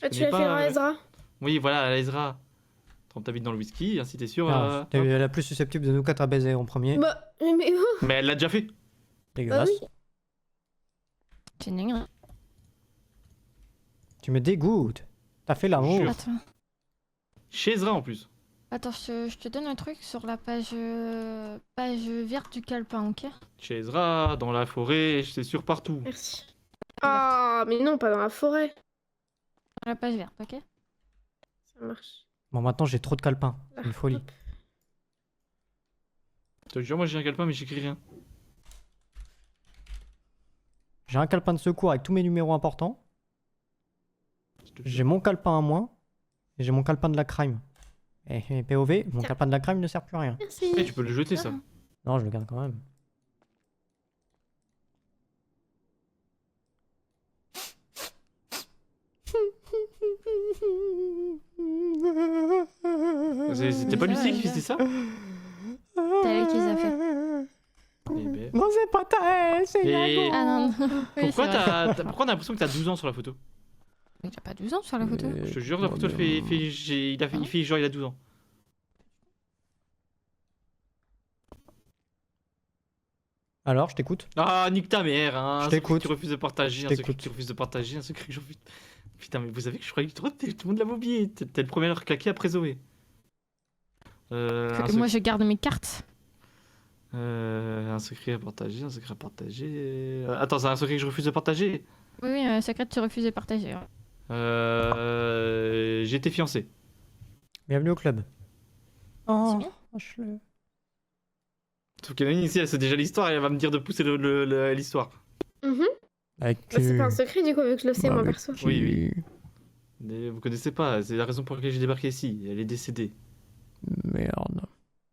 tu connais l'as pas, fait à Ezra? Oui, voilà, la Ezra. Trempe ta bite dans le whisky, ainsi t'es sûr. Ah, t'es la plus susceptible de nous quatre à baiser en premier. Bah, mais oh, Mais elle l'a déjà fait. bah Dégueulasse. oui. C'est nul. Hein. Tu me dégoûtes. T'as fait l'amour. Jure. Attends. Chez Ezra en plus. Attends, je te donne un truc sur la page verte du calepin, ok? Chez Ezra, dans la forêt, c'est sûr partout. Merci. Ah, mais non, pas dans la forêt. Sur la page verte, ok? Ça marche. Bon, maintenant j'ai trop de calepins. C'est une folie. Je te jure, moi j'ai un calepin, mais j'écris rien. J'ai un calepin de secours avec tous mes numéros importants. Je te J'ai jure. mon calepin à moi. Et j'ai mon calepin de la crime. Et POV, mon calepin de la crime ne sert plus à rien. Merci. Eh, tu peux le jeter ça. Non, je le garde quand même. C'était pas Ça va, Lucie qui déjà. faisait ça? C'est elle qui les a fait. Eh ben. Non, c'est pas ta c'est Et- Yago. Ah non, non. Oui, Pourquoi, c'est vrai. pourquoi on a l'impression que t'as 12 ans sur la photo? Mais t'as pas 12 ans sur la photo. Je te jure, la photo, il fait genre il a 12 ans. Alors, je t'écoute. Ah, nique ta mère, hein. Je Un secret t'écoute. que tu refuses de partager, Je un secret que t'écoute. tu refuses de partager, un secret que je refuse. Putain, mais vous savez que je croyais que tout le monde l'avait oublié. T'es le premier à le claquer après Zoé. Moi, je garde mes cartes. Un secret à partager, un secret à partager. Attends, c'est un secret que je refuse de partager. Oui, oui, un secret que tu refuses de partager. Ouais. J'ai été fiancé. Bienvenue au club. C'est Oh, bien. lâche-le. Sauf qu'il y en a une ici, elle sait déjà l'histoire et elle va me dire de pousser l'histoire. Mhm. Avec Bah, c'est pas un secret du coup, vu que je le sais, moi Avec perso. Oui, oui. Mais vous connaissez pas, c'est la raison pour laquelle j'ai débarqué ici. Elle est décédée. Merde.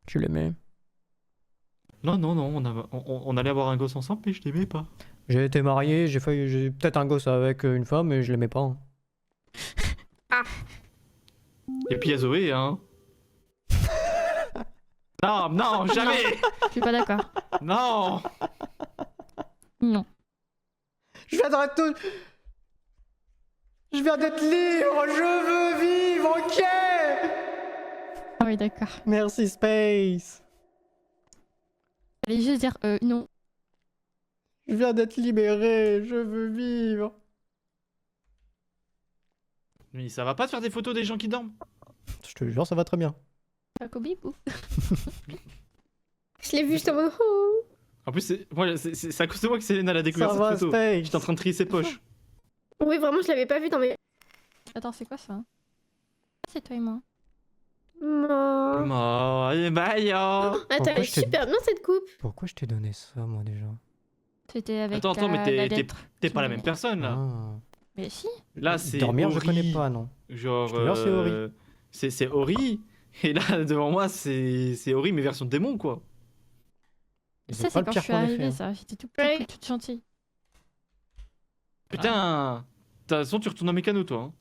Tu l'aimais? Non, non, non, on allait avoir un gosse ensemble, mais je l'aimais pas. J'ai été marié, j'ai peut-être un gosse avec une femme, mais je l'aimais pas. Hein. Et puis il y a Zoé, hein. Non, non, jamais. Je suis pas d'accord. Non. Non. Je viens d'être tout... Je viens d'être libre, je veux vivre, ok? Ah oui, d'accord. Merci Space. Allez juste dire non. Je viens d'être libéré, je veux vivre. Mais ça va pas de faire des photos des gens qui dorment? Je te jure, ça va très bien. Cocobibou. Je l'ai vu, j'étais en mode oh. En plus, c'est à cause de moi que Selena a découvert Ça cette va photo. Space. J'étais en train de trier ses poches. Oui, vraiment, je l'avais pas vu dans mes. Attends, c'est quoi ça? C'est toi et moi. Non. Oh, et bah, yo. Attends, elle est je t'ai- super bien cette coupe. Pourquoi je t'ai donné ça, moi, déjà? C'était avec Attends, mais la t'es lettre. pas qui la m'a même donné. personne là. Ah. Mais si. Là, c'est. Dormir, je Ori, connais pas, non. Genre. Je te jure, c'est Ori. C'est Ori. Et là, devant moi, c'est Ori, mais version démon, quoi. Et Ça, pas c'est le quand je pire suis qu'on ait arrivée, fait, hein. ça. J'étais Ouais. toute gentille. Putain. De toute façon, tu retournes en mécano, toi. Hein.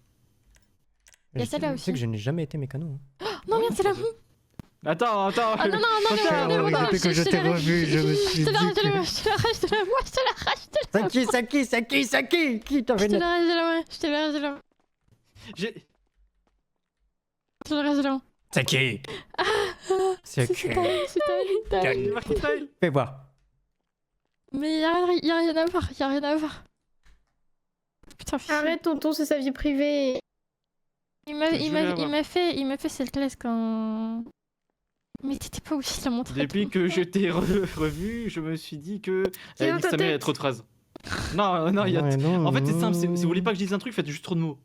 Il y a Je celle-là sais aussi. que je n'ai jamais été mécano. hein. Non, merde, c'est la Attends. Ah non, non, non, Putain, non, non, non, depuis que je t'ai revu, je me suis Je te la dit rage, je te la rage, je te la rage, je te la rage, je te la rage, Saki Qui t'a je te fait la rage de la main, je te la rage de la main, J'ai. je te la rage de la main. Saki C'est ta J'ai marqué trail. Fais voir. Mais y a rien à voir, y a rien à voir. Putain, fils. Arrête, tonton, c'est sa vie privée. Il Je m'a fait cette classe quand... Mais t'étais pas obligé de la montrer. Depuis que je t'ai revu, je me suis dit que. C'est dans Nique ta sa mère, il y a tête. trop de phrases. Non, il y a. Ouais, non, En fait, c'est non. simple. Si vous voulez pas que je dise un truc, faites juste trop de mots.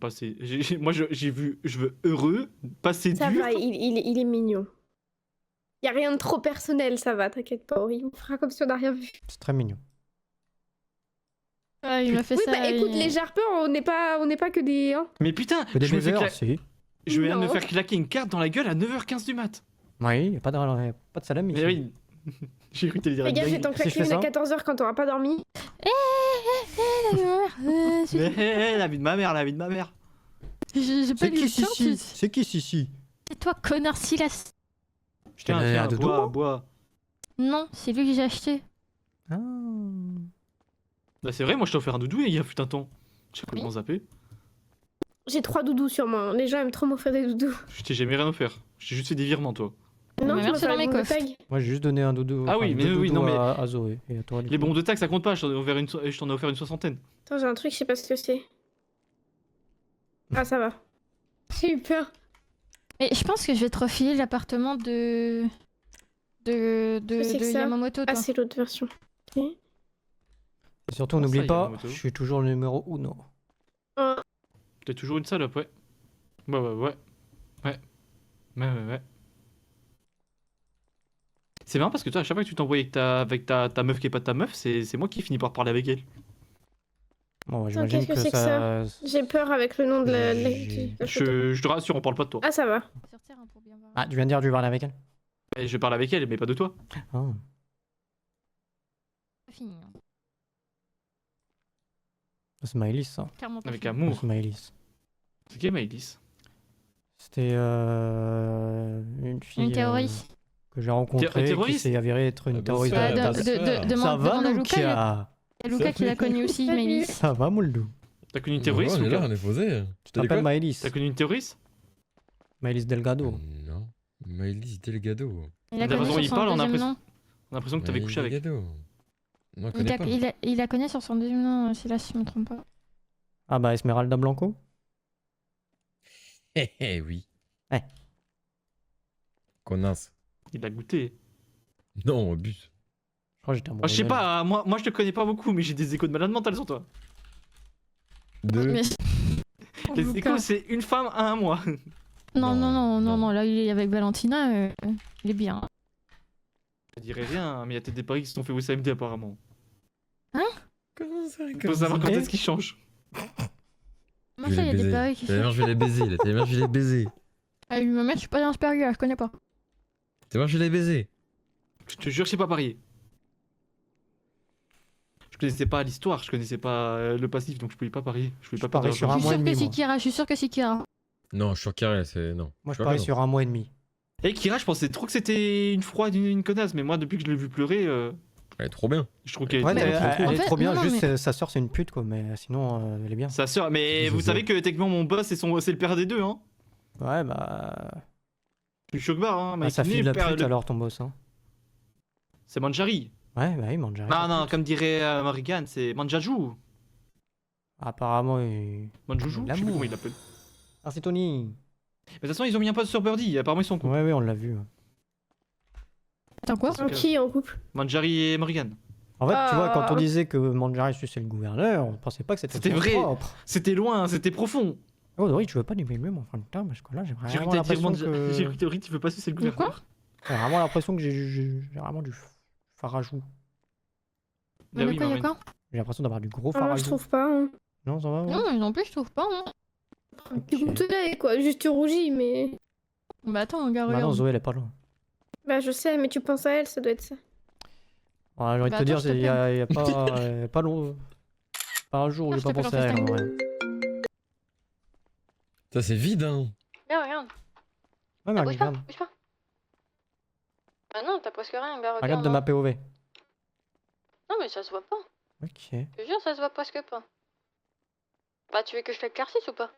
Passer. Moi, j'ai vu. Je veux heureux, passer Ça dur. va, il est mignon. Y a rien de trop personnel, ça va, t'inquiète pas, Ori. On fera comme si on n'a rien vu. C'est très mignon. Ouais, il m'a fait Oui, ça. bah écoute, et- les jarpeurs, on n'est pas que des. Hein. Mais putain, Que des je me fais baisers, cla- si. je viens de me Non. faire claquer une carte dans la gueule à 9h15 du mat. Oui, y a pas de salami. Mais oui. J'ai cru que t'allais dire Fais une gaffe, je vais dinguerie. t'en Si je claquer fais une à ça 14h quand t'auras pas dormi. La vie de ma mère, la vie de ma mère. J'ai pas C'est eu qui le temps, Sissi tu- C'est qui Sissi C'est toi, connard Silas. Je t'ai Tiens, donné un tiens, dodo. bois. Non, c'est lui que j'ai acheté. Ah. Bah, c'est vrai, moi je t'ai offert un doudou il y a putain de temps. J'ai complètement zappé. J'ai 3 doudous sur moi. hein. Les gens aiment trop m'offrir des doudous. Je t'ai jamais rien offert. Je t'ai juste fait des virements, toi. Non, Mais tu merci m'as dans fait mes un bon coffres. tag. Moi, j'ai juste donné un dodo. Ah oui, enfin, mais deux oui, doudous non, mais- à Zoé. Et à toi, du Les coup. bons de taxe, ça compte pas. Je t'en ai offert une soixantaine. Attends, j'ai un truc, je sais pas ce que c'est. Ah, ça va. J'ai eu peur. Mais je pense que je vais te refiler l'appartement de c'est que ça Yamamoto, toi. Ah, c'est l'autre version. Ok. Et surtout, Comment ça, n'oublie pas, Yamamoto je suis toujours le numéro 1. Ah, T'es toujours une salope, ouais. Ouais. C'est marrant parce que toi, à chaque fois que tu t'envoies avec ta meuf qui est pas ta meuf, c'est moi qui finis par parler avec elle. Bon, j'imagine qu'est-ce que que c'est que ça. J'ai peur avec le nom de la. J'ai- Je te rassure, on parle pas de toi. Ah, ça va. Sortir, hein, pour bien voir. Ah, tu viens de dire du parler avec elle Et je parle avec elle, mais pas de toi. Ah. Pas fini, hein. C'est Maëlys, ça. Clairement pas Avec fini. amour. C'est Maëlys. C'est qui Maëlys? C'était une fille Une théorie. que j'ai rencontrée qui terroriste s'est avérée être une Ah, terroriste. bonsoir. de la Bah, base. demande Ça va, à Luca, Lucia il y a Luca qui l'a connu aussi, Salut. Maëlys. Ça va, Mouldou T'as connu une terroriste on ou est là, quoi? on est posé. Tu T'as dit t'appelles quoi Maëlys T'as connu une terroriste? Maëlys Delgado. Non. Maëlys Delgado. Il a T'as connu raison, sur il son parle, on a deuxième l'impression- nom. On a l'impression que t'avais couché avec. Delgado. Non, on connaît pas. Il a connu sur son deuxième nom, Silas, si je me trompe pas. Ah bah Esmeralda Blanco. Oui. Ouais. Connasse. Il a goûté. Non, on abuse. Je crois que j'étais amoureux Ah, je sais d'elle. pas, moi je te connais pas beaucoup, mais j'ai des échos de malade mental sur toi. Mais... Les Luca. échos, c'est une femme à un mois. Non, là il est avec Valentina, il est bien. Je dirais rien, mais il y a peut-être des paris qui se sont fait au SAMD apparemment. Comment ça Faut savoir quand est-ce qu'ils changent. Moi ça, il y a des paris qui T'as je vais les baiser. Là. T'as je vais les baiser. Ah, lui, ma mère, je suis pas dans Asperger, je connais pas. T'as je vais les baiser. Je te jure, je sais pas parier. Je connaissais pas l'histoire, je connaissais pas le passif, donc je pouvais pas parier. Je pouvais Je pas parie perdre sur d'argent. un mois et demi, moi. Je suis sûr que c'est Kira. Non, je suis sur carré, c'est. Non. Moi, je peux parie pas, sur un mois et demi. Et Kira, je pensais trop que c'était une froide, une connasse, mais moi, depuis que je l'ai vu pleurer, non. Elle est trop bien. je trouve qu'elle Ouais, était elle, trop elle En est fait, trop bien, non, juste mais- sa sœur c'est une pute quoi, mais sinon elle est bien. Sa sœur, mais C'est vous ça. savez que techniquement mon boss c'est le père des deux, hein. Ouais bah. Je suis choc-barre, hein. Ah, mec. sa Ni fille de le la père- pute le- alors ton boss hein. C'est Manjari. Ouais bah oui, Manjari. Non, comme dirait Morrigan, c'est Manjajou. Apparemment il. Manjoujou, je sais plus L'amour. comment il l'appelle. Merci Tony. Mais de toute façon, ils ont mis un post sur Birdie, apparemment ils sont cool. Ouais on l'a vu. Attends quoi En qui en couple Manjari et Morrigan. En fait tu vois quand on Ah. disait que Manjari suçait le gouverneur, on pensait pas que c'était C'était son vrai. propre. C'était loin, c'était profond. Oh oui tu veux pas diminuer mon frère de temps parce que là j'aimerais J'ai cru vraiment que t'allais dire l'impression que. J'ai cru que tu veux passer, c'est le De quoi gouverneur. J'ai vraiment l'impression que j'ai vraiment du farajou. Bah oui, quoi, y a Marvin. quoi? J'ai l'impression d'avoir du gros Ah, moi, je farajou. trouve pas. Hein. Non, ça va, ouais. Non, mais non plus, je trouve pas. Hein. Tu goûtes l'œil, quoi. Juste tu rougis, mais. Bah attends, regarde, Bah non, regarde. Zoé, elle est pas là. Bah, je sais, mais tu penses à elle, ça doit être ça. Ouais, j'ai envie de Bah te dire, attends, je te il y a pas, pas long. Pas un jour où Non, j'ai je pas t'appelle pensé en à elle. FaceTime. En vrai. Ça, c'est vide, hein. Regarde. Ouais, mais Bouge pas, regarde. bouge pas. Bah non, t'as presque rien, gars, Regarde de ma POV. Non, mais ça se voit pas. Ok. Je te jure, ça se voit presque pas. Bah, tu veux que je l'éclaircisse ou pas?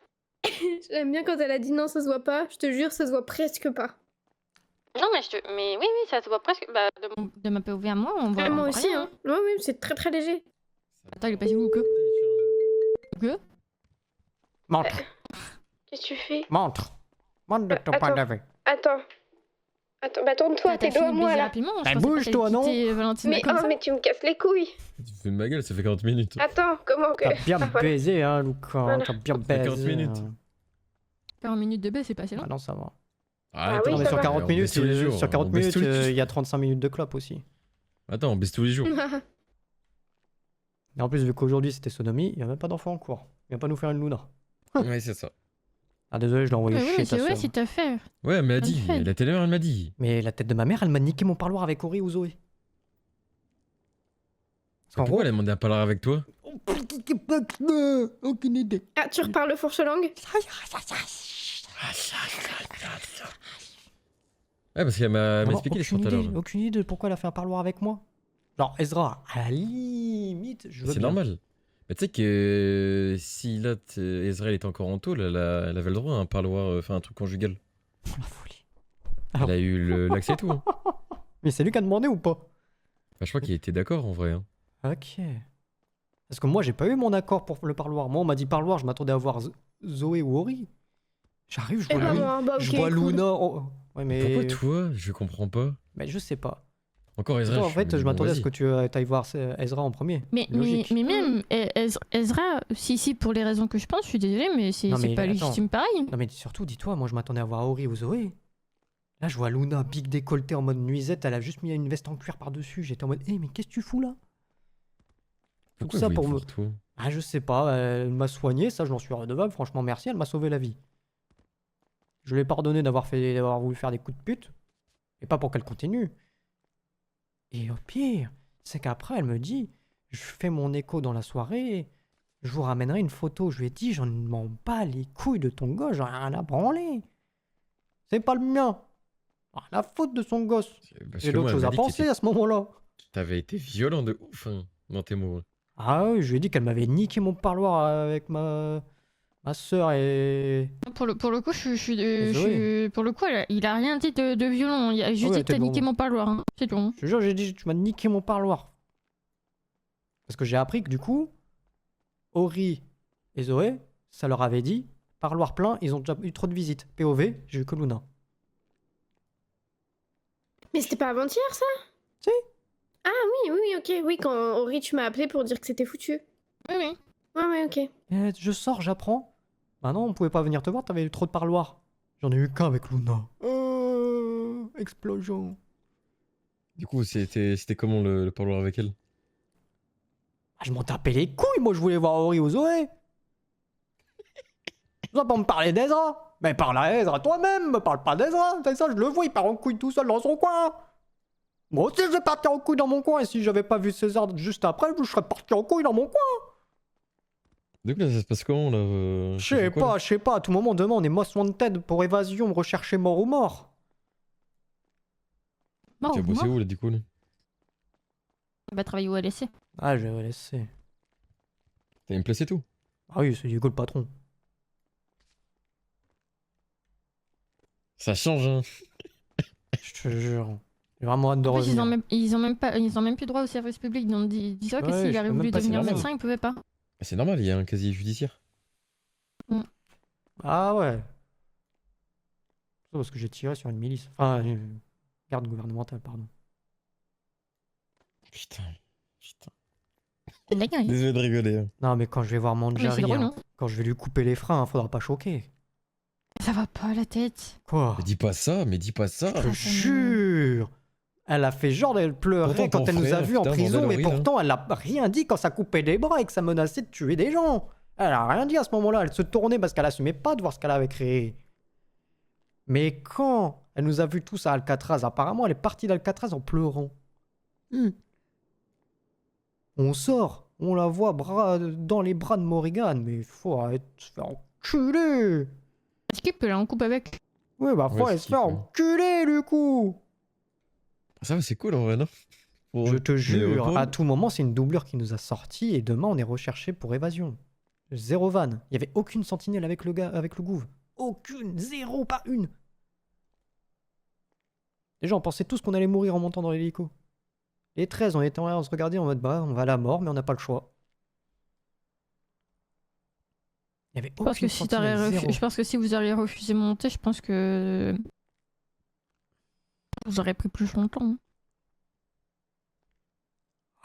J'aime bien quand elle a dit non, ça se voit pas. Je te jure, ça se voit presque pas. Non, mais mais oui, ça se voit presque. Bah, de ma POV à moi, on voit. Ah, on moi voit aussi, rien, hein. Ouais, oui, c'est très très léger. Attends, il est passé où que? Montre, Qu'est-ce que tu fais? montre. Montre de ton Attends. point de vue. Attends. Attends, bah tourne-toi, t'es dos à moi là. rapidement. Bah, bouge, toi, non? Mais, comme oh, ça. mais tu me casses les couilles. Tu fais de ma gueule, ça fait 40 minutes. Attends, comment que. T'as bien Ah, voilà. baisé, hein, Lucas. Voilà. T'as bien fait 40 baisé. minutes. 40 minutes de baie, c'est pas assez long. Ah non, ça va. Ah, oui, Non, mais ça sur va. 40 on minutes, baisse tous les jours, sur 40 on baisse minutes, tous les- il y a 35 minutes de clope aussi. Attends, on baisse tous les jours. Et en plus, vu qu'aujourd'hui c'était sodomie, il n'y a même pas d'enfant en cours. Il va pas nous faire une Luna. Ouais, c'est ça. Ah, désolé, je l'ai envoyé Mais oui, chier mais ta c'est vrai, sœur. si t'as fait. Ouais, elle m'a dit. fait. La télé, elle m'a dit. Mais la tête de ma mère, elle m'a niqué mon parloir avec Ori ou Zoé. Parce qu'en Pourquoi gros. elle a demandé à parler avec toi? Aucune idée. Ah, tu reparles le fourche-langue? Ouais, parce qu'elle m'a Vraiment, expliqué les aucune tout à l'heure. idée, aucune idée de pourquoi elle a fait un parloir avec moi. Genre, Ezra, à la limite, je veux C'est bien. normal. Mais tu sais que si là, Ezra était encore en tôle, elle avait le droit à un parloir, enfin un truc conjugal. Oh, la folie. Elle Alors- a eu l'accès et tout. Hein. Mais c'est lui qui a demandé ou pas? Enfin, je crois qu'il était d'accord en vrai. Hein. Ok. Parce que moi, j'ai pas eu mon accord pour le parloir. Moi, on m'a dit parloir, je m'attendais à voir Zoé ou Ori. J'arrive, je Et vois, pas Luna- moi, bah ok. je vois cool. Luna. Ouais, mais. Pourquoi toi? Je comprends pas. Mais je sais pas. Encore Ezra. Toi, en fait, je m'attendais à ce que que tu ailles voir Ezra en premier. Mais Logique. même Ezra, si, pour les raisons que je pense, je suis désolée, mais c'est Non, mais pas attends. légitime pareil. Non, mais surtout, dis-toi, moi, je m'attendais à voir Ori ou Zoé. Là, je vois Luna, big décolleté en mode nuisette. Elle a juste mis une veste en cuir par-dessus. J'étais en mode, hé, mais qu'est-ce que tu fous là? Tout ça pour me. toi. Ah, je sais pas, elle m'a soigné, ça, je l'en suis redevable. Franchement, merci, elle m'a sauvé la vie. Je lui ai pardonné d'avoir voulu faire des coups de pute. Et pas pour qu'elle continue. Et au pire, c'est qu'après, elle me dit, je fais mon écho dans la soirée, je vous ramènerai une photo. Je lui ai dit, j'en m'en bats les couilles de ton gosse, j'en ai rien à branler. C'est pas le mien. Rien à foutre de son gosse. Parce J'ai que moi, d'autres elle choses m'a à dit que penser à ce moment-là. t'avais été violent de ouf hein, dans tes mots. Ah oui, je lui ai dit qu'elle m'avait niqué mon parloir avec ma soeur et... Pour le coup, Désolé. pour le coup, il a rien dit de violent. Il a juste ouais, dit que t'as t'es niqué bon. mon parloir. Hein. C'est tout. Hein. Je te jure, j'ai dit, tu m'as niqué mon parloir. Parce que j'ai appris que du coup, Ori et Zoé, ça leur avait dit, parloir plein, ils ont déjà eu trop de visites. POV, j'ai eu que Luna. Mais c'était pas avant-hier ça? Si. Ah oui, ok. Oui, quand Ori, tu m'as appelé pour dire que c'était foutu. Oui, oui. Ouais, ok. Et je sors, j'apprends. Bah non, on pouvait pas venir te voir, t'avais eu trop de parloirs. J'en ai eu qu'un avec Luna. Explosion. Du coup, c'était comment le parloir avec elle? Ah, je m'en tapais les couilles, moi je voulais voir Ori ou Zoé. Tu vas pas me parler d'Ezra. Mais parle à Ezra toi-même, me parle pas d'Ezra. C'est ça, je le vois, il part en couille tout seul dans son coin. Moi aussi je vais partir en couille dans mon coin. Et si j'avais pas vu César juste après, je serais parti en couille dans mon coin. Du coup, là, ça se passe comment là Je sais pas, à tout moment demain on est most wanted pour évasion, rechercher mort ou mort. Bon, Tu as bossé où là du coup là? Il va travailler au LSC. Ah, je vais laisser. T'as une place et tout? Ah oui, c'est Hugo le patron. Ça change hein. Je te jure. J'ai vraiment hâte de En plus, revenir. ils ont même plus droit au service public. Donc, dis-toi que Ouais, s'il je avait peux même voulu pas, c'est devenir normal. médecin, il pouvait pas. C'est normal, il y a un casier judiciaire. Ah ouais. C'est parce que j'ai tiré sur une milice. Enfin, une garde gouvernementale, pardon. Putain. D'accord. Désolé de rigoler. Hein. Non, mais quand je vais voir Mais Manjari, c'est drôle, hein, non? quand je vais lui couper les freins, faudra pas choquer. Ça va pas la tête. Quoi? Mais dis pas ça, mais dis pas ça. Je te jure. Elle a fait genre elle pleurait Pourtant, quand ton elle nous a frère, vus en putain, prison, bordel mais horrible, hein. pourtant elle a rien dit quand ça coupait des bras et que ça menaçait de tuer des gens. Elle a rien dit à ce moment-là, elle se tournait parce qu'elle assumait pas de voir ce qu'elle avait créé. Mais quand elle nous a vus tous à Alcatraz, apparemment elle est partie d'Alcatraz en pleurant. On sort, on la voit dans les bras de Morrigan, mais faut arrêter de se faire enculer. Est-ce qu'il peut aller en couple avec? Oui, bah faut Ouais, aller c'est se faire qui, quoi. enculer du coup. Ça va, c'est cool en vrai, non? Pour Je eux. te Mais jure, pour à eux. tout moment, c'est une doublure qui nous a sorti et demain, on est recherché pour évasion. Zéro vanne. Il y avait aucune sentinelle avec le gars, avec le gouv. Aucune, zéro, pas une. Déjà, on pensait tous qu'on allait mourir en montant dans l'hélico. Les 13, on était en train de se regarder en mode bah, on va à la mort, mais on n'a pas le choix. Il y avait Je pense, aucune sentinelle, zéro. je pense que si vous auriez refusé de monter, je pense que vous auriez pris plus longtemps. Hein.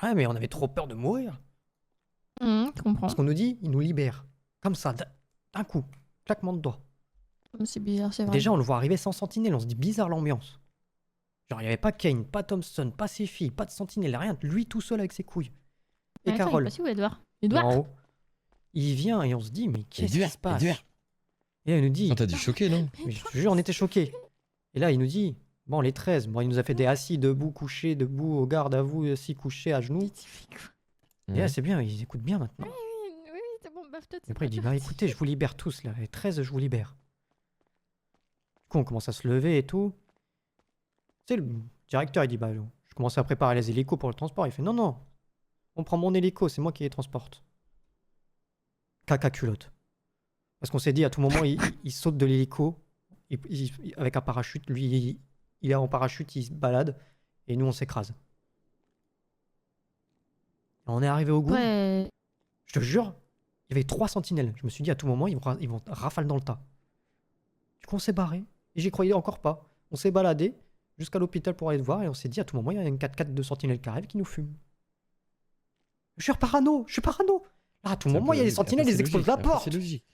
Ouais, mais on avait trop peur de mourir. Je comprends. Parce qu'on nous dit, ils nous libèrent. Comme ça, d'un coup. Claquement de doigts. C'est bizarre, c'est vrai. Déjà, on le voit arriver sans sentinelle, on se dit bizarre l'ambiance. Genre, il n'y avait pas Kane, pas Thompson, pas ses filles, pas de sentinelle, rien. Lui tout seul avec ses couilles. Et Attends, Carole. Il est passé où, Edouard? Edouard En haut. Il vient et on se dit, mais qu'est-ce qui Edouard, se passe? Edouard. Et là, il nous dit, Attends, t'as dit choqué, non? mais je te jure, on était choqués. Et là, il nous dit, bon, les 13, bon, il nous a fait des assis, debout, couchés, debout, au garde à vous, assis, couchés, à genoux. Et là, c'est bien, ils écoutent bien maintenant. Oui, c'est bon, baffe-toi. Et après, il dit, bah écoutez, je vous libère tous, là. Les 13, je vous libère. Du coup, on commence à se lever et tout. Tu sais, le directeur, il dit, bah, je commence à préparer les hélicos pour le transport. Il fait, non, non, on prend mon hélico, c'est moi qui les transporte. Caca culotte. Parce qu'on s'est dit, à tout moment, il saute de l'hélico, avec un parachute. Lui, il est en parachute, il se balade, et nous, on s'écrase. On est arrivé au goût. Ouais. Je te jure, il y avait 3 sentinelles. Je me suis dit, à tout moment, ils vont rafale dans le tas. Du coup, on s'est barré. Et j'y croyais encore pas. On s'est baladé jusqu'à l'hôpital pour aller te voir. Et on s'est dit, à tout moment, il y a une 4x4 de sentinelles qui arrive qui nous fume. Je suis parano. Là, à tout moment, il y a des sentinelles, ils explosent la porte. C'est logique.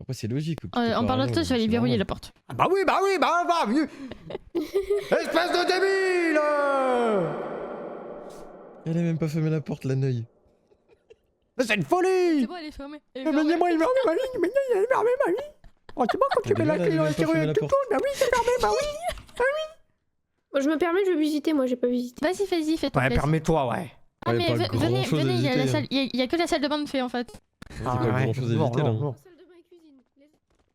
Après, c'est logique. En parlant de ça, je vais aller verrouiller la porte. Ah bah oui, bah oui. Espèce de débile. Elle a même pas fermé la porte, la neuille. Mais c'est une folie. C'est bon, elle est fermée. Mais moi, il m'a fermé ma vie. Oh, c'est bon, quand tu mets la clé dans la serrure et que tu tournes, bah oui, c'est fermé, bah oui. Bon, je me permets, je vais visiter, moi j'ai pas visité. Vas-y, fais-toi Ouais, plaisir. permets-toi, ouais. Ah, Ouais, mais pas venez, grand-chose à venez, il y a la visiter, salle, hein. il y a que la salle de bain de fait en fait. C'est pas grand chose à non, éviter, non, là. non. Salle de bain et cuisine.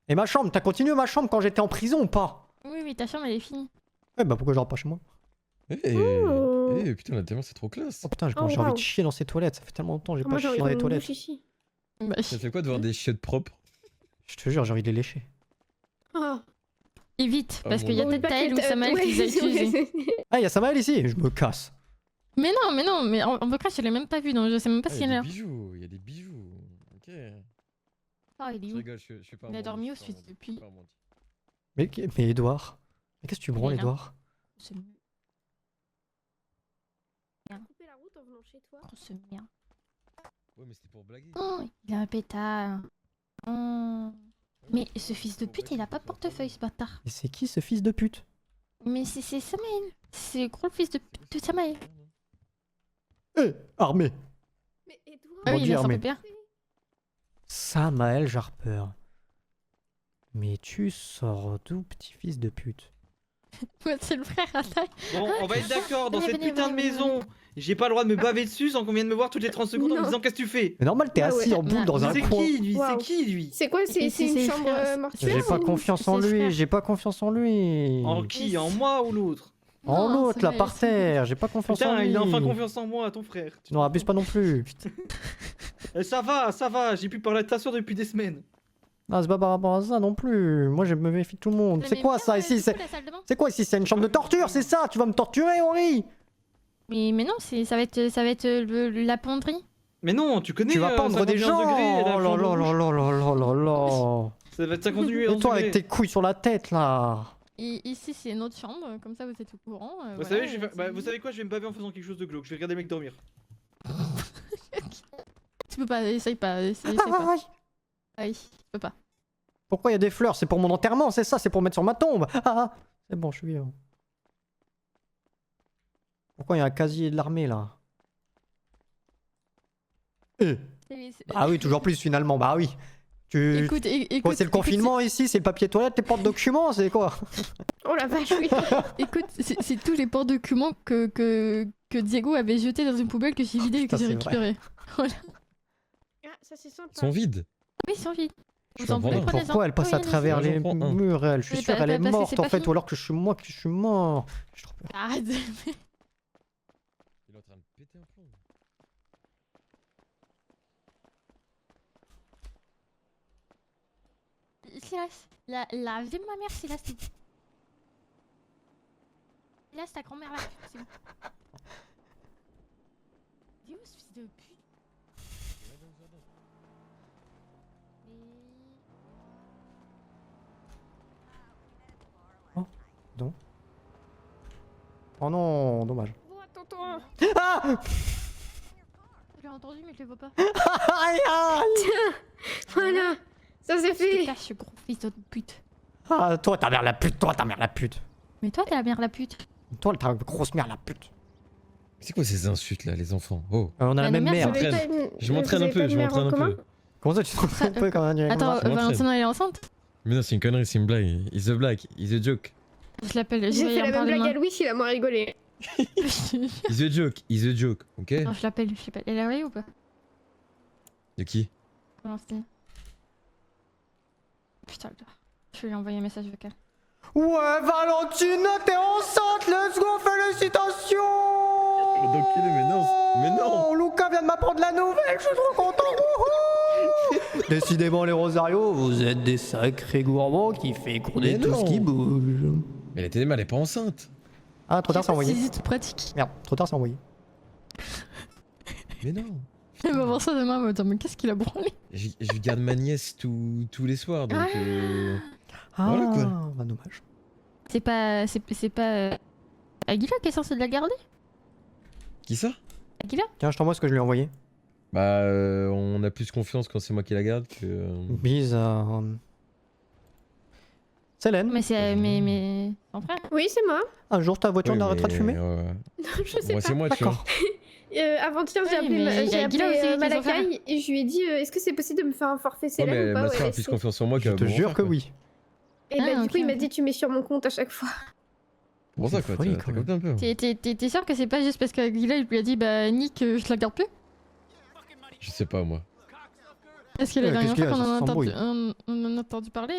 Et ma chambre, t'as continué ma chambre quand j'étais en prison ou pas? Oui, mais ta chambre elle est finie. Ouais, bah pourquoi je rentre pas chez moi? Oh. Putain, la tellement c'est trop classe. Oh putain, j'ai Oh, envie wow. de chier dans ces toilettes. Ça fait tellement longtemps que j'ai Moi pas j'ai chié envie dans les de toilettes. douche ici. Bah, Ça fait quoi de voir des chiottes propres? Je te jure, j'ai envie de les lécher. Ah. évite, Ah, parce bon, qu'il y a bon. peut-être Pas Taël ou que t'as- Samael qui les a ouais, utilisés. Ah, il y a Samael ici. Je me casse. Mais non, mais en vrai, je l'ai même pas vu, donc je sais même pas Ah, si il elle y est a là. des bijoux, il y a des bijoux. Ok. Ah, il est Je où? rigole, je suis pas Il a un dormi bandit, où, je ce suis pas fils un de bandit, je suis pute? pas un bandit. Mais Edouard. Mais qu'est-ce que tu branles, Il est là. Edouard? C'est Couper la route en venant chez toi. trop ce merde. Ouais, mais c'était pour blaguer. Oh, il a un pétard. Oh. Mais ce fils de pute, il a pas de portefeuille, ce bâtard. Et c'est qui ce fils de pute? Mais c'est Samael. C'est le gros fils de pute de Samael. Armé. Mais Edouard. Ah oui, il a son armé. pépère. Samael Jarper. Mais tu sors d'où, petit fils de pute? Ouais, c'est le frère à taille. Bon, on va être d'accord, dans Venez, cette venez, putain de venez, maison, j'ai pas le droit de me baver dessus sans qu'on vienne me voir toutes les 30 secondes en me Non. disant qu'est-ce que tu fais. Mais normal, t'es Ouais, assis ouais. en boule dans un C'est coin. qui lui? Waouh. C'est qui lui? C'est quoi? Et C'est c'est une ses chambre frères. mortuaire J'ai pas ou- confiance en c'est lui, frère. j'ai pas confiance en lui. En qui? En moi ou l'autre? En Non, l'autre, là, Samael, par c'est- terre, j'ai pas confiance en Putain, lui. il a enfin confiance en moi, ton frère. Non, abuse pas non plus. Ça va, j'ai pu parler de ta soeur depuis des semaines. Non, c'est pas par rapport à ça non plus. Moi, je me méfie de tout le monde. Mais C'est quoi viens, ça ici? du C'est coup, la salle de bain. c'est quoi ici? C'est une chambre de torture, c'est ça? Tu vas me torturer, Henri? Mais non, ça va être la ponderie. Mais non, tu connais. Tu vas pendre des 51 gens? degrés, la Oh là flamme là rouge. là là là là là là. Ça va être 50 degrés. Et toi, avec tes couilles sur la tête, là. Et ici, c'est une autre chambre, comme ça vous êtes au courant. Vous savez, vous savez quoi? Je vais me baver en faisant quelque chose de glauque. Je vais regarder les mecs dormir. Tu peux pas, essaye pas. Essaye pas. Aïe. Aïe, tu peux pas. Pourquoi il y a des fleurs? C'est pour mon enterrement, c'est ça? C'est pour mettre sur ma tombe? Ah, c'est bon, je suis vivant. Pourquoi il y a un casier de l'armée là? C'est- Ah oui, toujours plus finalement, bah oui. Écoute, Quoi, écoute, c'est le confinement ici, c'est le papier toilette, les porte-documents, c'est quoi? Oh la vache, oui. Écoute, c'est tous les porte-documents que Diego avait jetés dans une poubelle que j'ai vidée et que putain, j'ai c'est vrai. récupéré. Voilà. Ah, ça c'est sympa. Ils sont vides. Oui, ils sont vides. Je Vous en comprends voulez, pas. prenez-en. Pourquoi elle passe Oui, à allez-y. travers Moi, j'en les prends un. murs, elle? Je suis Mais sûr qu'elle est parce que morte c'est en pas fait, fini. ou alors que je suis moi qui suis mort. J'ai trop peur. Arrête. Il est en train de péter un plomb. Silas, la vie de ma mère, Silas, c'est bon. Silas, ta grand-mère là, c'est bon. Il est où ce fils de pute? Oh non, dommage. Oh, tonton. Ah! Je l'ai entendu, mais je le vois pas. Aïe aïe! Voilà. Ça c'est Je te fait. cache, gros fils de pute. Ah, toi ta mère la pute, toi ta mère la pute. Mais toi, t'es la mère la pute. Toi ta grosse mère la pute. C'est quoi ces insultes là, les enfants? Oh. On a la Bah, même nos mères, mère. Vous avez m'entraîne. pas une- Je m'entraîne vous un avez pas peu, je une mère m'entraîne en un commun peu. Comment ça tu t'entraînes un peu comme un Attends, je m'entraîne. Valentina, elle est enceinte? Mais non, c'est une connerie, c'est une blague. It's a blague, it's a joke. Je l'appelle, je J'ai vais fait en la même parler blague à demain. Louis, il a moins rigolé. It's a joke, it's a joke, ok? Non, je l'appelle, je sais pas. Elle est arrivée ou pas? De qui? Valentina. Putain, le gars. Je vais lui envoyer un message vocal. Ouais, Valentine, t'es enceinte, let's go, félicitations! Mais non! Lucas vient de m'apprendre la nouvelle, je suis trop content! Wouhou. Décidément, les Rosario, vous êtes des sacrés gourmands qui fécondaient Mais tout ce qui non. bouge. Mais elle était mal, elle est pas enceinte. Ah, trop tard, c'est envoyé. C'est pratique. Merde, trop tard, c'est envoyé. Mais non! Elle va voir ça demain, elle va dire, mais qu'est-ce qu'il a branlé? Je garde ma nièce tous les soirs, donc Ah, Voilà, quoi. bah dommage. C'est pas. C'est pas. Aguila qui est censé la garder? Qui ça? Aguila? Tiens, je t'envoie ce que je lui ai envoyé. Bah, on a plus confiance quand c'est moi qui la garde que. Bizarre. Célène, Mais c'est. Mais. Son frère? Oui, c'est moi. un jour ta voiture Oui, n'arrêtera de mais, fumer? Je sais Moi, pas. c'est moi, tu vois. D'accord. Avant-hier, Oui, j'ai appelé, mais j'ai Aguila appelé aussi, qui est son Malakai et je lui ai dit est-ce que c'est possible de me faire un forfait Ouais, Célène mais ou pas ma ouais, soeur a elle plus sait. confiance en moi Je qu'à te mon jure frère, que quoi. oui. Et bah, Ah, du coup, il m'a ok. dit tu mets sur mon compte à chaque fois. C'est pour ça, C'est quoi. folie, T'as quand capté un peu. T'es sûr que c'est pas juste parce qu'Aguila il lui a dit bah Nick, je la garde plus? Je sais pas, moi. Parce que la Ouais, dernière qu'est-ce fois qu'il y a, qu'on en a ça entendu, s'embrouille. on en a entendu parler.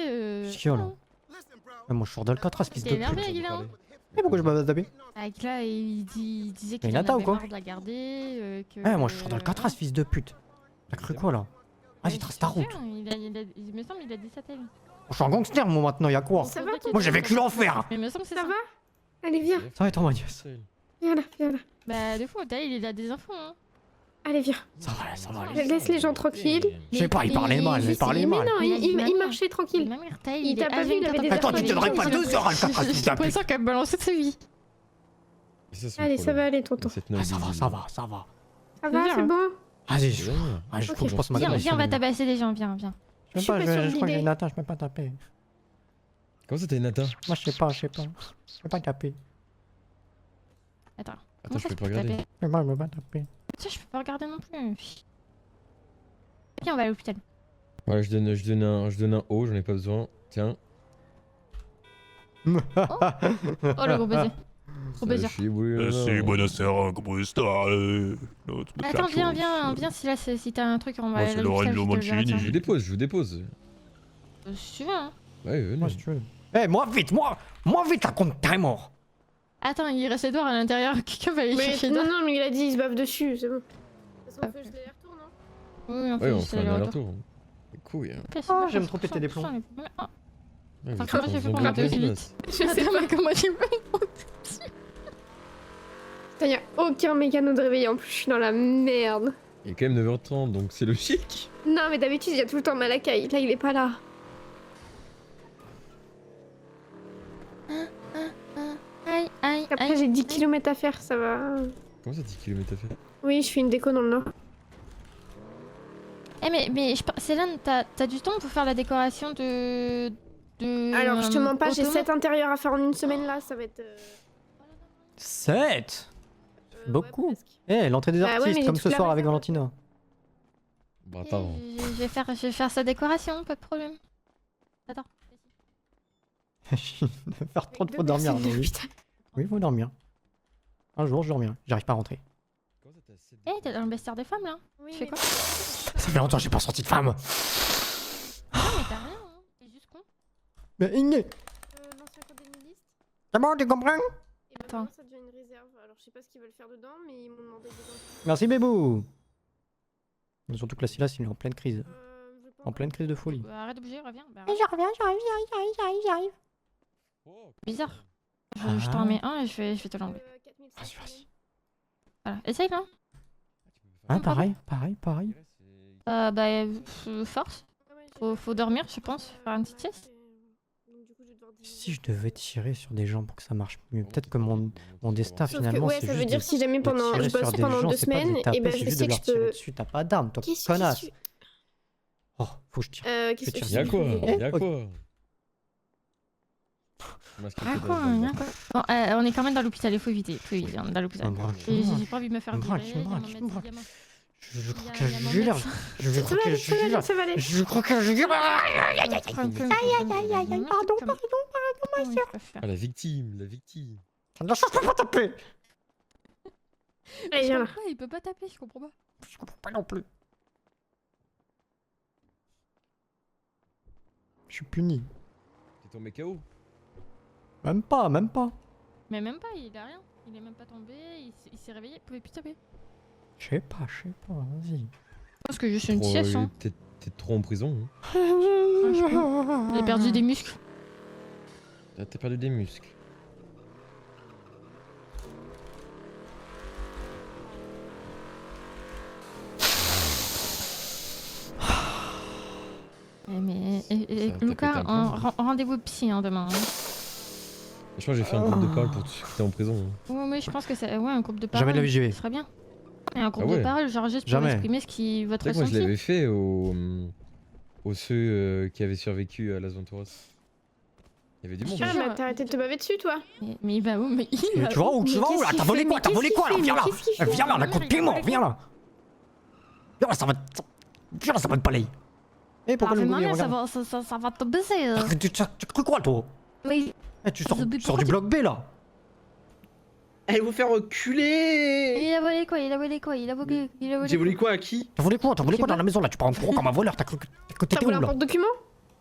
Qu'est-ce qu'il y a, là? Ah, moi je sors d'Alcatraz, fils de T'es pute. énervé, Aguila, hein? Mais pourquoi je m'avais tapé? Aguila, il disait Mais qu'il il en attend ou avait quoi marre de la garder. Que, Ah, moi je sors d'Alcatraz, fils de pute. T'as cru quoi là? Vas-y, trace ta route. Il me semble qu'il a dit ça tellement. Je suis un gangster, moi maintenant, y'a quoi? Ça va, Moi j'ai vécu l'enfer! Mais il me semble que c'est Ça ça. va Allez, viens. Ça va être en ma nièce. Viens là, viens là. Bah, de fou, il a des infos, hein. Allez, viens. Ça va aller. Laisse les gens tranquilles. Je sais pas, il parlait mal, il parlait Mais mal. non, Il a dit il maman. marchait tranquille. Ma mère, taille, Il t'a pas vu, il avait des Attends, tu infos, tiendrais il pas a- 2 heures, Alcatraz, fils J'ai de l'impression pute! qu'elle balançait de sa vie. Allez, ça va aller, tonton. Ah, ça va, ça va, ça va. Ça va, c'est bon. Vas-y, C'est je bien. faut que je passe ma Viens, gueule. viens, on va tabasser les gens, viens, viens. Je Je suis pas sûre de crois que j'ai l'idée. une attache, je peux pas taper. Comment ça, t'as une atteinte? Moi je sais pas. Je peux pas taper. Attends. Attends, Comment je ça, peux tu pas regarder. taper Mais moi je peux pas taper. Ça, je peux pas regarder non plus. Viens, on va à l'hôpital. Ouais, je donne un O, j'en ai pas besoin. Tiens. Oh, le gros baiser. Gros baiser. buonasera, come sta? Attends, viens, si t'as un truc, on va Moi, aller c'est à l'hôpital, Lorenzo je te le Mancini. verrai, Je vous dépose. si tu veux, hein. Ouais, Moi non. si tu veux. Eh, moi vite, moi vite, là, compte t'es mort. Attends, il reste Edouard à l'intérieur. Quelqu'un va aller Mais chercher non, Edouard. non, mais il a dit il se bave dessus, c'est bon. De toute façon, on fait juste l'aller-retour, non Oui, on Ouais, on juste fait un aller-retour. aller-retour. C'est cool, hein. Ok, c'est Ah, bon, j'aime ça, trop péter ça, des ça, plombs. les- Ah, Ouais, vous comment faites j'ai fait en pour faisant monter aussi bien vite place. Je sais Attends, pas. mais comment j'ai fait Putain, y a aucun mécano de réveil en plus, je suis dans la merde. Il est quand même 9h30, donc c'est logique. Non, mais d'habitude, il y a tout le temps Malakai. Là, il est pas là. Aïe, aïe, Après, aïe. j'ai 10 km à faire, ça va. Comment ça, 10 km à faire? Oui, je fais une déco dans le nord. Eh, mais Célène, t'as du temps pour faire la décoration de. Alors, je te mens pas, j'ai Ottoman 7 intérieurs à faire en une semaine là, ça va être. 7. Beaucoup. presque. Eh, l'entrée des Bah ouais, artistes, mais j'ai comme toute ce la soir avec réserve. Valentina. Bah attends. Je vais faire sa décoration, pas de problème. Attends. Faire trop Avec trop deux dormir. personnes, Oui, putain. oui, faut dormir. Un jour, je dormirai. J'arrive pas à rentrer. Eh, t'es dans le vestiaire des femmes là? Oui, Tu fais mais quoi? Ça fait longtemps que j'ai pas sorti de femme. Non, mais t'as rien, hein. T'es juste con. Mais Igné, L'ancien code des milices. c'est bon, tu comprends? Et Attends. maintenant, ça devient une réserve. Alors, je sais pas ce qu'ils veulent faire dedans, mais ils m'ont demandé dedans. Merci Bébou. Surtout que là, Silas, il est en pleine crise. Je vais pas En pleine crise de folie. Bah, arrête de bouger, reviens. Bah, J'arrive. bizarre. Je Ah. t'en mets un et je vais te l'enlever. 4000. Vas-y, vas-y. Voilà. Essaye là. Hein, pareil. Bah, force. Faut dormir, je pense. Faire une petite sieste. Si je devais tirer sur des gens pour que ça marche mieux, peut-être que mon destin Sauf que, finalement ouais, c'est ça veut juste dire de- si jamais de pendant, tirer je sur bosse des pendant gens, 2 c'est pas de les semaines, taper, et ben c'est je juste sais de que leur je tirer peux. dessus. T'as pas d'arme, toi, Qu'est-ce connasse. que tu. Oh, faut que je tire. Qu'est-ce que tire. tu Y'a quoi? Eh, Y'a ok. quoi? Bon, on est quand même dans l'hôpital, il faut éviter. On est dans l'hôpital. Un braque, Et un j'ai pas envie de me faire Un braque, virer. un il y a braque, mon un médecin, braque. il y a mon- Je il y crois a- que il y a mon je l'ai. médecin. Je Ça crois va que aller, je ça va aller, l'ai. ça va aller. Je crois que je l'ai. Ah, la victime. Non, je peux pas taper. Allez, viens là. Il peut pas taper, je comprends pas. Je comprends pas non plus. Je suis puni. T'es tombé KO? Même pas. Mais même pas, il a rien. Il est même pas tombé, il s'est réveillé, il pouvait plus taper. Je sais pas, vas-y. Parce que je suis une sieste, hein. T'es trop en prison. J'ai perdu des muscles. Hein. T'as perdu des muscles. Mais Ça va Lucas, taper un peu. rendez-vous psy hein, demain. Hein. Je crois que j'ai fait un groupe de parole pour tous ceux qui étaient en prison. Hein. Oui, je pense que c'est un groupe de parole. Jamais de la vie j'y vais. Ce serait bien. Et un groupe Ah ouais. de parole, genre juste pour Jamais. exprimer ce qui votre C'est vrai que moi je ressenti. l'avais fait aux ceux qui avaient survécu à Las Venturas. Il y avait du monde. Je te Ah, jure. bah t'as arrêté de te baver dessus, toi. Mais il va où? Mais il va Tu vas où Mais là? qu'est-ce qu'il T'as volé fait quoi? Mais T'as volé qu'est-ce quoi là? qu'il Viens fait là. Mais qu'est-ce qu'il fait Viens là, la coup de pied mort, viens là. Viens là, ça va te balayer. Eh, pourquoi le Vraiment, boulier, ça regarde. va te baiser. Tu as cru quoi, toi? Mais Eh, tu sors Mais du pourquoi bloc B là. Allez vous faire reculer. il a volé quoi? J'ai volé quoi à qui? T'as volé quoi? T'as volé Je sais quoi dans pas. la maison là? Tu pars en courant comme un voleur, t'as cru que T'as t'étais où volé un là? porte-document?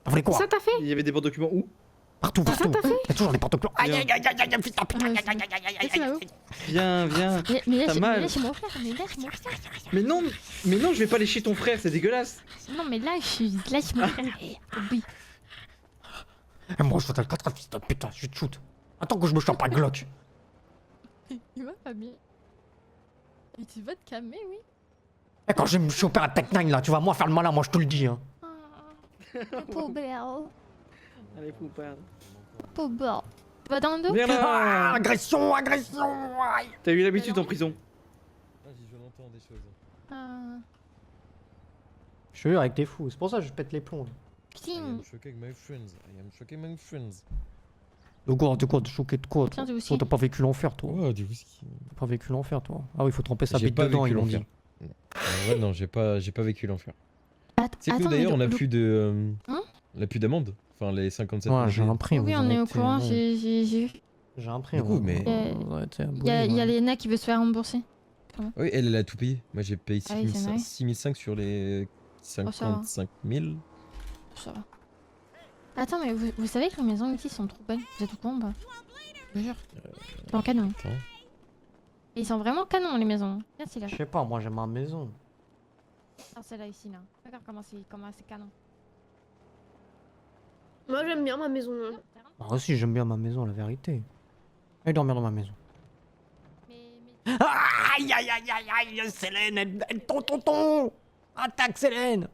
T'as volé quoi? Ça t'as fait? Il y avait des bons documents où? Partout. Ça t'as fait? Y'a toujours des porte-clés. Aïe aïe aïe aïe aïe, putain, putain, aïe aïe aïe aïe aïe aïe. Viens. Mais T'as mal. lâche mon frère, mais lâche mon frère. Mais non, je vais pas lécher ton frère, c'est dégueulasse. Non, mais lâche mon frère. Oui. Et moi je suis dans le 4 fils de putain, je te shoot. Attends que je me chope un Glock. Il va pas bien. Et tu vas te calmer, oui. Et quand je vais me choper un Tech 9 là, tu vas moi faire le malin, moi je te le dis hein. Poubelle. Allez, poupard. Poubelle. Tu vas dans le dos? Viens Ah, là. agression. Aïe. T'as eu l'habitude en prison. Ah, j'y entends des choses. Ah. Je suis avec tes fous, c'est pour ça que je pète les plombs. I Cling. am shocking my friends. De quoi? De choquer de quoi? Tiens, Toi, toi aussi. toi t'as pas vécu l'enfer toi. Oh, du whisky. T'as pas vécu l'enfer toi. Ah oui, faut tremper sa J'ai bite pas dedans, vécu ils m'ont l'enfer. dit. Ouais, non, j'ai pas vécu l'enfer. C'est Attends, cool d'ailleurs, on a mais plus de. Hein On a plus d'amende. Enfin, les 57 Ouais, 000 j'ai un prix. Oui, vous on en est au êtes, courant, ouais. j'ai vu. J'ai un prix. Du coup, mais- Il y a Léna qui veut se faire rembourser. Oui, elle a tout payé. Moi, j'ai payé Ah oui, c'est vrai. 6005 sur les ça va. 55 000. Ça va. Attends, mais vous savez que les maisons ici sont trop belles. Vous êtes au courant, bah? Je vous jure. Ils sont canon. Attends. Et ils sont vraiment canons, les maisons. Regarde, c'est là. Je sais pas, moi j'ai ma maison. Ah, celle-là ici, là. Regarde comment c'est canon. Moi, j'aime bien ma maison. Hein. Moi aussi j'aime bien ma maison, la vérité. Et dormir dans ma maison. Mais... Aïe aïe aïe aïe aïe, Célène, tonton. Attaque Célène.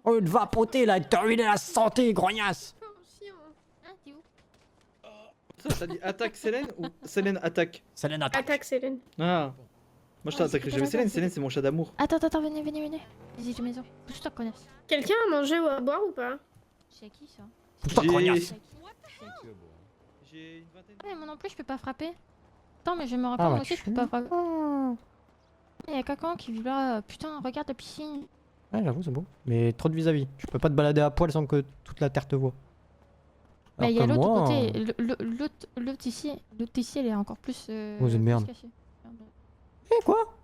Oh, il va poter là, il t'a ruiné la santé, grognasse. Ah, t'es où? Ça, t'as dit attaque Célène ou Célène attaque? Célène attaque. Attaque, Célène. Ah. Moi je t'attaquerai jamais Célène, Célène c'est mon chat d'amour. Attends, venez. Vas-y, j'ai maison. Je te connais. Quelqu'un a mangé ou à boire ou pas? C'est qui ça? Putain, grognasse. C'est qui? J'ai une vingtaine. Ouais, moi non plus, je peux pas frapper. Attends, mais je me rappelle, moi aussi, je peux pas voir. Il y a quelqu'un qui vit là. Putain, regarde la piscine. Ouais, j'avoue, c'est beau. Mais trop de vis-à-vis. Tu peux pas te balader à poil sans que toute la terre te voit. Bah, Alors il y a que l'autre moi, côté. L'autre ici, elle est encore plus. Oh, c'est une merde. plus cachée. Eh, quoi?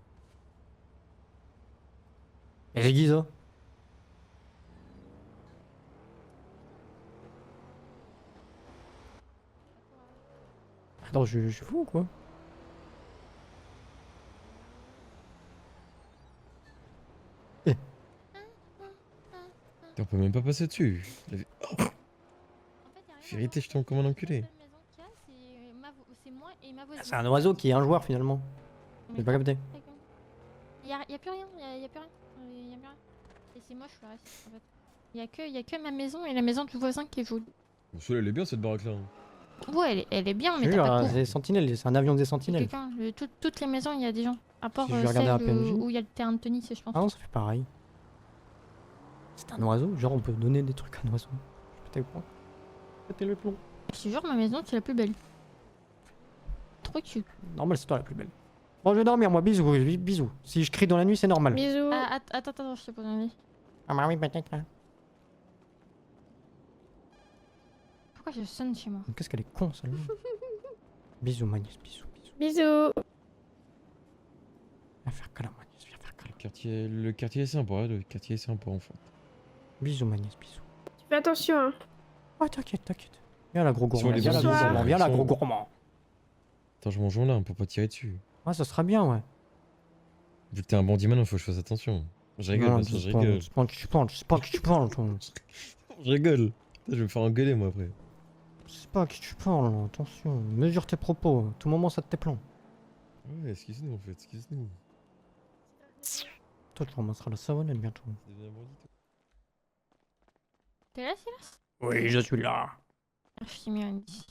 Et c'est qui ça? Attends, je suis fou ou quoi? On peut même pas passer dessus. Oh. Vérité, je tombe comme un enculé. C'est un oiseau qui est un joueur finalement. J'ai pas capté. Y a plus rien, y a plus rien. Y a plus rien. Et c'est moi, je suis là, en fait. Y a que ma maison et la maison du voisin qui est jolie. Bon, celle-là, elle est bien cette baraque là. Ouais, elle est bien, mais Je t'as jure, pas de c'est cour. des sentinelles, c'est un avion des sentinelles. Toutes les maisons, il y a des gens. À part Si je vais regarder celle la PNJ. où il y a le terrain de tennis, je pense. Ah non, ça fait pareil. C'est un oiseau, genre on peut donner des trucs à un oiseau. Je pétais le plomb. Péter le plomb. Je te jure, ma maison, c'est la plus belle. Trop cute. Normal, c'est toi la plus belle. Bon, je vais dormir, moi, bisous, bisous. Si je crie dans la nuit, c'est normal. Bisous. Ah, attends, je te pose un avis. Ah bah oui, peut-être. Hein. Pourquoi je sonne chez moi? Qu'est-ce qu'elle est con, celle-là. Bisous, Magnus, bisous. Bisous. Viens faire câlin, Magnus, viens faire câlin. Le quartier est sympa, le quartier est sympa en fait. Bisous, Magnus, bisous. Tu fais attention, hein. Ouais, t'inquiète. Viens la gros Sur gourmand, les viens la gros bonsoirs. gourmand, viens la Sur- gros gourmand. Attends, je mange là pour pas tirer dessus. Ah, ça sera bien, ouais. Vu que t'es un bandit maintenant, faut que je fasse attention. Je rigole, bien sûr, je rigole. Tu parles, toi. Je rigole. Putain, je vais me faire engueuler moi après. C'est pas à qui tu parles, attention. Mesure tes propos, à tout moment ça te plaint. Ouais, excuse-nous en fait, excuse-nous. Toi, tu ramasseras la savonnette bientôt. C'est devenu un bandit, toi. T'es là, Silas? Oui, je suis là. Je t'ai mis un 10.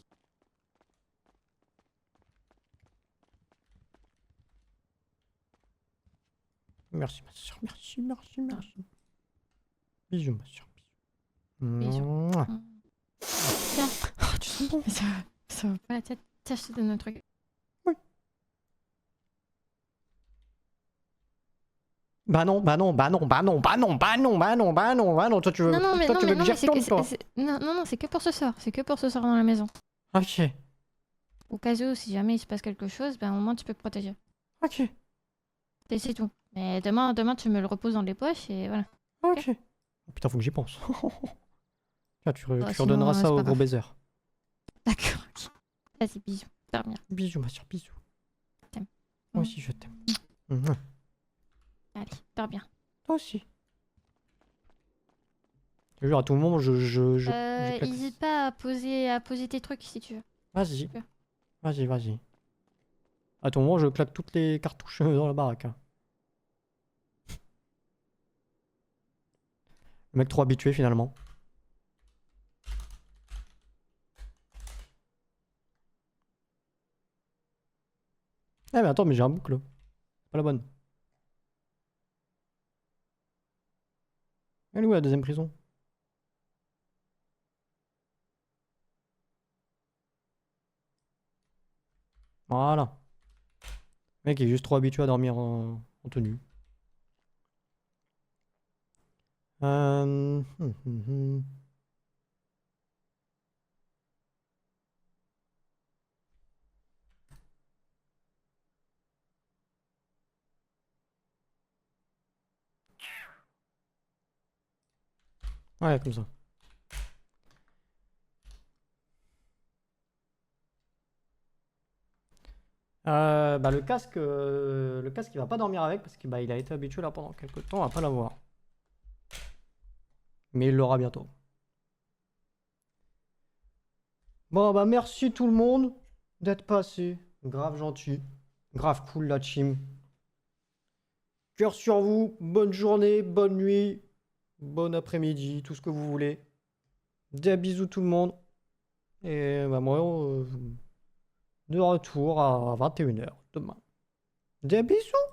Merci, ma soeur, merci. Bisous, ma soeur, Bisous. Mouah. Tiens. Ah, tu sens bon? Ça va pas la tête. Tiens, je te donne un truc. Bah non, toi tu veux, Non, mais toi, tu veux que j'y retourne, toi. non, c'est que pour ce soir. C'est que pour ce soir dans la maison. Ok, Au cas où, si jamais il se passe quelque chose, ben au moins tu peux te protéger. ok, Et c'est tout. Mais demain, tu me le reposes dans les poches et voilà. ok. Oh, putain, faut que j'y pense. Tiens, tu Bah, redonneras sinon, ça c'est au pas gros grave. baiser. D'accord. Vas-y, bisous. Dors bien. Bisous, ma soeur, bisous. T'aime. Moi aussi, je t'aime. Mouah. Allez, dors bien. Toi aussi. Je te jure, à tout moment, je claque. N'hésite pas à poser tes trucs si tu veux. Vas-y. Super. Vas-y. À tout moment, je claque toutes les cartouches dans la baraque. Hein. Le mec trop habitué finalement. Eh mais attends, mais j'ai un boucle. C'est pas la bonne. Elle est où la deuxième prison? Voilà. Le mec est juste trop habitué à dormir en tenue. Euh... hum, hum, hum. Ouais, comme ça. Bah le casque il va pas dormir avec parce qu'il il a été habitué là pendant quelques temps à pas l'avoir. Mais il l'aura bientôt. Bon bah merci tout le monde d'être passé. Grave gentil. Grave cool la team. Cœur sur vous. Bonne journée, bonne nuit, bon après-midi, tout ce que vous voulez. Des bisous tout le monde. Et bah moi de retour à 21h demain. Des bisous.